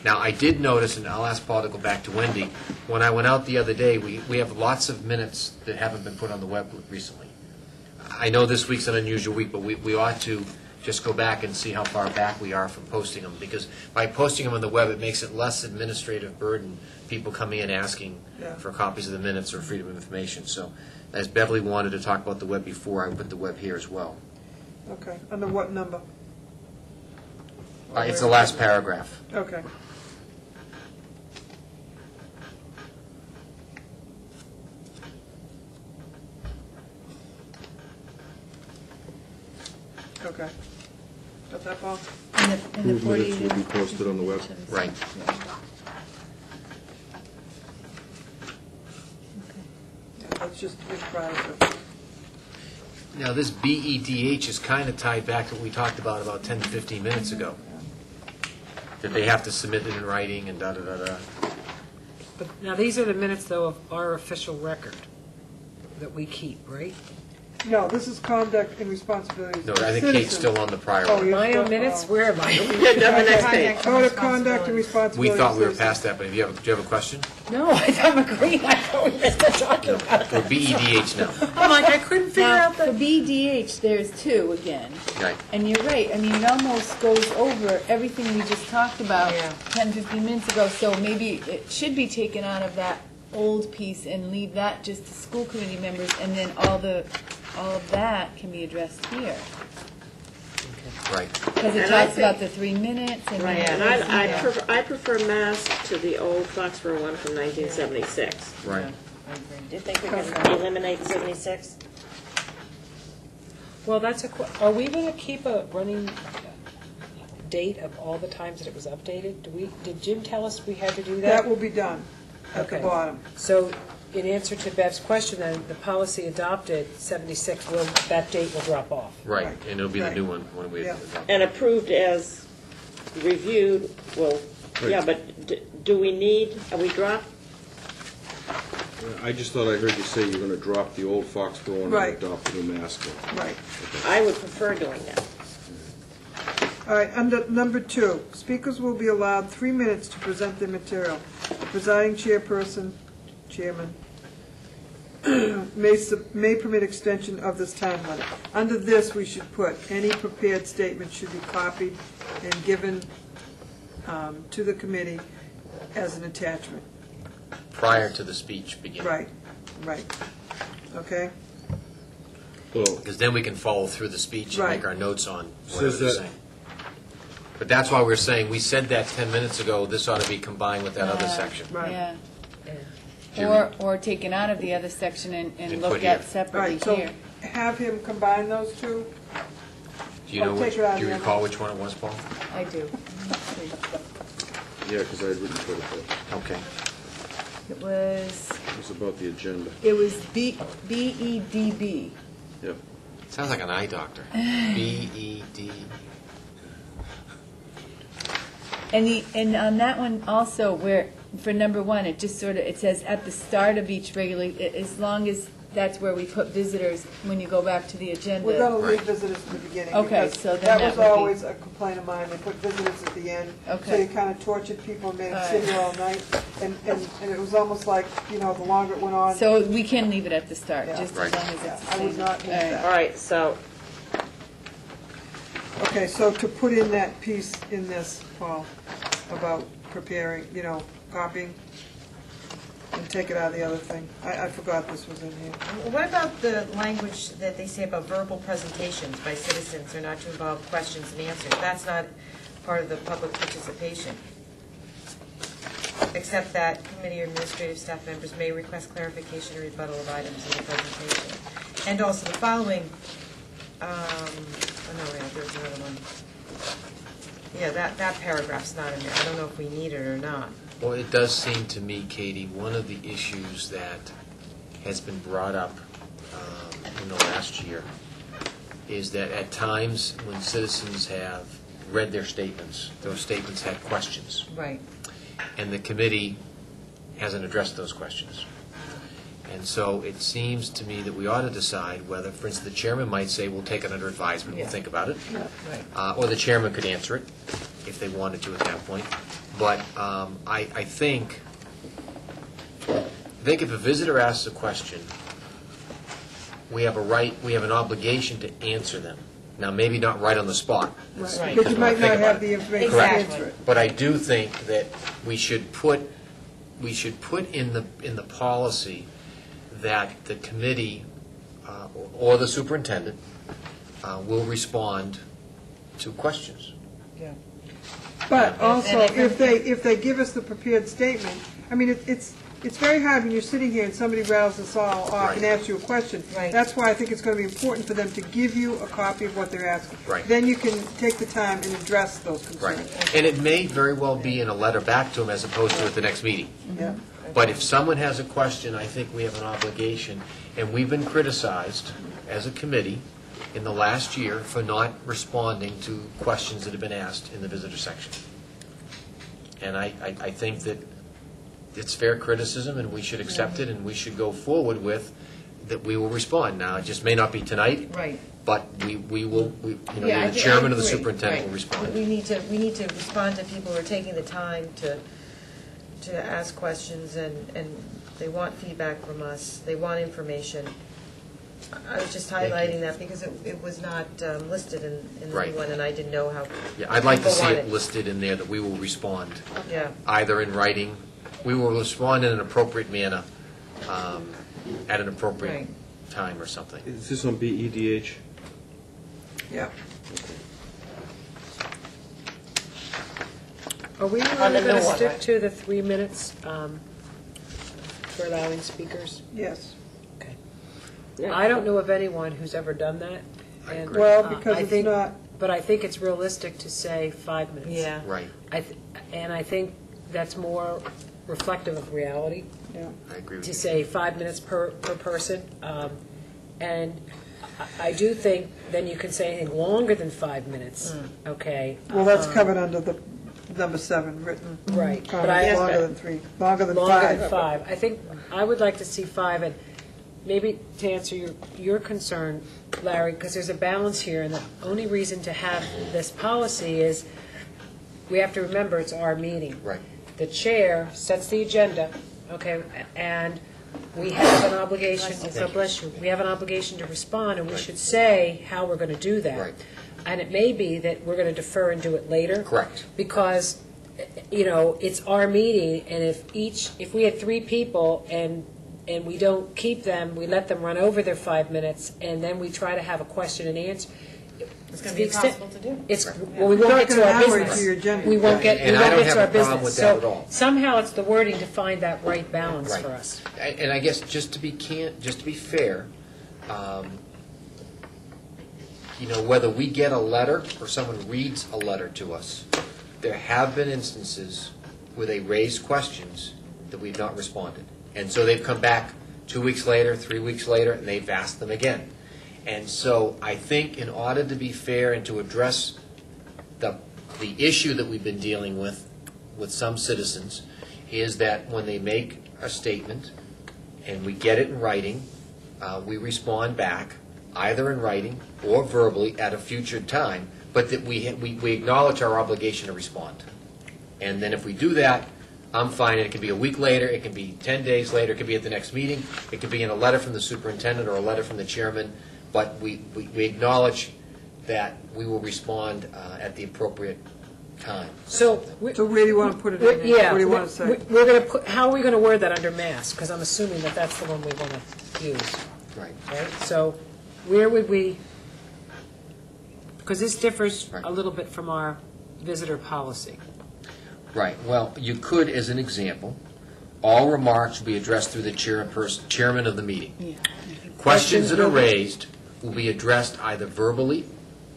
Now, I did notice, and I'll ask Paul to go back to Wendy, when I went out the other day, we have lots of minutes that haven't been put on the web recently. I know this week's an unusual week, but we ought to just go back and see how far back we are from posting them, because by posting them on the web, it makes it less administrative burden, people coming in asking
Yeah.
for copies of the minutes or freedom of information. So, as Beverly wanted to talk about the web before, I put the web here as well.
Okay, under what number?
It's the last paragraph.
Okay. Okay. Got that, Paul?
In the
Approved
40
minutes will be posted on the web.
Right.
Yeah, let's just be proud of it.
Now, this BEDH is kind of tied back to what we talked about 10 to 15 minutes ago. That they have to submit it in writing and da-da-da-da.
but now these are the minutes, though, of our official record that we keep, right?
No, this is conduct and responsibilities
No,
of
I think
citizens.
Kate's still on the prior
Oh,
one.
you're
My
still-
own minutes,
oh.
where am I?
On the next page.
Code of conduct and responsibilities.
We thought we were
of
past that, but do you have a question?
No, I'm agreeing, I thought we were still talking about
We're
that.
BEDH now.
I'm like, I couldn't figure
Now,
out
for
the.
BDH, there's 2 again.
Right.
And you're right, I mean, it almost goes over everything we just talked about
Yeah.
10, 15 minutes ago, so maybe it should be taken out of that old piece and leave that just to school committee members, and then all of that can be addressed here.
Right.
Because it
And I
talks about
think-
the 3 minutes and.
Right,
then
and
it goes there.
I prefer Mask to the old Foxborough one from 1976.
Right.
Do you think we can eliminate 76?
Well, are we going to keep a running date of all the times that it was updated? Did Jim tell us we had to do that?
That will be done at the
Okay.
bottom.
So, in answer to Bev's question, then, the policy adopted, 76, that date will drop off.
Right,
Right.
and it'll be the
Right.
new one when we.
Yeah.
And approved as reviewed, well, yeah, but do we need, are we dropped?
I just thought I heard you say you're going to drop the old Foxborough one
Right.
and adopt the new Mask one.
Right.
I would prefer doing that.
All right, under number 2, speakers will be allowed 3 minutes to present their material. The presiding chairperson, chairman, may permit extension of this time limit. Under this, we should put, any prepared statement should be copied and given to the committee as an attachment.
Prior to the speech beginning.
Right, right. Okay?
Well,
because then we can follow through the speech and make
Right.
our notes on
Says
whatever they're
that-
saying. But that's why we're saying, we said that 10 minutes ago, this ought to be combined with that other section.
Right.
Yeah.
Judy?
Or taken out of the other section and
And
looked
put
at
here.
separately
Right, so
here.
have him combine those two?
Do you know
Or
which,
take it out of
do you
the
recall
other-
which one it was, Paul?
I do.
yeah, because I had written quite a bit.
Okay.
It was
It was about the agenda.
BEDB.
Yep.
Sounds like an eye doctor. B-E-D.
And on that one also, where, for number one, it just sort of, it says at the start of each regular, as long as that's where we put visitors, when you go back to the agenda.
We're gonna leave
Right.
visitors at the beginning.
Okay,
because
so then
that
that
was
would be-
always a complaint of mine, they put visitors at the end. So
Okay.
you kind of tortured people and made them
All
sit
right.
here all night. And it was almost like, you know, the longer it went on.
So we can leave it at the start,
Yeah.
just as
Right.
long as it's
Yeah,
the
I would
same.
not move
All right.
that.
All right, so,
Okay, so to put in that piece in this, Paul, about preparing, you know, copying, and take it out of the other thing. I forgot this was in here.
What about the language that they say about verbal presentations by citizens are not to involve questions and answers? That's not part of the public participation. Except that committee or administrative staff members may request clarification or rebuttal of items in the presentation. And also the following, there's another one. Yeah, that paragraph's not in there. I don't know if we need it or not.
Well, it does seem to me, Katie, one of the issues that has been brought up in the last year is that at times when citizens have read their statements, those statements had questions,
Right.
and the committee hasn't addressed those questions. And so it seems to me that we ought to decide whether, for instance, the chairman might say, we'll take it under advisement, we'll
Yeah.
think about it.
Right.
Or the chairman could answer it if they wanted to at that point. But I think if a visitor asks a question, we have a right, we have an obligation to answer them. Now, maybe not right on the spot.
Right.
Because you might
Think
not
about
have
it.
the information to
Exactly.
answer it.
But I do think that we should put in the policy that the committee or the superintendent will respond to questions.
Yeah.
But also,
And
if they give us the prepared statement, I mean, it's very hard when you're sitting here and somebody rattles us all off and
Right.
asks you a question.
Right.
That's why I think it's going to be important for them to give you a copy of what they're asking.
Right.
Then you can take the time and address those
Right.
concerns.
And it may very well be in a letter back to them as opposed to at the next meeting.
Yeah.
But if someone has a question, I think we have an obligation, and we've been criticized as a committee in the last year for not responding to questions that have been asked in the visitor section. And I think that it's fair criticism, and we should accept it, and we should go forward with that we will respond. Now, it just may not be tonight,
Right.
but we will,
Yeah, I
the
think-
chairman
I
or the
agree.
superintendent will
Right.
respond.
We need to respond to people who are taking the time to ask questions, and they want feedback from us, they want information. I was just
Thank you.
highlighting that because it was not listed in the
Right.
new one, and I didn't know how.
Yeah, I'd like to
people
see
want
it listed in there that we will respond,
Yeah,
either in writing, we will respond in an appropriate manner, at an appropriate
Right.
time or something.
Is this on BEDH?
Yeah.
Are we
On
really
the
going
new
to
one,
stick
right?
to the 3 minutes for allowing speakers?
Yes.
Okay.
Yeah.
I don't know of anyone who's ever done that. and,
Well,
uh,
because
I
it's
think-
not,
But I think it's realistic to say 5 minutes.
yeah.
Right,
And I think that's more reflective of reality,
yeah.
I agree with
to
you.
say 5 minutes per person. And I do think then you can say anything longer than 5 minutes, okay?
Well, that's covered under the number 7, written.
Right, but
Comments
I-
longer than 3, longer than
Longer than
5.
5. I think, I would like to see 5, and maybe to answer your concern, Larry, because there's a balance here, and the only reason to have this policy is, we have to remember it's our meeting.
Right.
The chair sets the agenda, okay, and we have an obligation, God bless you, we have an obligation to respond, and we
Right.
should say how we're going to do that.
Right.
And it may be that we're going to defer and do it later.
Correct.
Because, it's our meeting, and if we had 3 people, and and we don't keep them, we let them run over their 5 minutes, and then we try to have a question and answer.
It's going to be impossible to do.
It's, well, we won't get to our
It's not gonna
business.
happen to your agenda.
We won't get, we
And I
won't
don't
get
have
to our
a problem
business.
with that at
So
all.
somehow it's the wording to find that right balance
Right.
for us.
And I guess just to be fair, whether we get a letter or someone reads a letter to us, there have been instances where they raise questions that we've not responded. And so they've come back 2 weeks later, 3 weeks later, and they've asked them again. And so I think in order to be fair and to address the issue that we've been dealing with some citizens, is that when they make a statement and we get it in writing, we respond back, either in writing or verbally at a future time, but that we acknowledge our obligation to respond. And then if we do that, I'm fine. It can be a week later, it can be 10 days later, it can be at the next meeting, it could be in a letter from the superintendent or a letter from the chairman, but we acknowledge that we will respond at the appropriate time.
So
where do you want to put it in?
Yeah,
What do you want to say?
we're going to put, how are we going to word that under mass? Because I'm assuming that that's the one we want to use,
Right.
right? So where would we, because this differs
Right.
a little bit from our visitor policy.
Right. Well, you could, as an example, all remarks will be addressed through the chairman of the meeting. Questions that are raised will be addressed either verbally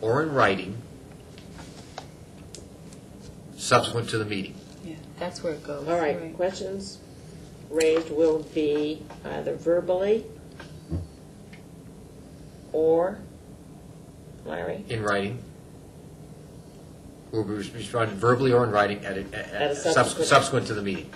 or in writing subsequent to the meeting.
Yeah, that's where it goes.
All right, questions raised will be either verbally or, Larry?
In writing. Will be responded verbally or in writing
At a subsequent-
subsequent to the meeting.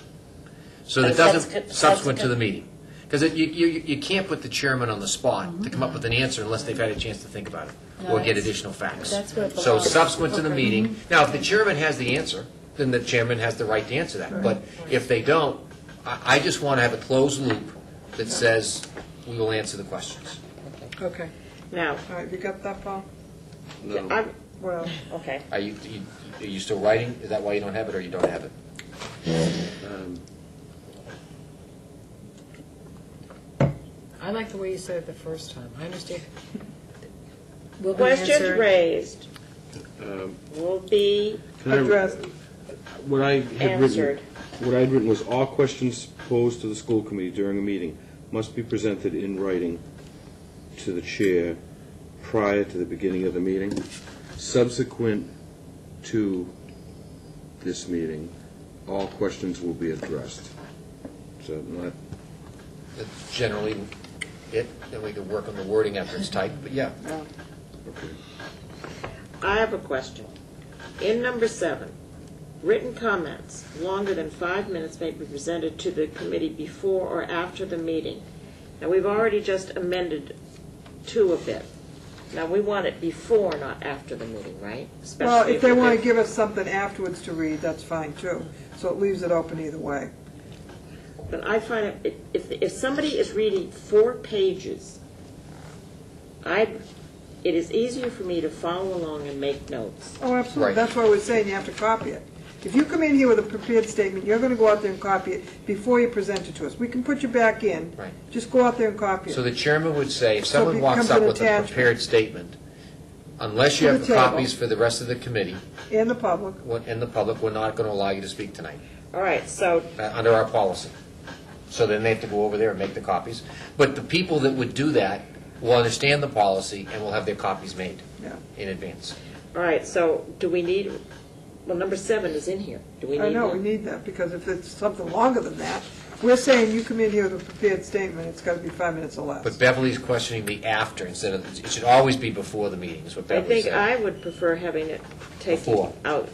So
At a
that doesn't,
subsequent-
subsequent to the meeting. Because you can't put the chairman on the spot to come up with an answer unless they've had a chance to think about it or get additional facts.
That's where it
So
belongs.
subsequent to the meeting. Now, if the chairman has the answer, then the chairman has the right to answer that. But if they don't, I just want to have a closed loop that says we will answer the questions.
Okay,
Now,
all right, you got that, Paul?
I'm, well, okay.
Are you still writing? Is that why you don't have it, or you don't have it?
I like the way you said it the first time. I understand. Will be
Questions
answered.
raised will be
Can I-
Addressed.
What I had
answered.
written, what I had written was all questions posed to the school committee during a meeting must be presented in writing to the chair prior to the beginning of the meeting. Subsequent to this meeting, all questions will be addressed. So not,
That's generally it. Then we can work on the wording after it's typed, but yeah.
okay.
I have a question. In number 7, written comments longer than 5 minutes may be presented to the committee before or after the meeting. Now, we've already just amended 2 a bit. Now, we want it before, not after the meeting, right?
Well,
Especially
if they
we
want to
did-
give us something afterwards to read, that's fine, too. So it leaves it open either way.
But I find it, if somebody is reading 4 pages, it is easier for me to follow along and make notes.
Oh, absolutely.
Right.
That's why we're saying you have to copy it. If you come in here with a prepared statement, you're going to go out there and copy it before you present it to us. We can put you back in.
Right.
Just go out there and copy
So
it.
the chairman would say, if
So it
someone walks
becomes
up
an
with a
attachment.
prepared statement, unless you
To
have
the table.
copies for the rest of the committee
And the public.
and the public, we're not going to allow you to speak tonight,
All right, so,
under our policy. So then they have to go over there and make the copies. But the people that would do that will understand the policy and will have their copies made
Yeah.
in advance.
all right, so do we need, well, number 7 is in here. Do we
I
need
know, we
one?
need that, because if it's something longer than that, we're saying you come in here with a prepared statement, it's got to be 5 minutes or less.
But Beverly's questioning the after instead of, it should always be before the meeting, is what
I
Beverly
think
said.
I would prefer having it taking
Before.
out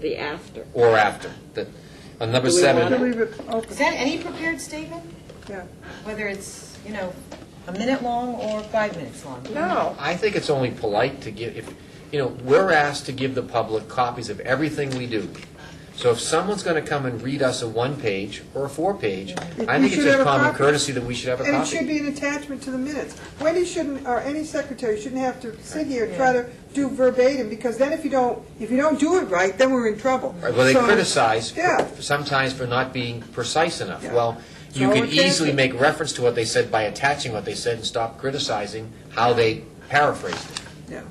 the after.
Or after. That, on number
Do we
seven.
want
To leave it open,
Is that any prepared statement?
yeah.
Whether it's, a minute long or 5 minutes long?
No.
I think it's only polite to give, we're asked to give the public copies of everything we do. So if someone's going to come and read us a 1-page or a 4-page, I
We
think it's
should
just
have a
common
copy.
courtesy that we should have a
And it should
copy.
be an attachment to the minutes. Wendy shouldn't, or any secretary shouldn't have to sit here and try to do verbatim, because then if you don't do it right, then we're in trouble.
Right, well, they
So-
criticize
Yeah.
sometimes for not being precise enough.
Yeah.
Well, You
all
can
we're saying.
easily make reference to what they said by attaching what they said and stop criticizing how they paraphrased it.
Yeah.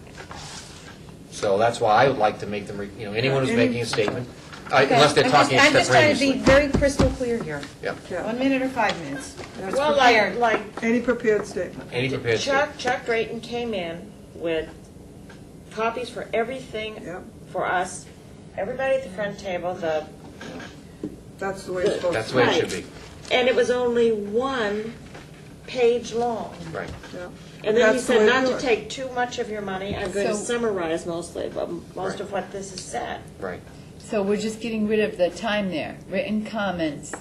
So that's why I would like to make them, anyone who's making a statement, unless they're
I'm
talking
just- I'm just trying to be
extemporaneously.
very crystal clear here.
Yep.
Yeah.
1 minute or 5 minutes?
That's
Well,
prepared.
like
Any prepared statement.
Any prepared statement.
Chuck Drayton came in with copies for everything
Yep.
for us, everybody at the front table,
That's the way it's supposed
That's
to
the way
be.
it should be.
and it was only 1 page long.
Right.
Yeah.
And then he
That's the
said
way
not
do
to
it.
take too much of your money. I'm going to
So-
summarize most
Right.
of what this is said.
Right.
So we're just getting rid of the time there. Written comments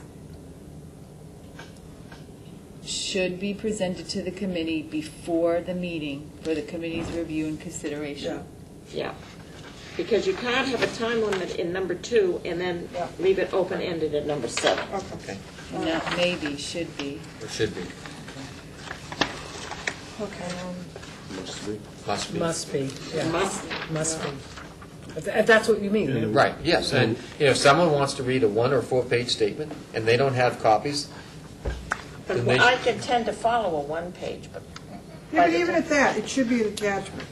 should be presented to the committee before the meeting for the committee's review and consideration.
Yeah. Because you can't have a time limit in number 2 and then
Yeah.
leave it open-ended at number 7.
Okay.
Not maybe, should be.
Or should be.
Okay.
Must be.
Must be.
Must be, yeah,
Must.
be. If that's what you mean, right?
Right, yes. And if someone wants to read a 1 or 4-page statement and they don't have copies,
But
then they
I can tend to follow a 1-page, but
Yeah, but even at that, it should be an attachment.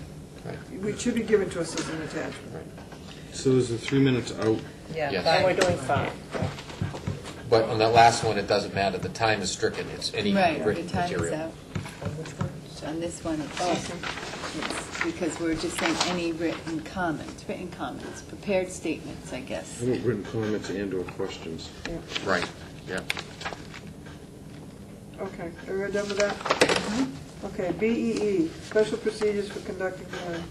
Right.
It should be given to us as an attachment.
So there's the 3 minutes out.
Yeah.
Yes.
and we're doing 5.
but on that last one, it doesn't matter. The time is stricken. It's any
Right, the
written
time is
material.
out. On this one, it's because we're just saying any written comments, prepared statements, I guess.
How about written comments and/or questions?
Right, yeah.
Okay, are we done with that? Okay, BEE, special procedures for conducting hearings.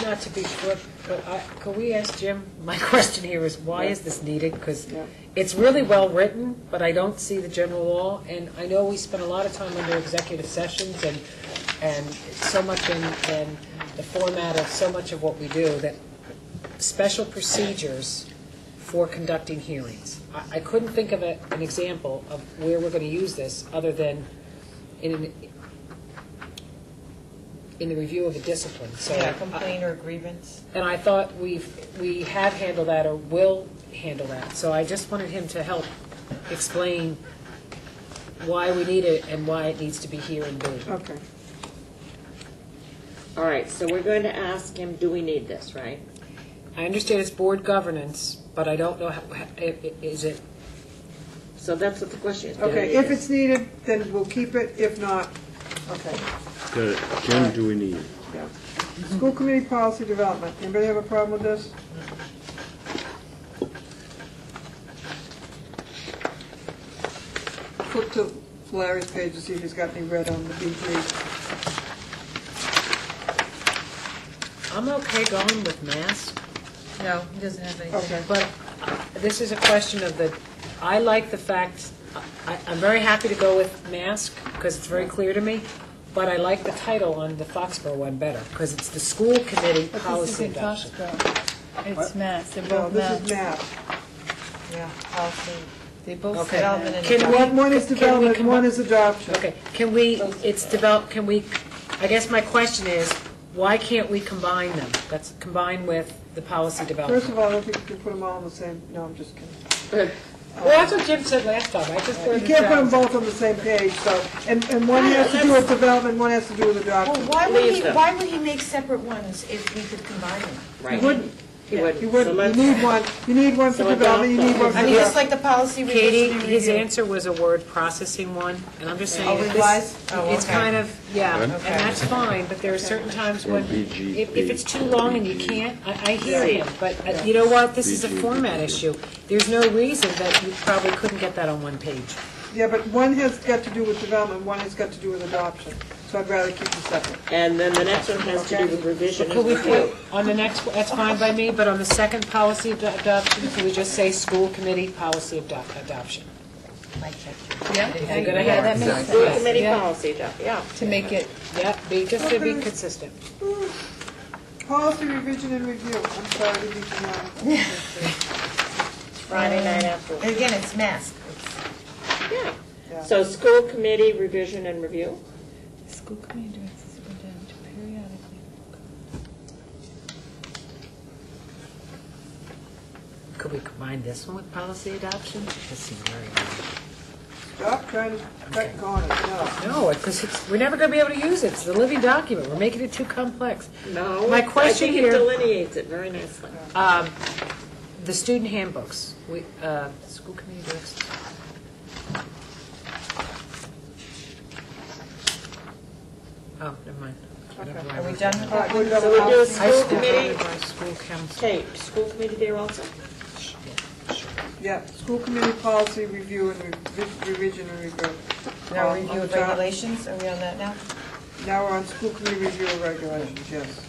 Not to be flip, but could we ask Jim, my question here is, why is this needed? Because
Yeah.
it's really well-written, but I don't see the general law, and I know we spend a lot of time under executive sessions and so much in the format of so much of what we do, that special procedures for conducting hearings. I couldn't think of an example of where we're going to use this, other than in the review of a discipline, so.
Yeah, complaint or grievance.
And I thought we have handled that or will handle that. So I just wanted him to help explain why we need it and why it needs to be here in blue.
Okay.
All right, so we're going to ask him, do we need this, right?
I understand it's board governance, but I don't know, is it,
So that's what the question is. do we
Okay,
need
if
this?
it's needed, then we'll keep it. If not, okay.
Got it. Jim, do we need it?
Yeah. School committee policy development. Anybody have a problem with this? Flip to Larry's page to see if he's got any red on the BG.
I'm okay going with mask,
No, he doesn't have anything.
Okay.
but this is a question of I like the fact, I'm very happy to go with mask, because it's very clear to me, but I like the title on the Foxborough one better, because it's the school committee
But this
policy
isn't
adoption.
Foxborough. It's Mass, they're
No,
both
this is
Mass.
math.
Yeah, policy.
They both
Okay.
say
Development
Mass.
and
Can we-
One is
can we
development,
come
one
up-
is adoption.
Okay, I guess my question is, why can't we combine them? That's combine with the policy development.
First of all, I don't think you can put them all in the same, no, I'm just kidding.
Well, that's what Jim said last time, I just
You
blurted it
can't put them
out.
both on the same page, so, and one has to do with development, one has to do with
Well,
adoption.
Leave them.
why would he make separate ones if we could combine them?
You
Right.
wouldn't,
He wouldn't.
you
So
wouldn't,
let's-
you need one for
So
development, you need one for
I mean, just
adoption.
like the policy
Katie,
revision and
his
review.
answer was a word processing one, and I'm just saying.
Oh,
that
revise?
this-
Oh,
It's
okay.
kind of, yeah, and
Okay.
that's fine, but there are certain times when,
BG,
if it's too long and you
BG.
can't, I hear him, but you know what, this is a
BG.
format issue. There's no reason that you probably couldn't get that on one page.
Yeah, but one has got to do with development, one has got to do with adoption, so I'd rather keep them separate.
And then the next one has to do with revision
Could
and
we
review.
put, on the next, that's fine by me, but on the second policy adoption, could we just say school committee policy adoption?
Yeah,
You're gonna
yeah,
have
that makes
School
sense.
committee
Yeah,
policy, yeah.
to make it,
Yeah, just to be consistent.
Policy revision and review, I'm sorry to be tonight.
Friday night after.
And again, it's mask.
Yeah.
Yeah.
So school committee revision and review.
school committee directs the superintendent to periodically.
Could we combine this one with policy adoption? This seems very
Stop trying to cut corners, no.
No, because we're never going to be able to use it. It's a living document. We're making it too complex.
No,
My question
I think
here-
it delineates it very nicely.
The student handbooks, school committee directs. Oh, never mind.
Okay.
Are we done with
All right,
that?
we're done
So
with
we do a
policy.
school committee,
By school council.
Kate, school committee there also?
Yeah, school committee policy review and revision and review.
Now
On
review
the
of
top.
regulations, are we on that now?
Now we're on school committee review of regulations, yes.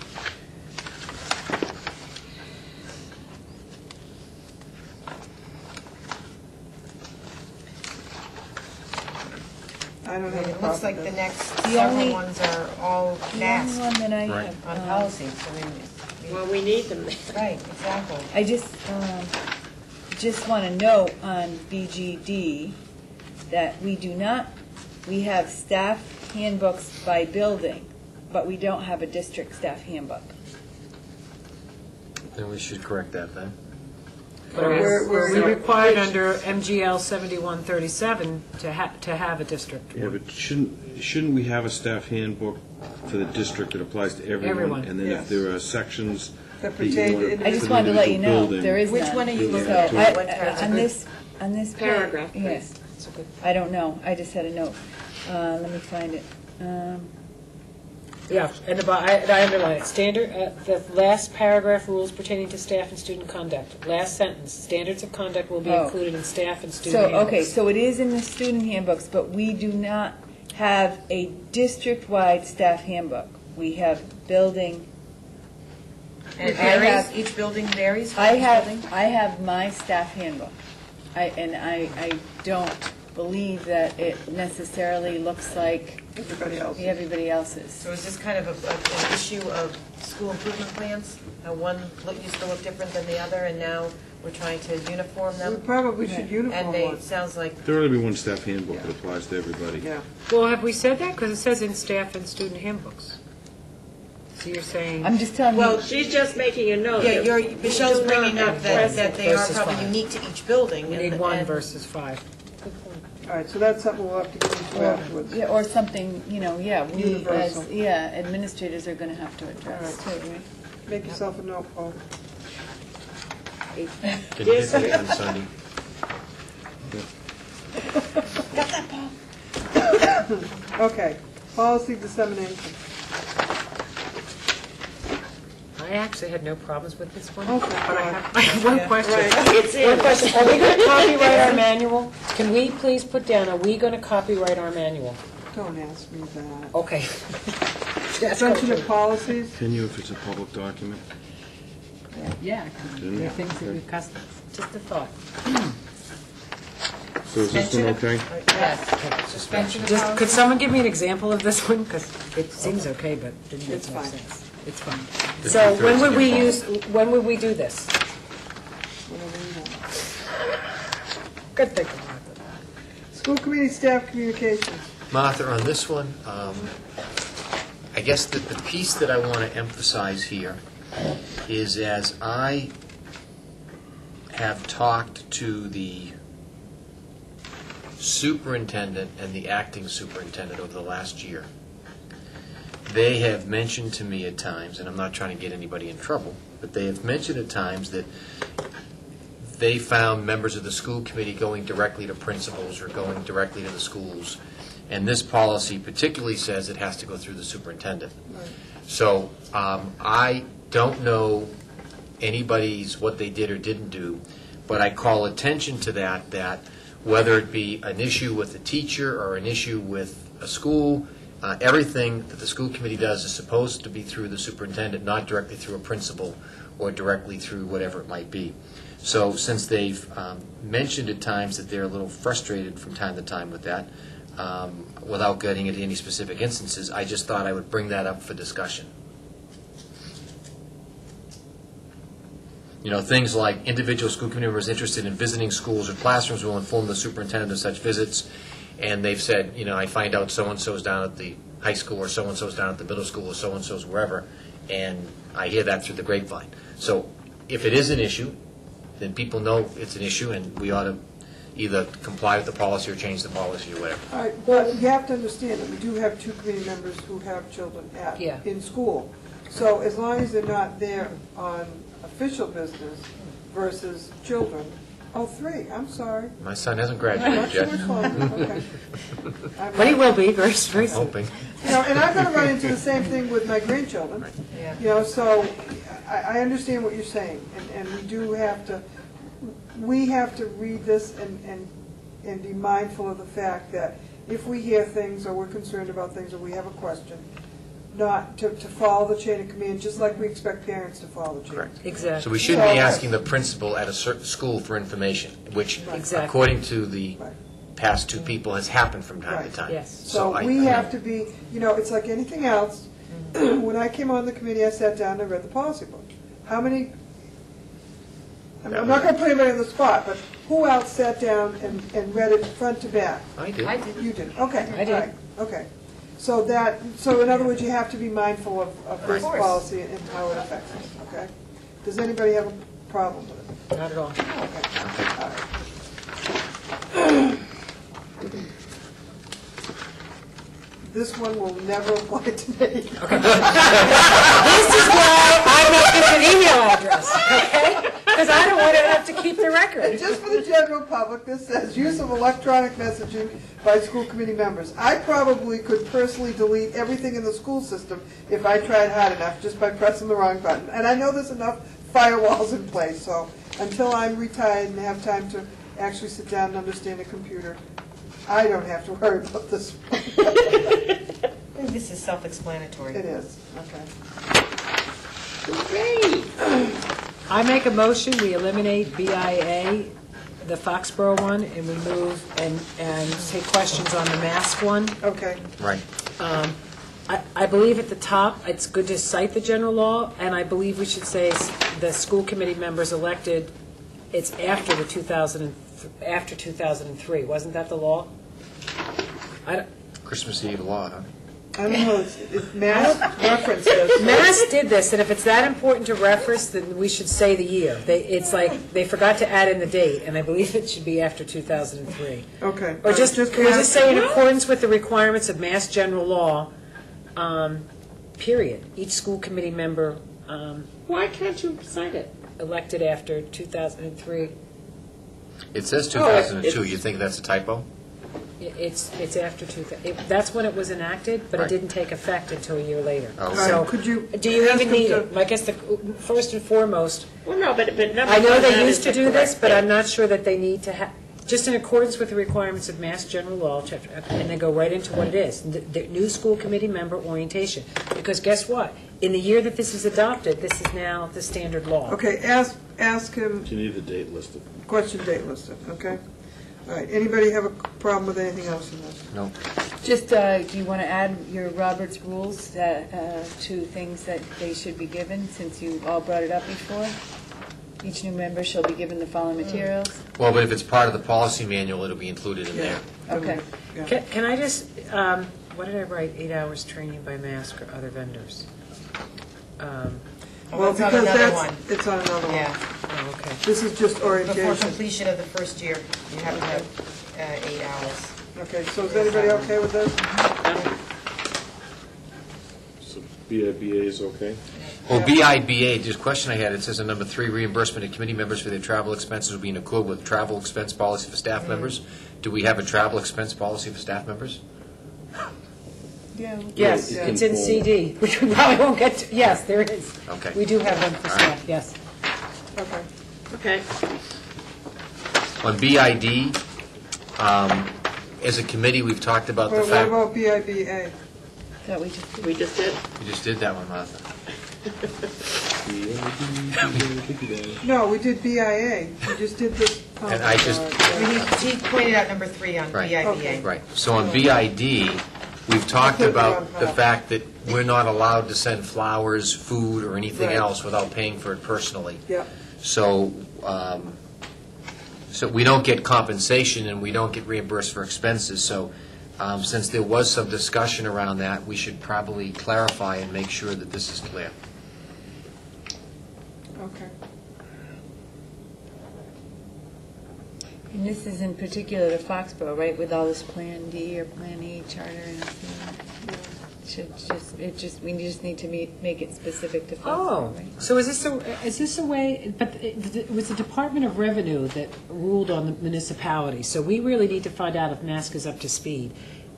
I don't have a
It
problem
looks like
with
the
that.
next
The
several
only-
ones are all
The only
NASC
one that I
Right.
have,
on policy, so
Well, we need them there.
right, exactly.
I just want to note on BGD that we have staff handbooks by building, but we don't have a district staff handbook.
Then we should correct that then.
But
We're-
we required under MGL 7137 to have a district
Yeah,
one.
but shouldn't we have a staff handbook for the district that applies to everyone?
Everyone.
And then
Yes.
if there are sections
That
that you
pertain to
want
individual-
I just wanted to let you know, there is none.
Which one are you
Yeah.
looking
Yeah.
at?
I-
What paragraph?
On this
Paragraph,
yes. I don't know, I just had a note. Let me find it.
Yeah, and I underline it. The last paragraph, rules pertaining to staff and student conduct. Last sentence, standards of conduct will be
Oh.
included in staff and student
So,
handbooks.
okay, so it is in the student handbooks, but we do not have a district-wide staff handbook. We have building,
And it
I have-
varies, each building varies? for
I
each
have,
building?
I have my staff handbook. I don't believe that it necessarily looks like
Everybody else.
everybody else's.
So is this kind of an issue of school improvement plans? How one used to look different than the other, and now we're trying to uniform
We
them?
probably should uniform
And they,
one.
it sounds like,
There ought to be one staff handbook that applies to everybody.
Yeah.
Well, have we said that? Because it says in staff and student handbooks. So you're saying,
I'm just telling you.
well,
She's just making a note.
yeah,
that
Michelle's
we do
bringing
not
up that they are
versus
probably
five.
unique to each building.
we
and-
need one
and-
versus five.
All right, so that's something we'll have to get into afterwards.
Yeah, or something, we
Universal.
as, administrators are going to have to address too, right?
Make yourself a note, Paul.
Can you hit that on Sunday?
Okay, policy dissemination.
I actually had no problems with this one.
Okay,
But I
fine.
have one question.
It's in.
One question, are we going to copyright our manual? Can we please put down, are we going to copyright our manual?
Don't ask me that.
Okay.
Suspension of policies,
Can you if it's a public document?
Yeah,
Didn't
there are
it?
things that we've custom, just a thought.
So is this one okay?
Yes. Suspension of
Just,
policy?
could someone give me an example of this one? Because it seems okay, but it makes
It's
no
fine.
sense. It's fine.
The
So when
two-thirds
would we
can
when would we do this?
whatever you want.
Good thing about that.
School committee staff communications.
Martha, on this one, I guess that the piece that I want to emphasize here is as I have talked to the superintendent and the acting superintendent over the last year, they have mentioned to me at times, and I'm not trying to get anybody in trouble, but they have mentioned at times that they found members of the school committee going directly to principals or going directly to the schools. And this policy particularly says it has to go through the superintendent. So I don't know anybody's what they did or didn't do, but I call attention to that whether it be an issue with a teacher or an issue with a school, everything that the school committee does is supposed to be through the superintendent, not directly through a principal or directly through whatever it might be. So since they've mentioned at times that they're a little frustrated from time to time with that, without getting into any specific instances, I just thought I would bring that up for discussion. You know, things like individual school committee members interested in visiting schools or classrooms will inform the superintendent of such visits. And they've said, I find out so-and-so's down at the high school or so-and-so's down at the middle school or so-and-so's wherever, and I hear that through the grapevine. So if it is an issue, then people know it's an issue, and we ought to either comply with the policy or change the policy or whatever.
All right, but you have to understand that we do have 2 committee members who have children in school. So as long as they're not there on official business versus children, 3, I'm sorry.
My son hasn't
I'm
graduated
not sure
yet.
which one, okay.
But he will be very soon.
Hoping.
You know, and I'm gonna run into the same thing with my grandchildren.
Yeah.
You know, so I understand what you're saying, and we have to read this and be mindful of the fact that if we hear things, or we're concerned about things, or we have a question, not to follow the chain of command, just like we expect parents to follow the chain.
Correct.
Exactly.
So we shouldn't be asking the principal at a certain school for information, which,
Exactly.
according to the
Right.
past 2 people, has happened from time to
Right.
time.
Yes.
So we have to be, you know, it's like anything else. When I came on the committee, I sat down and I read the policy book. How many, I'm not going to put anybody on the spot, but who else sat down and read it front to back?
I did.
You did, okay.
I did.
all right, Okay. So in other words, you have to be mindful of this
course.
policy and how it affects us, okay? Does anybody have a problem with it?
Not at all.
Okay. All right. This one will never apply to me.
This is why I make this an email address, okay? Because I don't want to have to keep the record.
Just for the general public, this says use of electronic messaging by school committee members. I probably could personally delete everything in the school system if I tried hard enough, just by pressing the wrong button. And I know there's enough firewalls in place, so until I'm retired and have time to actually sit down and understand a computer, I don't have to worry about this.
This is self-explanatory.
It is, okay.
Great.
I make a motion, we eliminate BIA, the Foxborough one, and we move and take questions on the mask one.
Okay.
Right.
I believe at the top, it's good to cite the general law, and I believe we should say the school committee members elected, it's after the 2003. Wasn't that the law?
Christmas Eve law, huh?
I don't know, it's Mass reference this.
Mass did this, and if it's that important to reference, then we should say the year. It's like, they forgot to add in the date, and I believe it should be after 2003.
Okay.
Or just,
Just
can we just say in
ask-
accordance with the requirements of Mass General Law, period. Each school committee member
Why can't you cite it?
elected after 2003.
It says
Oh, it's-
2002. You think that's a typo?
It's after 2000. That's when it was enacted, but it
Right.
didn't take effect until a year later.
Oh.
All
So,
right, could you
do you
ask
even
them
need
to-
it? I guess first and foremost,
Well, no, but number
I know
one, that
they
is
used to
the
do this,
correct
but I'm
thing.
not sure that they need to have, just in accordance with the requirements of Mass General Law, and then go right into what it is, the new school committee member orientation. Because guess what? In the year that this is adopted, this is now the standard law.
Okay, ask him,
Do you need the date listed?
question date listed, okay? All right, anybody have a problem with anything else in this?
No.
Just, do you want to add your Robert's rules to things that they should be given, since you all brought it up before? Each new member shall be given the following materials?
Well, but if it's part of the policy manual, it'll be included in there.
Okay.
Yeah.
Can I just, what did I write, 8 hours training by mask or other vendors?
Well,
it's on
because
another
that's,
one.
it's on another one.
Yeah,
Oh, okay.
This is just
before
orientation.
completion of the first year, you have to have 8 hours.
Okay, so is anybody okay with this?
So BIBA is okay?
Well, BIBA, just a question I had, it says in number 3, reimbursement of committee members for their travel expenses will be in accord with travel expense policy for staff members. Do we have a travel expense policy for staff members?
Yeah.
Yes,
Yeah.
it's in CD, which we probably won't get to, yes, there is.
Okay.
We do have one for
All
staff, yes.
Okay.
Okay.
On BID, as a committee, we've talked about the
Well, what
fact...
about BIBA?
That we just
We just did.
We just did that one, Martha.
No, we did BIA. We just did this.
And I just-
He pointed out number 3 on
Right.
BIBA.
Okay.
Right, so on BID, we've talked
put it
about
on
the
top.
fact that we're not allowed to send flowers, food, or anything
Right.
else without paying for it personally.
Yeah.
So, so we don't get compensation and we don't get reimbursed for expenses. So since there was some discussion around that, we should probably clarify and make sure that this is clear.
Okay.
And this is in particular to Foxborough, right, with all this Plan D or Plan E charter and everything? We just need to make it specific to
Oh,
Foxborough, right?
so is this a way, but it was the Department of Revenue that ruled on the municipality, so we really need to find out if NASC is up to speed.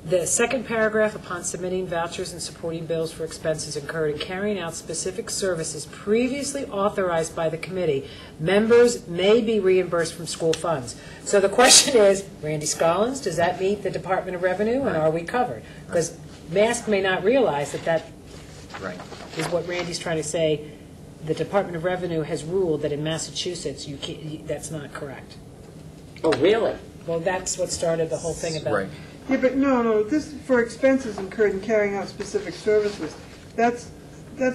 The second paragraph, upon submitting vouchers and supporting bills for expenses incurred in carrying out specific services previously authorized by the committee, members may be reimbursed from school funds. So the question is, Randy Scollins, does that meet the Department of Revenue, and are we covered? Because NASC may not realize that
Right.
is what Randy's trying to say. The Department of Revenue has ruled that in Massachusetts, that's not correct.
Oh, really?
Well, that's what started the whole thing about.
Right.
Yeah, but no, this is for expenses incurred in carrying out specific services. That's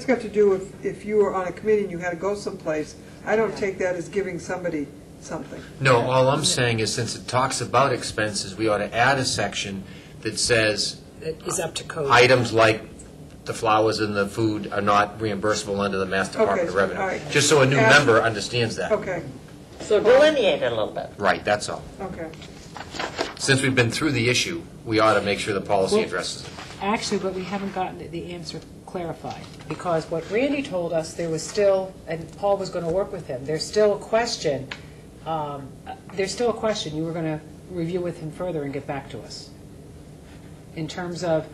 got to do with if you were on a committee and you had to go someplace. I don't take that as giving somebody something.
No, all I'm saying is since it talks about expenses, we ought to add a section that says
It is up to code.
items like the flowers and the food are not reimbursable under the Mass Department of
Okay,
Revenue.
all right.
Just so a new
Ask-
member understands that.
Okay,
So delineate it a little bit.
Right, that's all.
okay.
Since we've been through the issue, we ought to make sure the policy
Well-
addresses it.
Actually, but we haven't gotten the answer clarified, because what Randy told us, there was still, and Paul was going to work with him, there's still a question, you were going to review with him further and get back to us. In terms of,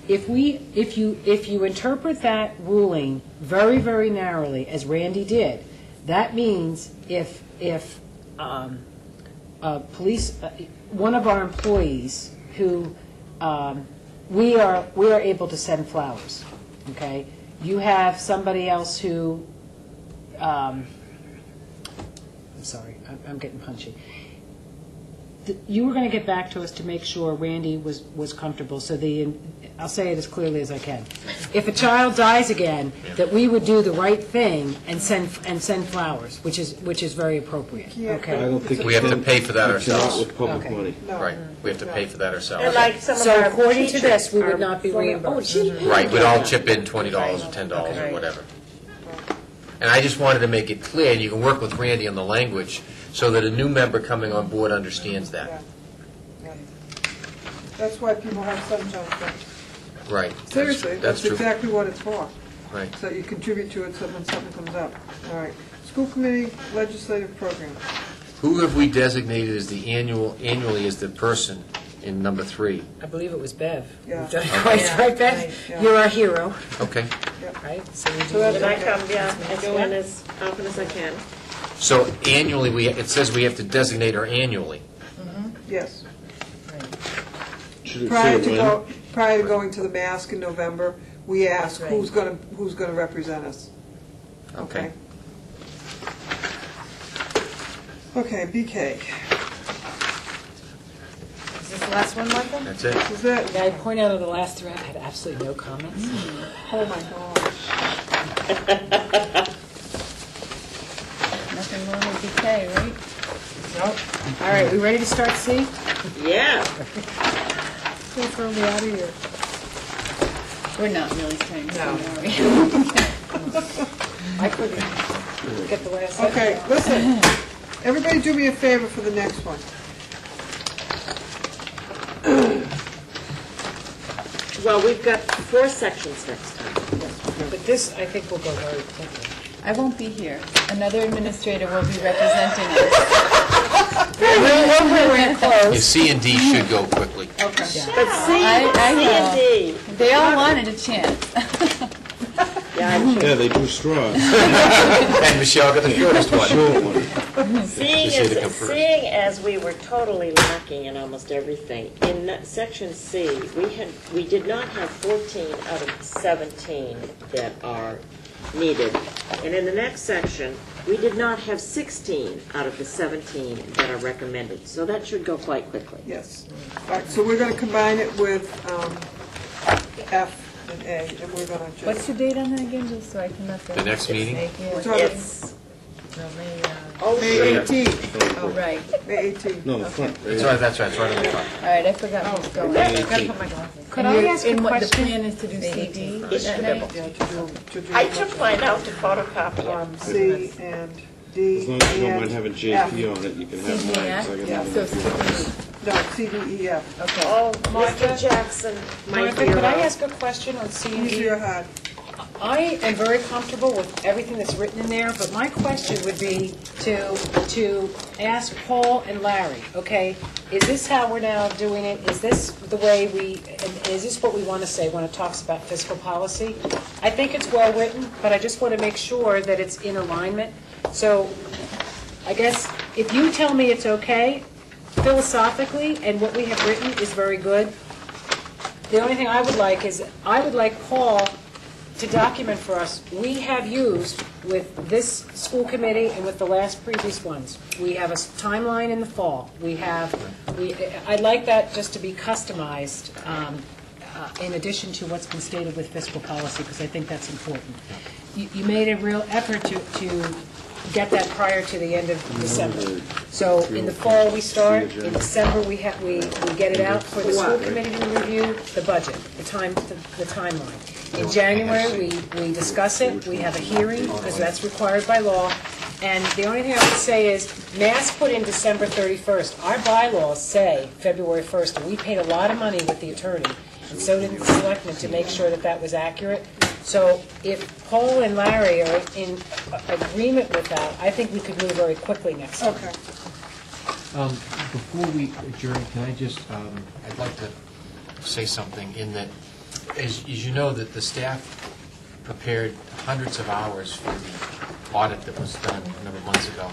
if you interpret that ruling very, very narrowly, as Randy did, that means if one of our employees who we are able to send flowers, okay? You have somebody else who, I'm sorry, I'm getting punchy. You were going to get back to us to make sure Randy was comfortable, so I'll say it as clearly as I can. If a child dies again, that we would do the right thing and send flowers, which is very appropriate,
Yeah.
I
okay?
don't think
We have to pay for that
you cannot
ourselves.
with public
Okay.
money.
No.
Right, we have to pay for that
And
ourselves.
like some of
So
our
according to
teachers
this, we would
are
not be
former-
reimbursed.
Oh, gee.
Right, we'd all chip in $20 or $10 or
Right.
whatever. And I just wanted to make it clear, and you can work with Randy on the language, so that a new member coming on board understands
Yeah.
that.
Yeah. That's why people have sunshine funds.
Right. That's-
Seriously, that's
true.
exactly what it's for.
Right.
So you contribute to it so when something comes up. All right. School committee legislative program.
Who have we designated as the annually as the person in number 3?
I believe it was Bev.
Yeah.
We've done it twice,
Yeah,
right, Bev?
right,
yeah.
You're our hero,
Okay.
right? So we
So
do
that's
And I come, yeah, I go in as often as I can.
So annually, it says we have to designate her annually.
Yes.
Should it
Prior
say
to
when?
prior to going to the mask in November, we ask
Right.
who's gonna represent us.
Okay.
Okay, BK.
Is this the last one, Michael?
That's it.
Is that,
May I point out on the last thread, I had absolutely no comments.
oh my gosh.
Nothing wrong with decay, right?
All right, we ready to start C?
Yeah.
Don't throw me out of here.
We're not really trying to,
No.
are we?
I couldn't get the last sentence.
Okay, listen, everybody do me a favor for the next one.
Well, we've got 4 sections next time.
But this, I think, will go very quickly.
I won't be here. Another administrator will be representing us.
Your C and D should go quickly.
But C,
I
C and D.
They all wanted a chance.
Yeah, I'm sure.
Yeah, they drew straws.
And Michelle got the shortest one.
Short one.
Seeing
Just had to come first.
as we were totally lacking in almost everything, in section C, we did not have 14 out of 17 that are needed. And in the next section, we did not have 16 out of the 17 that are recommended. So that should go quite quickly.
Yes. All right, so we're gonna combine it with F and A, and we're gonna just.
What's the date on that again, just so I can let them?
The next meeting?
It's on the-
It's,
No,
May 18th,
Oh, right.
May 18th.
No, the front.
That's right, it's right on the front.
All right, I forgot who's going.
I gotta put my glasses.
Could
And
I
you're-
ask a
and what the
question?
plan is to do CD
It's
that night?
Yeah, to do.
I took mine out to photocopy it.
C and D,
As long as you don't
and
mind having
F.
JP on it, you can have mine, 'cause I got
Yeah,
nothing
so
to do.
skip, no, C, D, E, F.
Okay.
Oh,
Martha?
Mr. Jackson, my
Martha, could I
hero.
ask a question on C and D?
Easy or hard?
I am very comfortable with everything that's written in there, but my question would be to ask Paul and Larry, okay, is this how we're now doing it? Is this the way is this what we want to say when it talks about fiscal policy? I think it's well-written, but I just want to make sure that it's in alignment. So I guess if you tell me it's okay, philosophically, and what we have written is very good, the only thing I would like is, I would like Paul to document for us, we have used with this school committee and with the last previous ones, we have a timeline in the fall. I'd like that just to be customized in addition to what's been stated with fiscal policy, because I think that's important. You made a real effort to get that prior to the end of December. So in the fall, we start, in December, we get it out for the school committee to review the budget, the timeline. In January, we discuss it, we have a hearing, because that's required by law, and the only thing I would say is, Mass put in December 31st. Our bylaws say February 1st, and we paid a lot of money with the attorney, and so did the selectmen to make sure that that was accurate. So if Paul and Larry are in agreement with that, I think we could move very quickly next time.
Okay.
Before we adjourn, can I just, I'd like to say something in that, as you know, that the staff prepared hundreds of hours for the audit that was done a number of months ago.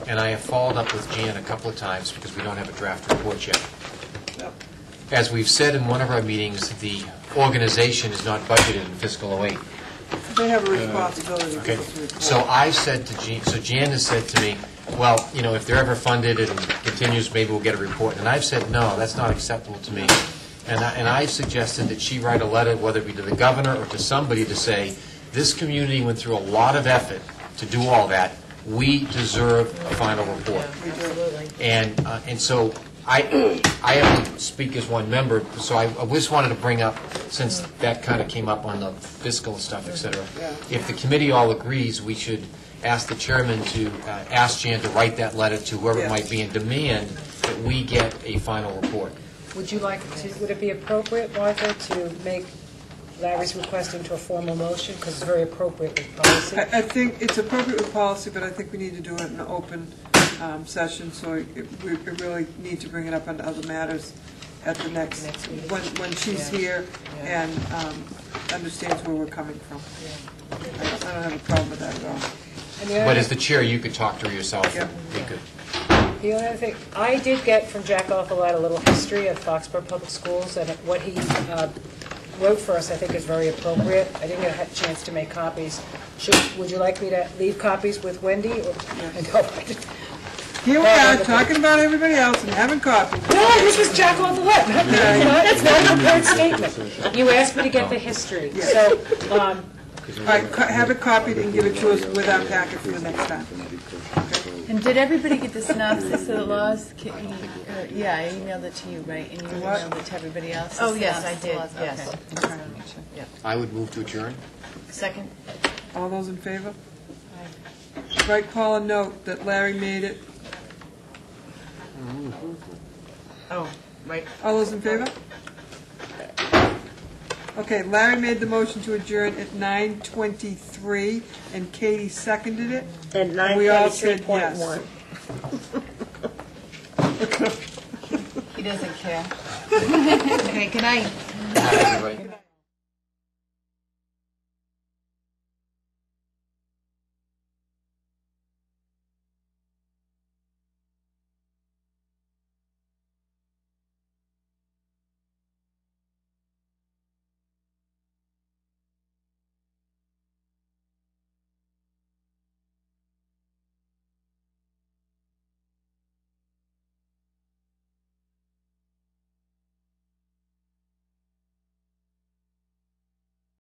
And I have followed up with Jan a couple of times because we don't have a draft report yet. As we've said in one of our meetings, the organization is not budgeted in fiscal '08.
They have a responsibility to
Okay,
give us a report.
so I said to Jan, so Jan has said to me, well, you know, if they're ever funded and continues, maybe we'll get a report. And I've said, no, that's not acceptable to me. And I suggested that she write a letter, whether it be to the governor or to somebody, to say, this community went through a lot of effort to do all that. We deserve a final report.
Absolutely.
And so I have to speak as one member, so I just wanted to bring up, since that kind of came up on the fiscal stuff, et cetera, if the committee all agrees, we should ask the chairman to ask Jan to write that letter to whoever it might be and demand that we get a final report.
Would it be appropriate, Martha, to make Larry's request into a formal motion, because it's very appropriate with policy?
I think it's appropriate with policy, but I think we need to do it in an open session, so we really need to bring it up on other matters at the next
meeting.
when she's here and understands where we're coming from. I don't have a problem with that at all.
But as the chair, you could talk to her yourself.
Yeah.
You could.
The only other thing, I did get from Jack Alcalade a little history of Foxborough Public Schools, and what he wrote for us, I think, is very appropriate. I didn't get a chance to make copies. Would you like me to leave copies with Wendy? Or, no,
Here we are, talking about everybody else and having coffee.
no, this was Jack Alcalade. That's not a prepared statement. You asked me to get the history, so.
All right, have it copied and give it to us with our packet for the next time.
And did everybody get the synopsis of the laws? Yeah, I emailed it to you, right? And you emailed it to everybody else?
Oh, yes, I
The
did,
laws?
yes.
Okay.
I would move to adjourn.
Second?
All those in favor? Write Paul a note that Larry made it.
Oh, right.
All those in favor? Okay, Larry made the motion to adjourn at 9:23, and Katie seconded it.
And
And we all said
9:23.1.
yes.
He doesn't care.
Okay, good night.
Everybody.